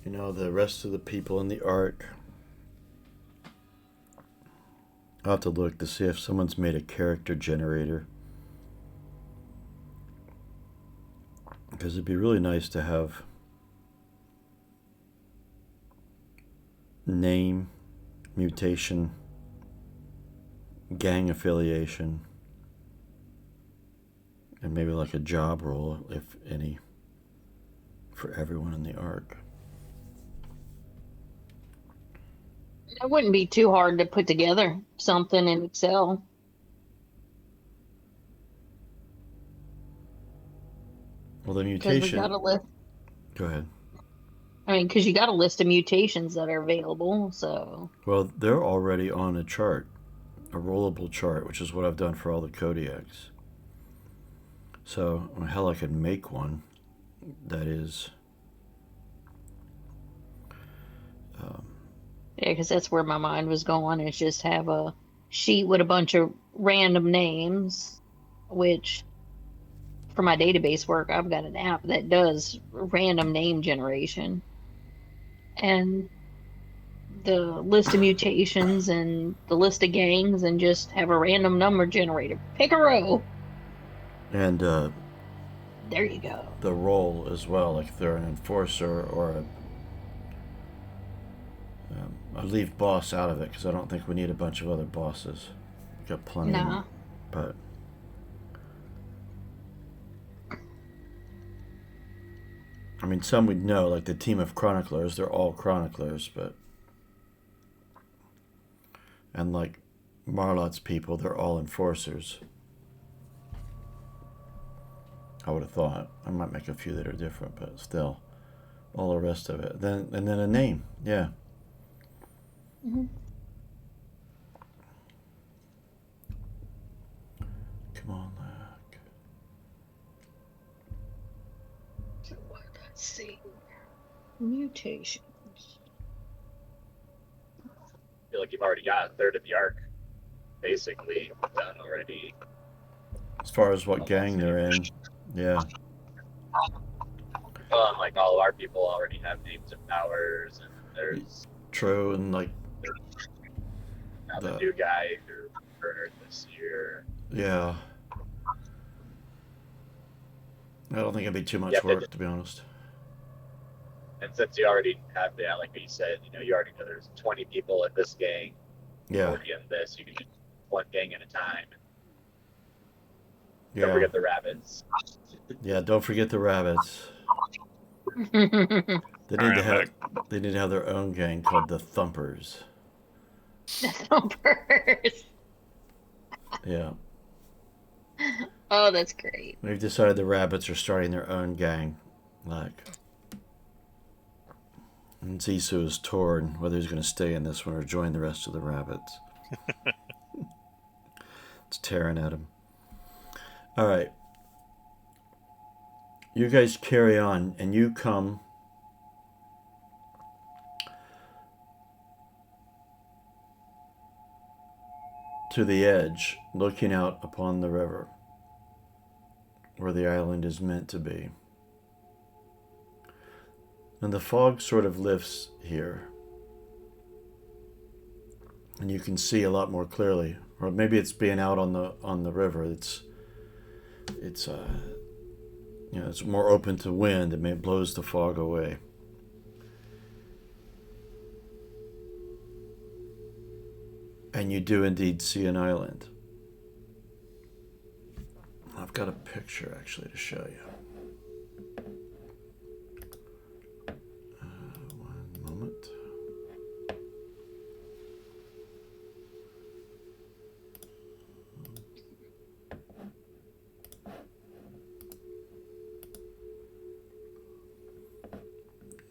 You know, the rest of the people in the Ark I'll have to look to see if someone's made a character generator. Because it'd be really nice to have name, mutation, gang affiliation, and maybe like a job role, if any, for everyone in the arc. It wouldn't be too hard to put together something in Excel. Well, the Because we mutation. got a list. Go ahead. I mean, because you got a list of mutations that are available. So Well, they're already on a chart, a rollable chart, which is what I've done for all the Kodiaks. So, hell, I could make one that is. yeah, because that's where my mind was going. Is just have a sheet with a bunch of random names, which for my database work, I've got an app that does random name generation. And the list of mutations and the list of gangs, and just have a random number generator. Pick a row. And There you go. the role as well, like if they're an enforcer or a. I leave boss out of it because I don't think we need a bunch of other bosses. We've got plenty. Nah. But I mean, some we'd know, like the team of chroniclers. They're all chroniclers, but and like Marlot's people, they're all enforcers. I would have thought. I might make a few that are different, but still, all the rest of it. Then and then a name, yeah. Mm-hmm. Come on, look. Let's see. Mutations. I feel like you've already got a third of the arc basically done already. As far as what gang they're in, yeah. Like all of our people already have names and powers, and there's True, and like the new guy who murdered this year. yeah. I don't think it'd be too much Yeah, work, to be honest. And since you already have, yeah, like you said, you already know there's 20 people in this gang, Yeah, 40 in this. You can just one gang at a time. yeah, Don't forget the rabbits. yeah. Don't forget the rabbits. They All need right, to I'm have. back. They need to have their own gang called the Thumpers. The thumpers. Yeah, Oh, that's great. we've decided the rabbits are starting their own gang. Like, and Zissou is torn whether he's going to stay in this one or join the rest of the rabbits. It's tearing at him. All right. You guys carry on, and you come to the edge, looking out upon the river, where the island is meant to be. And the fog sort of lifts here, and you can see a lot more clearly. Or maybe it's being out on the river. It's it's more open to wind, and it blows the fog away. And you do indeed see an island. I've got a picture actually to show you. One moment.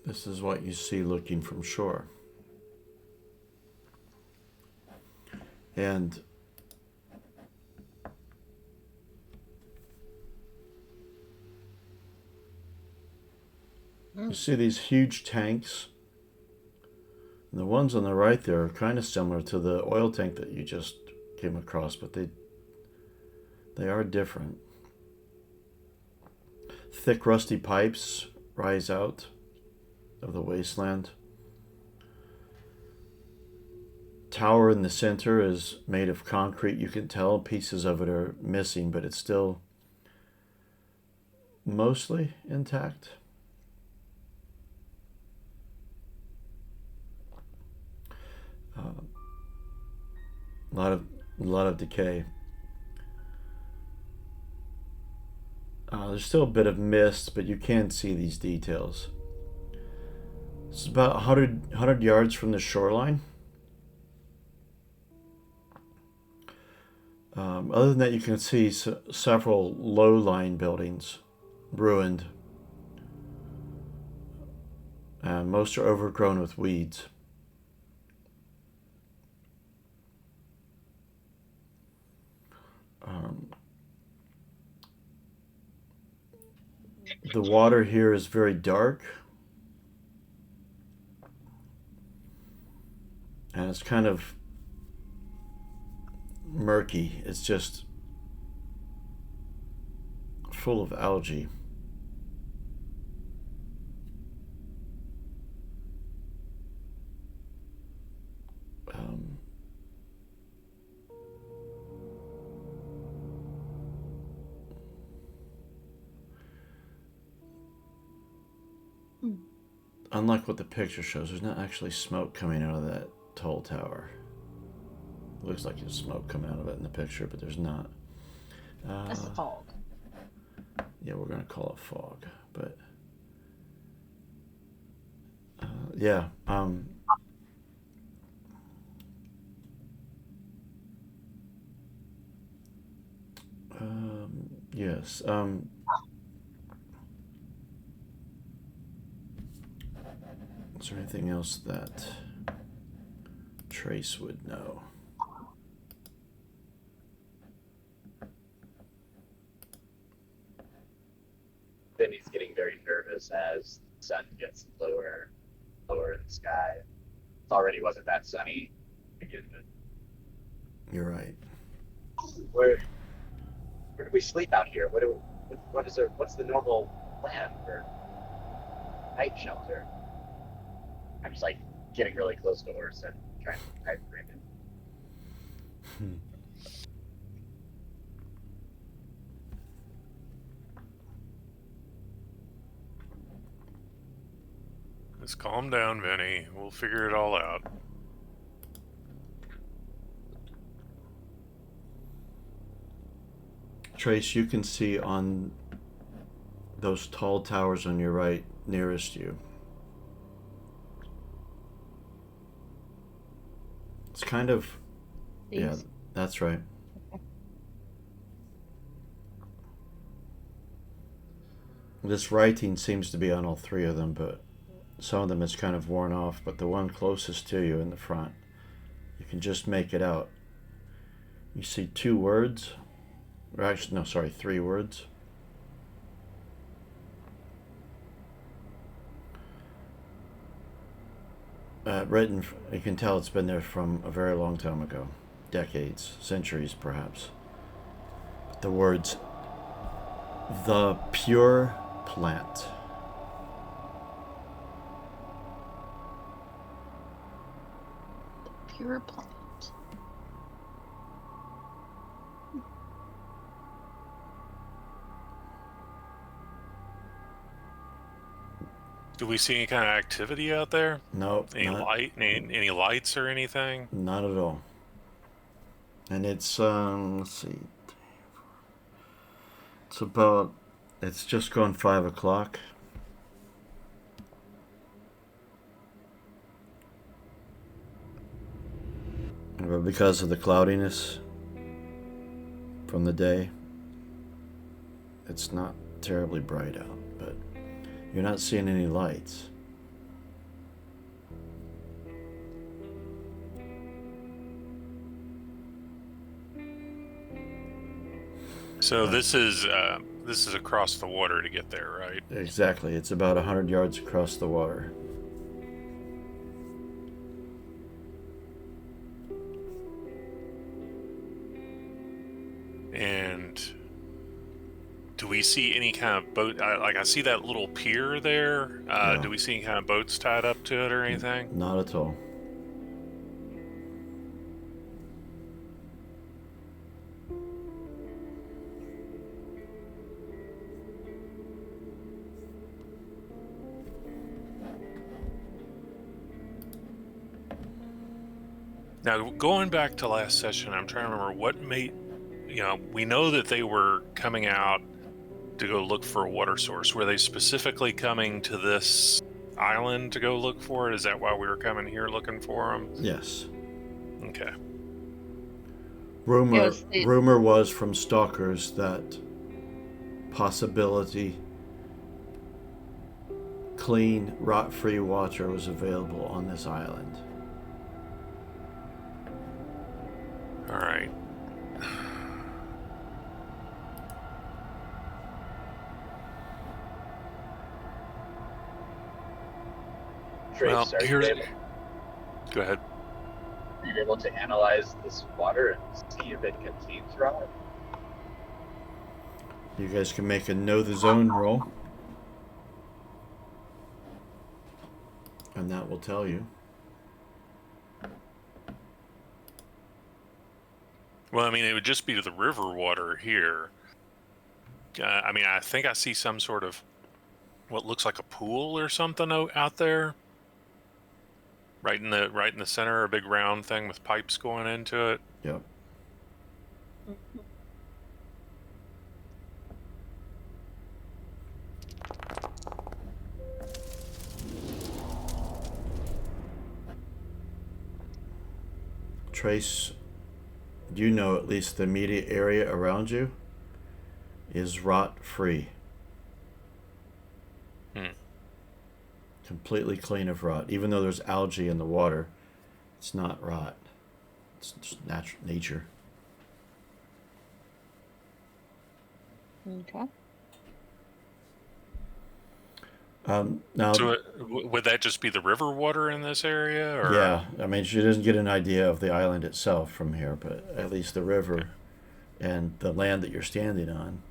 This is what you see looking from shore. And you see these huge tanks. And the ones on the right there are kind of similar to the oil tank that you just came across, but they are different. Thick rusty pipes rise out of the wasteland. tower in the center is made of concrete. You can tell pieces of it are missing, but it's still mostly intact. A lot of decay. There's still a bit of mist, but you can see these details. It's about 100 yards from the shoreline. Other than that, you can see several low-lying buildings ruined. And most are overgrown with weeds. The water here is very dark. And it's kind of murky. It's just full of algae. Unlike what the picture shows, there's not actually smoke coming out of that tall tower. It looks like there's smoke coming out of it in the picture, but there's not. That's the fog. Yeah, we're going to call it fog. But, yeah. Yes. Is there anything else that Trace would know? Then he's getting very nervous as the sun gets lower in the sky. It already wasn't that sunny to begin with. You're right. Where do we sleep out here? What's the normal plan for night shelter? I'm just like getting really close to Orson, trying to type for him. Just calm down, Vinny. We'll figure it all out. Trace, you can see on those tall towers on your right nearest you. It's kind of... These? Yeah, that's right. This writing seems to be on all three of them, but some of them is kind of worn off. But the one closest to you in the front, you can just make it out. You see two words. Or actually, no, sorry, three words. Written, you can tell it's been there from a very long time ago. Decades, centuries perhaps. But the words, "The pure plant." Pure plant. Do we see any kind of activity out there? No, Any lights or anything? not at all. And it's let's see, it's just gone 5 o'clock. But because of the cloudiness from the day, it's not terribly bright out, but you're not seeing any lights. So this is across the water to get there, right? Exactly. It's about 100 yards across the water. And do we see any kind of boat? I see that little pier there. Yeah. Do we see any kind of boats tied up to it or anything? Not at all. Now, going back to last session, I'm trying to remember what made, we know that they were coming out to go look for a water source. Were they specifically coming to this island to go look for it? Is that why we were coming here looking for them? Yes. Okay. Rumor was from stalkers that possibility clean, rot-free water was available on this island. All right. Trace, Well, are you able, Go ahead. are you able to analyze this water and see if it contains rot? You guys can make a know the zone roll. And that will tell you. Well, I mean, it would just be to the river water here. I mean, I think I see some sort of what looks like a pool or something out there. Right in the center, a big round thing with pipes going into it. Yep. Trace, you know at least the immediate area around you is rot free. Completely clean of rot. Even though there's algae in the water, it's not rot. It's just nature. Okay. Now, So would that just be the river water in this area? Or? yeah, I mean, she doesn't get an idea of the island itself from here, but at least the river and the land that you're standing on,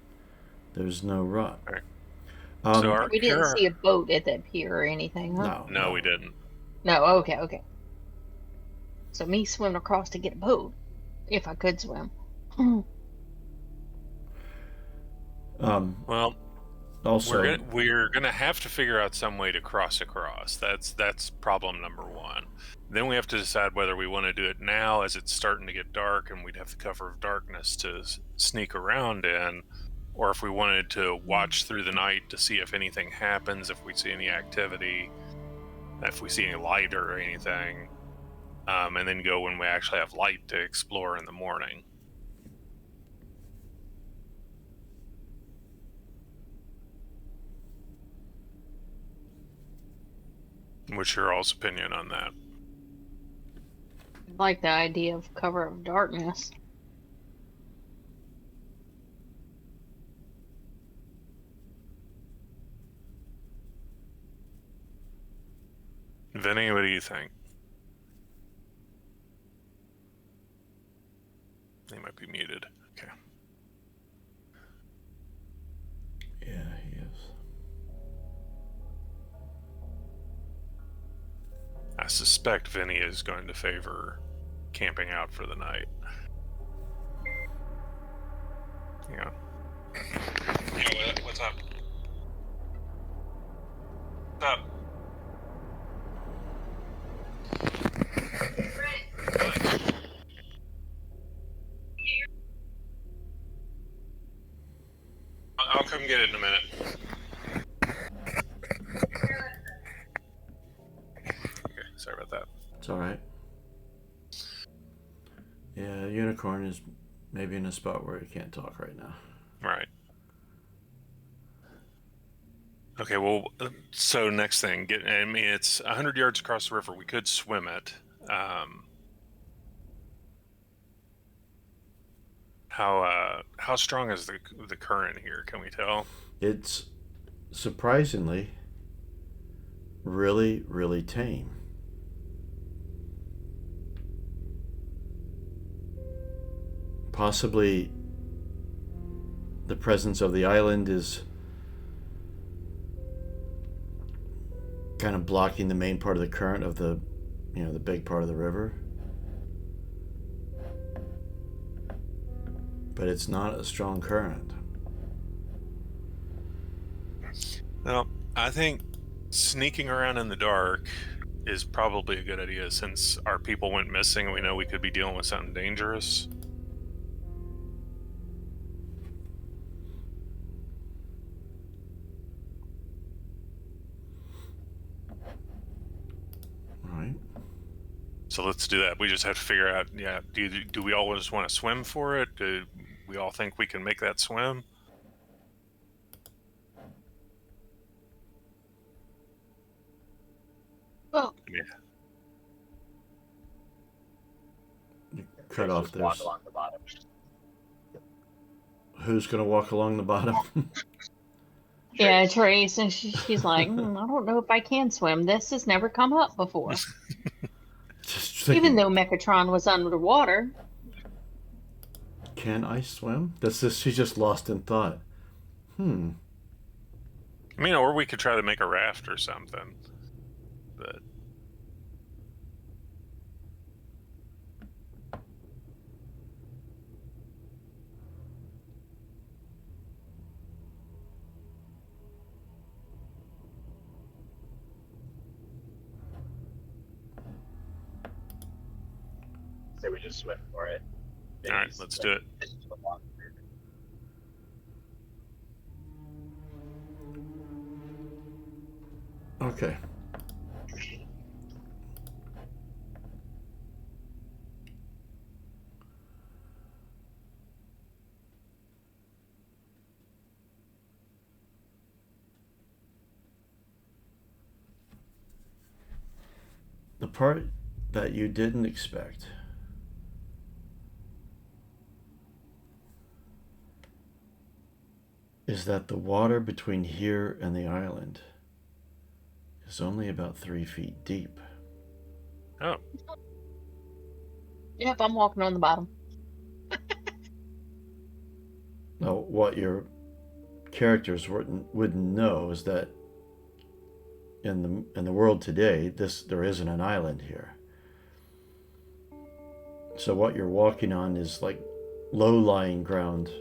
there's no rot. Right. So we didn't see a boat at that pier or anything, huh? No, we didn't. No, okay. So me swimming across to get a boat, if I could swim. Well, also, we're gonna have to figure out some way to cross across. That's problem number one. Then we have to decide whether we want to do it now as it's starting to get dark and we'd have the cover of darkness to sneak around in, or if we wanted to watch through the night to see if anything happens, if we see any activity, if we see any light or anything, and then go when we actually have light to explore in the morning. What's your all's opinion on that? I like the idea of cover of darkness. Vinny, what do you think? He might be muted. Okay. yeah, he is. I suspect Vinny is going to favor camping out for the night. Yeah. Hey, what's up? What's up? I'll come get it in a minute. Okay, sorry about that. It's all right. Yeah, Unicorn is maybe in a spot where he can't talk right now. Right. Okay, well, so next thing, I mean, it's 100 yards across the river. We could swim it. How strong is the current here? Can we tell? It's surprisingly really, really tame. Possibly the presence of the island is kind of blocking the main part of the current of the big part of the river. But it's not a strong current. Well, I think sneaking around in the dark is probably a good idea since our people went missing and we know we could be dealing with something dangerous. All right. So let's do that. We just have to figure out, yeah, do we all just want to swim for it? Do we all think we can make that swim? Well, Yeah. You cut off Just walk this. along the bottom. Who's going to walk along the bottom? yeah, Trace, and she's like, I don't know if I can swim. This has never come up before. Just Even thinking, though Megatron was underwater. can I swim? That's just, she's just lost in thought. I mean, or we could try to make a raft or something. But Say we just swim for it. all right, let's do it. Okay. The part that you didn't expect is that the water between here and the island is only about 3 feet deep. Oh, Yep, I'm walking on the bottom. Now, what your characters wouldn't know is that in the world today, there isn't an island here. So what you're walking on is like low-lying ground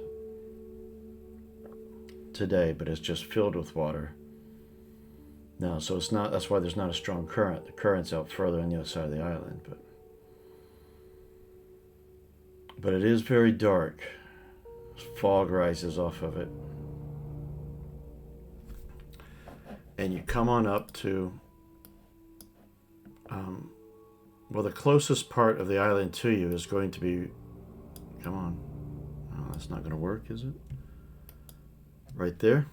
today, but it's just filled with water. No, so it's not. That's why there's not a strong current. The current's out further on the other side of the island, but it is very dark. Fog rises off of it, and you come on up to. Well, the closest part of the island to you is going to be. Come on. Oh, that's not going to work, is it? Right there.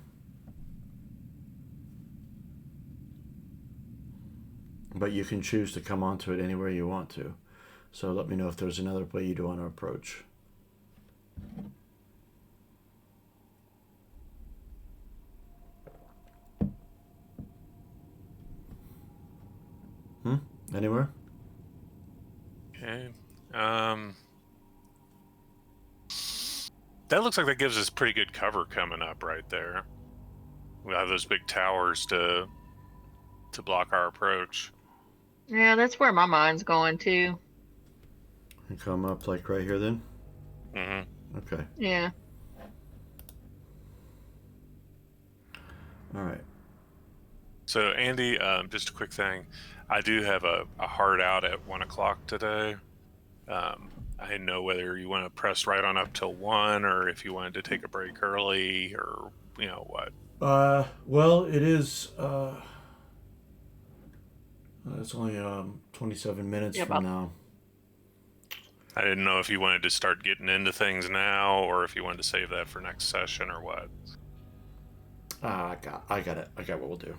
But you can choose to come onto it anywhere you want to. So let me know if there's another way you want to approach. Anywhere? okay. That looks like that gives us pretty good cover coming up right there. We have those big towers to block our approach. Yeah, that's where my mind's going to. And come up like right here then? Mm-hmm. Okay. Yeah. All right. So, Andy, just a quick thing. I do have a hard out at 1 o'clock today. I didn't know whether you want to press right on up till 1 or if you wanted to take a break early or, what. Well, it is, it's only 27 minutes Yep, from now. I didn't know if you wanted to start getting into things now or if you wanted to save that for next session or what. I got it. I got what we'll do.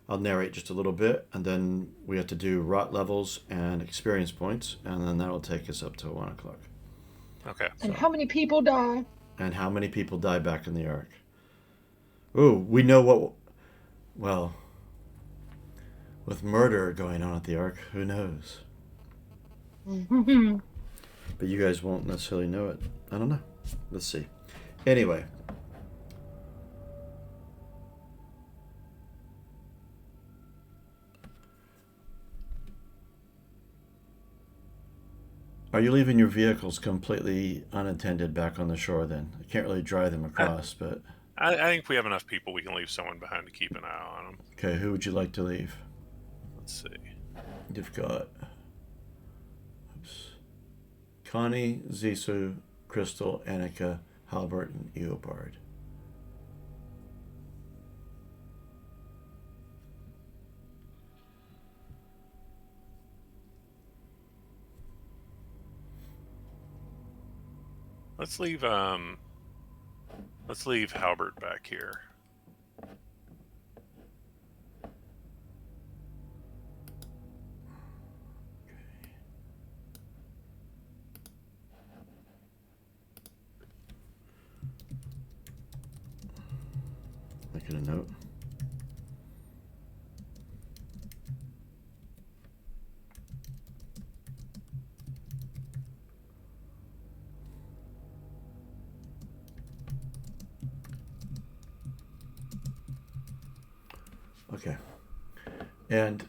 I'll narrate just a little bit, and then we have to do rot levels and experience points, and then that'll take us up to 1 o'clock. Okay. And how many people die? And how many people die back in the Ark? Ooh, we know what... Well, with murder going on at the Ark, who knows? But you guys won't necessarily know it. I don't know. Let's see. Anyway. Are you leaving your vehicles completely unattended back on the shore then? I can't really drive them across, but... I think we have enough people. We can leave someone behind to keep an eye on them. Okay, who would you like to leave? Let's see. You've got Connie, Zissou, Crystal, Annika, Halbert, and Eobard. Let's leave Halbert back here. Making a note. Okay. And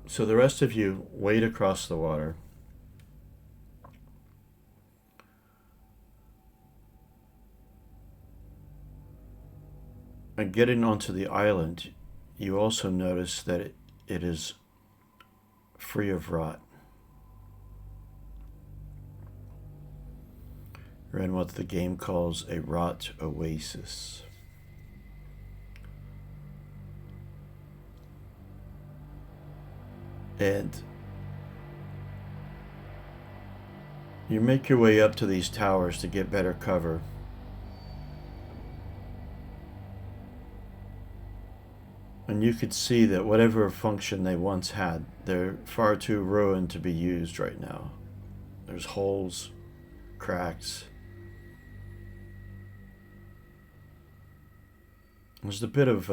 so the rest of you wade across the water. And getting onto the island, you also notice that it is free of rot. You're in what the game calls a rot oasis. And you make your way up to these towers to get better cover. And you could see that whatever function they once had, they're far too ruined to be used right now. There's holes, cracks. There's a bit of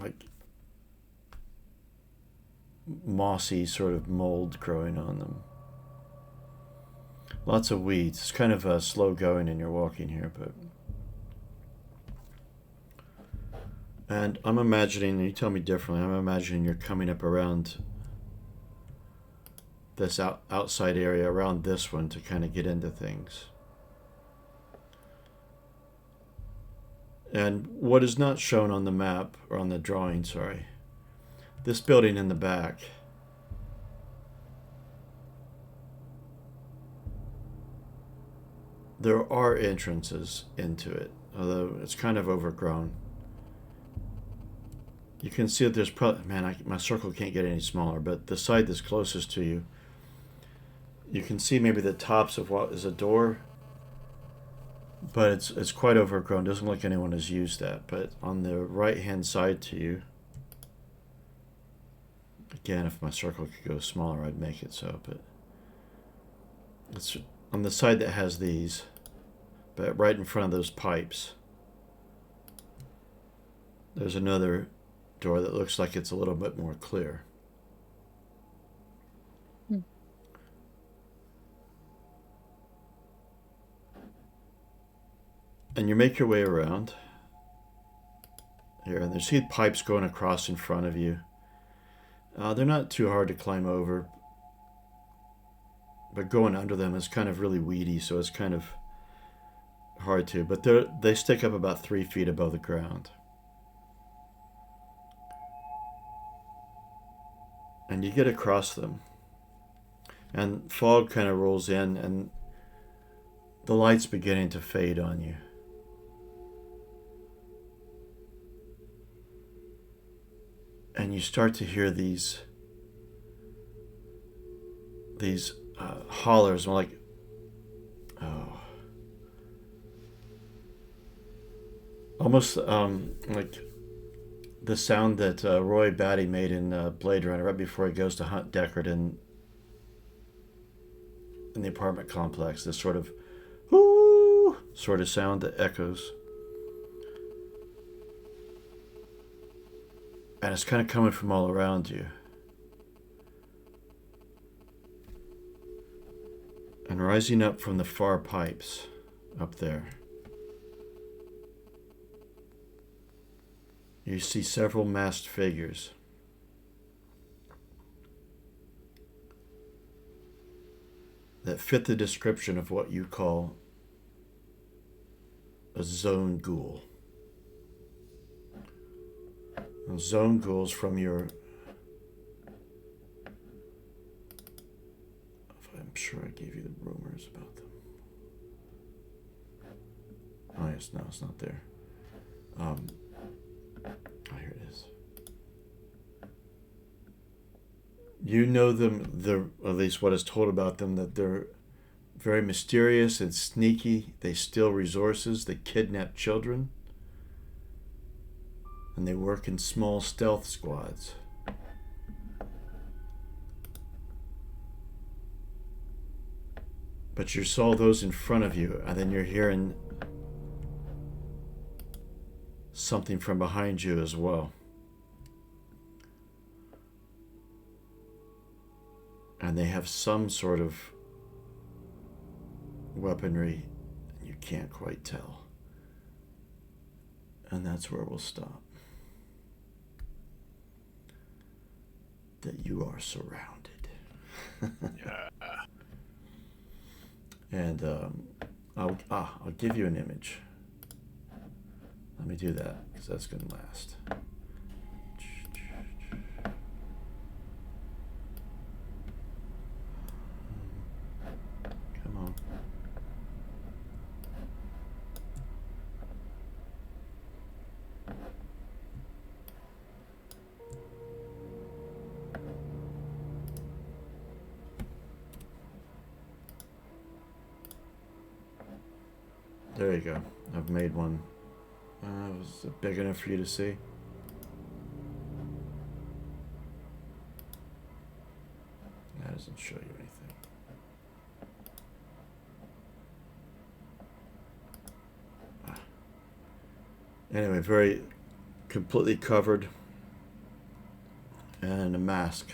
like mossy sort of mold growing on them. Lots of weeds. It's kind of slow going and you're walking here, but... And I'm imagining, and you tell me differently, I'm imagining you're coming up around this outside area, around this one, to kind of get into things. And what is not shown on the map, or on the drawing, sorry, this building in the back, there are entrances into it, although it's kind of overgrown. You can see that there's probably, man, my circle can't get any smaller, but the side that's closest to you, you can see maybe the tops of what is a door, but it's quite overgrown. Doesn't look like anyone has used that. But on the right hand side to you, again, if my circle could go smaller, I'd make it so, but it's on the side that has these, but right in front of those pipes, there's another door that looks like it's a little bit more clear. And you make your way around here, and there's heat pipes going across in front of you. They're not too hard to climb over, but going under them is kind of really weedy, so it's kind of hard to. But they stick up about 3 feet above the ground. And you get across them, and fog kind of rolls in, and the light's beginning to fade on you. And you start to hear these hollers, like, oh, almost like the sound that Roy Batty made in Blade Runner right before he goes to hunt Deckard in the apartment complex. This sort of whoo sort of sound that echoes. And it's kind of coming from all around you. And rising up from the far pipes up there, you see several masked figures. That fit the description of what you call a zone ghoul. Now, zone ghouls from your... I'm sure I gave you the rumors about them. Oh yes, no, it's not there. Oh, here it is. You know them, at least what is told about them, that they're very mysterious and sneaky. They steal resources, they kidnap children, and they work in small stealth squads. But you saw those in front of you, and then you're hearing something from behind you as well. And they have some sort of weaponry, you can't quite tell. And that's where we'll stop. That you are surrounded. Yeah. And I'll give you an image. Let me do that, because that's going to last. Come on. There you go. I've made one. Was it big enough for you to see? That doesn't show you anything. Anyway, very completely covered and a mask.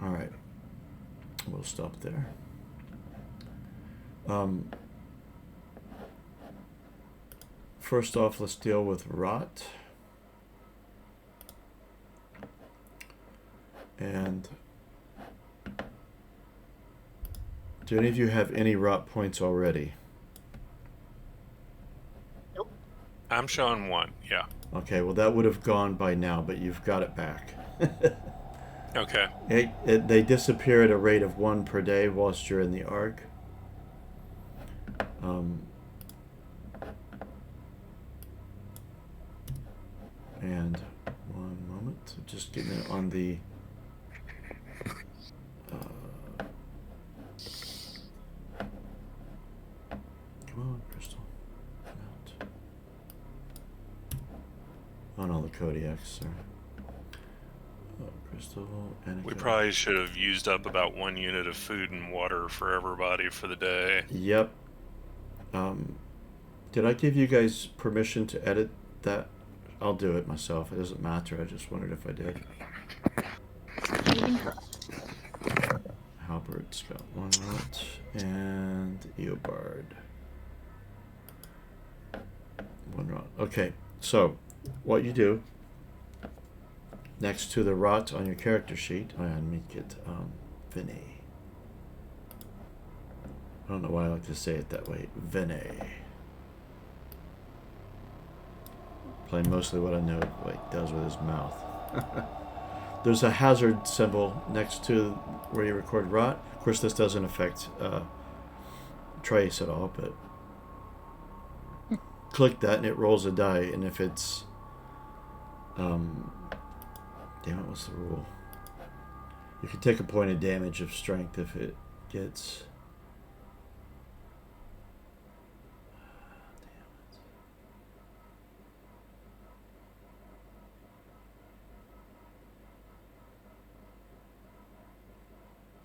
All right, we'll stop there. First off, let's deal with rot. And do any of you have any rot points already? Nope. I'm showing one, yeah. Okay, well that would have gone by now, but you've got it back. Okay. They disappear at a rate of 1 per day whilst you're in the arc. And one moment, just getting it on the come on, Crystal. Come out. Oh no, the Kodiaks, sir. Oh, Crystal and We probably should have used up about 1 unit of food and water for everybody for the day. Yep. Did I give you guys permission to edit that? I'll do it myself. It doesn't matter. I just wondered if I did. Halbert's got 1 rot. And Eobard. 1 rot. Okay, so what you do next to the rot on your character sheet, let me get Vinny. I don't know why I like to say it that way. Vinny. Play mostly what I know what he does with his mouth. There's a hazard symbol next to where you record rot. Of course, this doesn't affect Trace at all, but click that and it rolls a die. And if it's damn it, what's the rule? You can take a point of damage of strength if it gets.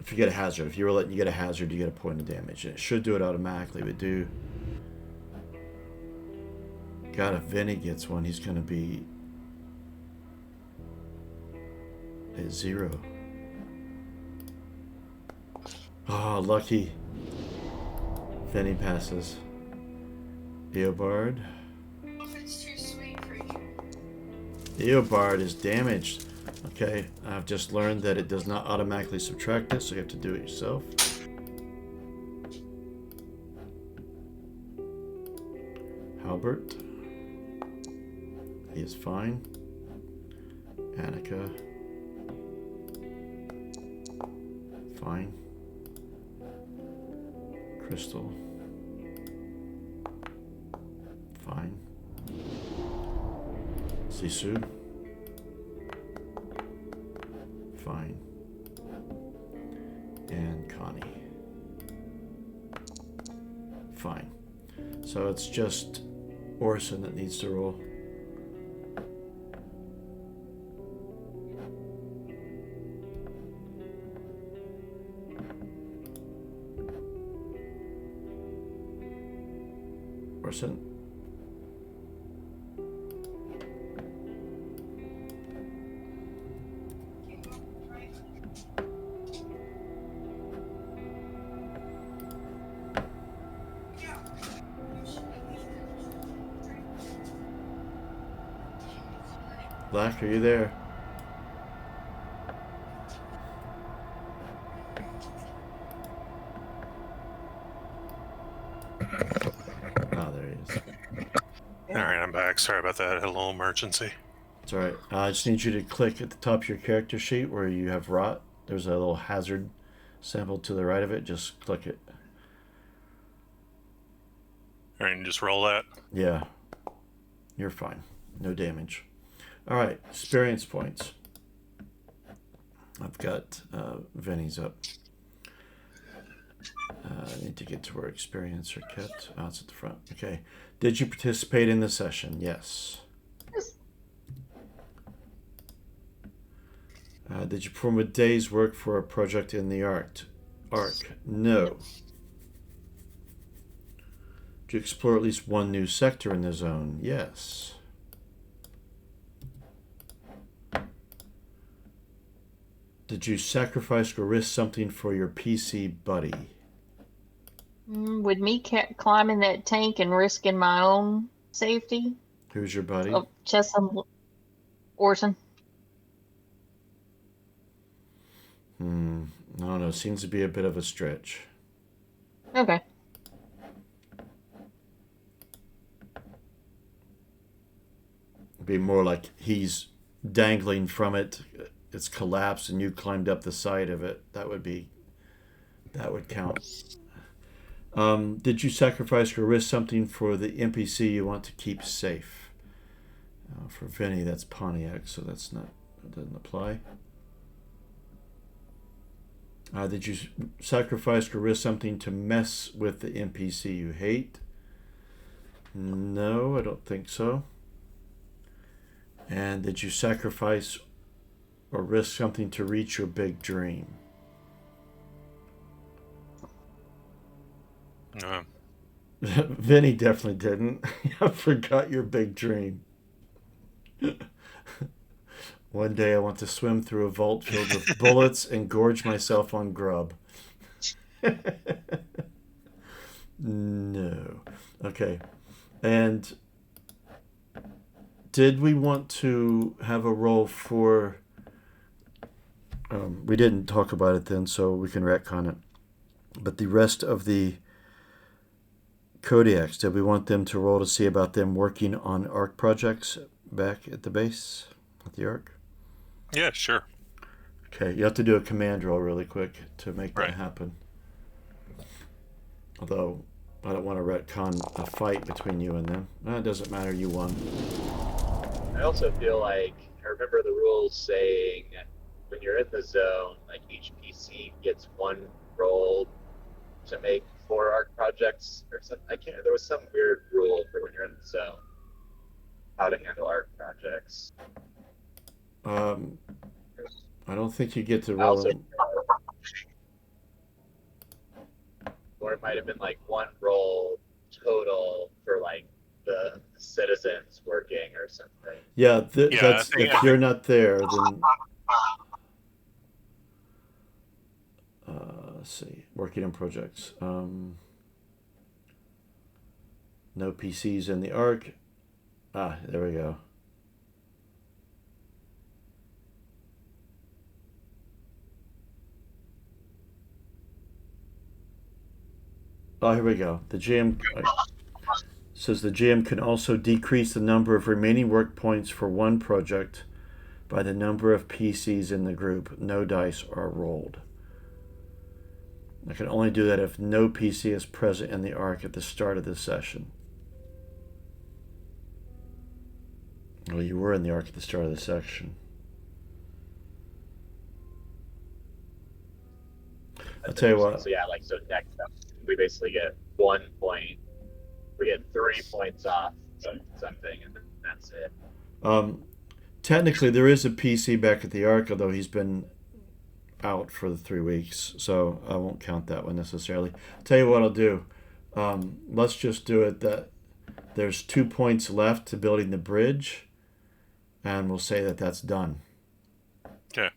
If you get a hazard, if you were letting you get a hazard, you get a point of damage. And it should do it automatically, but do. God, if Vinny gets one, he's going to be at 0. Oh, lucky. Vinny passes. Eobard. Eobard is damaged. Okay, I've just learned that it does not automatically subtract it, so you have to do it yourself. Hubbard. He is fine. Annika. Fine. Crystal. Fine. Sisu. Fine. And Connie. Fine. So it's just Orson that needs to roll. Orson. Black, are you there? Oh, there he is. All right, I'm back. Sorry about that. I had a little emergency. It's alright. I just need you to click at the top of your character sheet where you have rot. There's a little hazard sample to the right of it. Just click it. All right, and just roll that. Yeah. You're fine. No damage. Alright, experience points. I've got Vinny's up. I need to get to where experience are kept. Oh, it's at the front. Okay. Did you participate in the session? Yes. Did you perform a day's work for a project in the Ark? No. Did you explore at least one new sector in the zone? Yes. Did you sacrifice or risk something for your PC buddy? With me climbing that tank and risking my own safety? Who's your buddy? Oh, Orson. I don't know. Seems to be a bit of a stretch. Okay. It'd be more like he's dangling from it. It's collapsed and you climbed up the side of it. That would count. Did you sacrifice or risk something for the NPC you want to keep safe? For Vinny, that's Pontiac, so that doesn't apply. Did you sacrifice or risk something to mess with the NPC you hate? No, I don't think so. And did you sacrifice or risk something to reach your big dream? Vinny definitely didn't. I forgot your big dream. One day I want to swim through a vault filled with bullets and gorge myself on grub. No. Okay. And did we want to have a role for... we didn't talk about it then, so we can retcon it. But the rest of the Kodiaks, did we want them to roll to see about them working on Ark projects back at the base, at the Ark? Yeah, sure. Okay, you have to do a command roll really quick to make that Right. happen. Although, I don't want to retcon a fight between you and them. It doesn't matter, you won. I also feel like I remember the rules saying when you're in the zone, like each PC gets one roll to make 4 Arc projects or something. I can't. There was some weird rule for when you're in the zone, how to handle Arc projects. I don't think you get to I roll also, them. or it might have been like one roll total for like the citizens working or something. Yeah, Yeah, that's I think- if you're not there, then... let's see. Working on projects. No PCs in the Ark. There we go. Oh, here we go. The GM. says the GM can also decrease the number of remaining work points for one project by the number of PCs in the group. No dice are rolled. I can only do that if no PC is present in the arc at the start of the session. Well, you were in the arc at the start of the section. I'll tell you what. So yeah, like so next up, we basically get 1 point. We get 3 points off something, and that's it. Technically, there is a PC back at the arc, although he's been out for the 3 weeks, so I won't count that one necessarily. I'll tell you what I'll do. Let's just do it that there's 2 points left to building the bridge, and we'll say that that's done. Okay.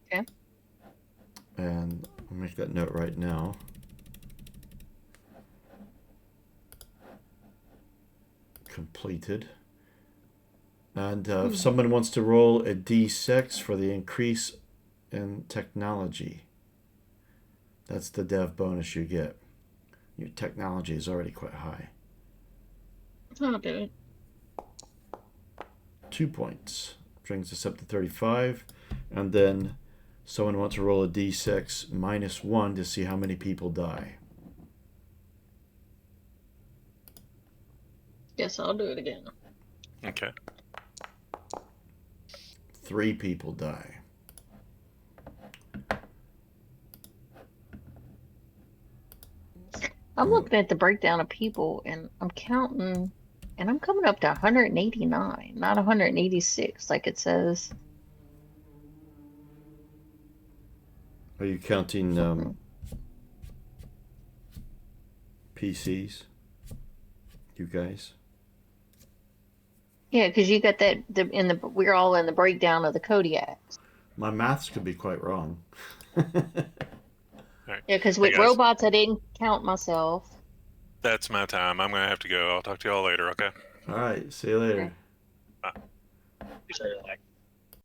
Okay. And I'll make that note right now. Completed. And if someone wants to roll a d6 for the increase in technology, that's the dev bonus you get. Your technology is already quite high. I'll do it. 2 points. Brings us up to 35. And then someone wants to roll a d6 minus 1 to see how many people die. Guess I'll do it again. Okay. 3 people die. I'm looking at the breakdown of people, and I'm counting, and I'm coming up to 189, not 186 like it says. Are you counting PCs? You guys? Yeah, because you got that we're all in the breakdown of the Kodiaks. My maths could be quite wrong. All right. Yeah, because Hey, with guys, robots, I didn't count myself. that's my time. I'm going to have to go. I'll talk to y'all later, okay? All right. See you later. Bye. So, like,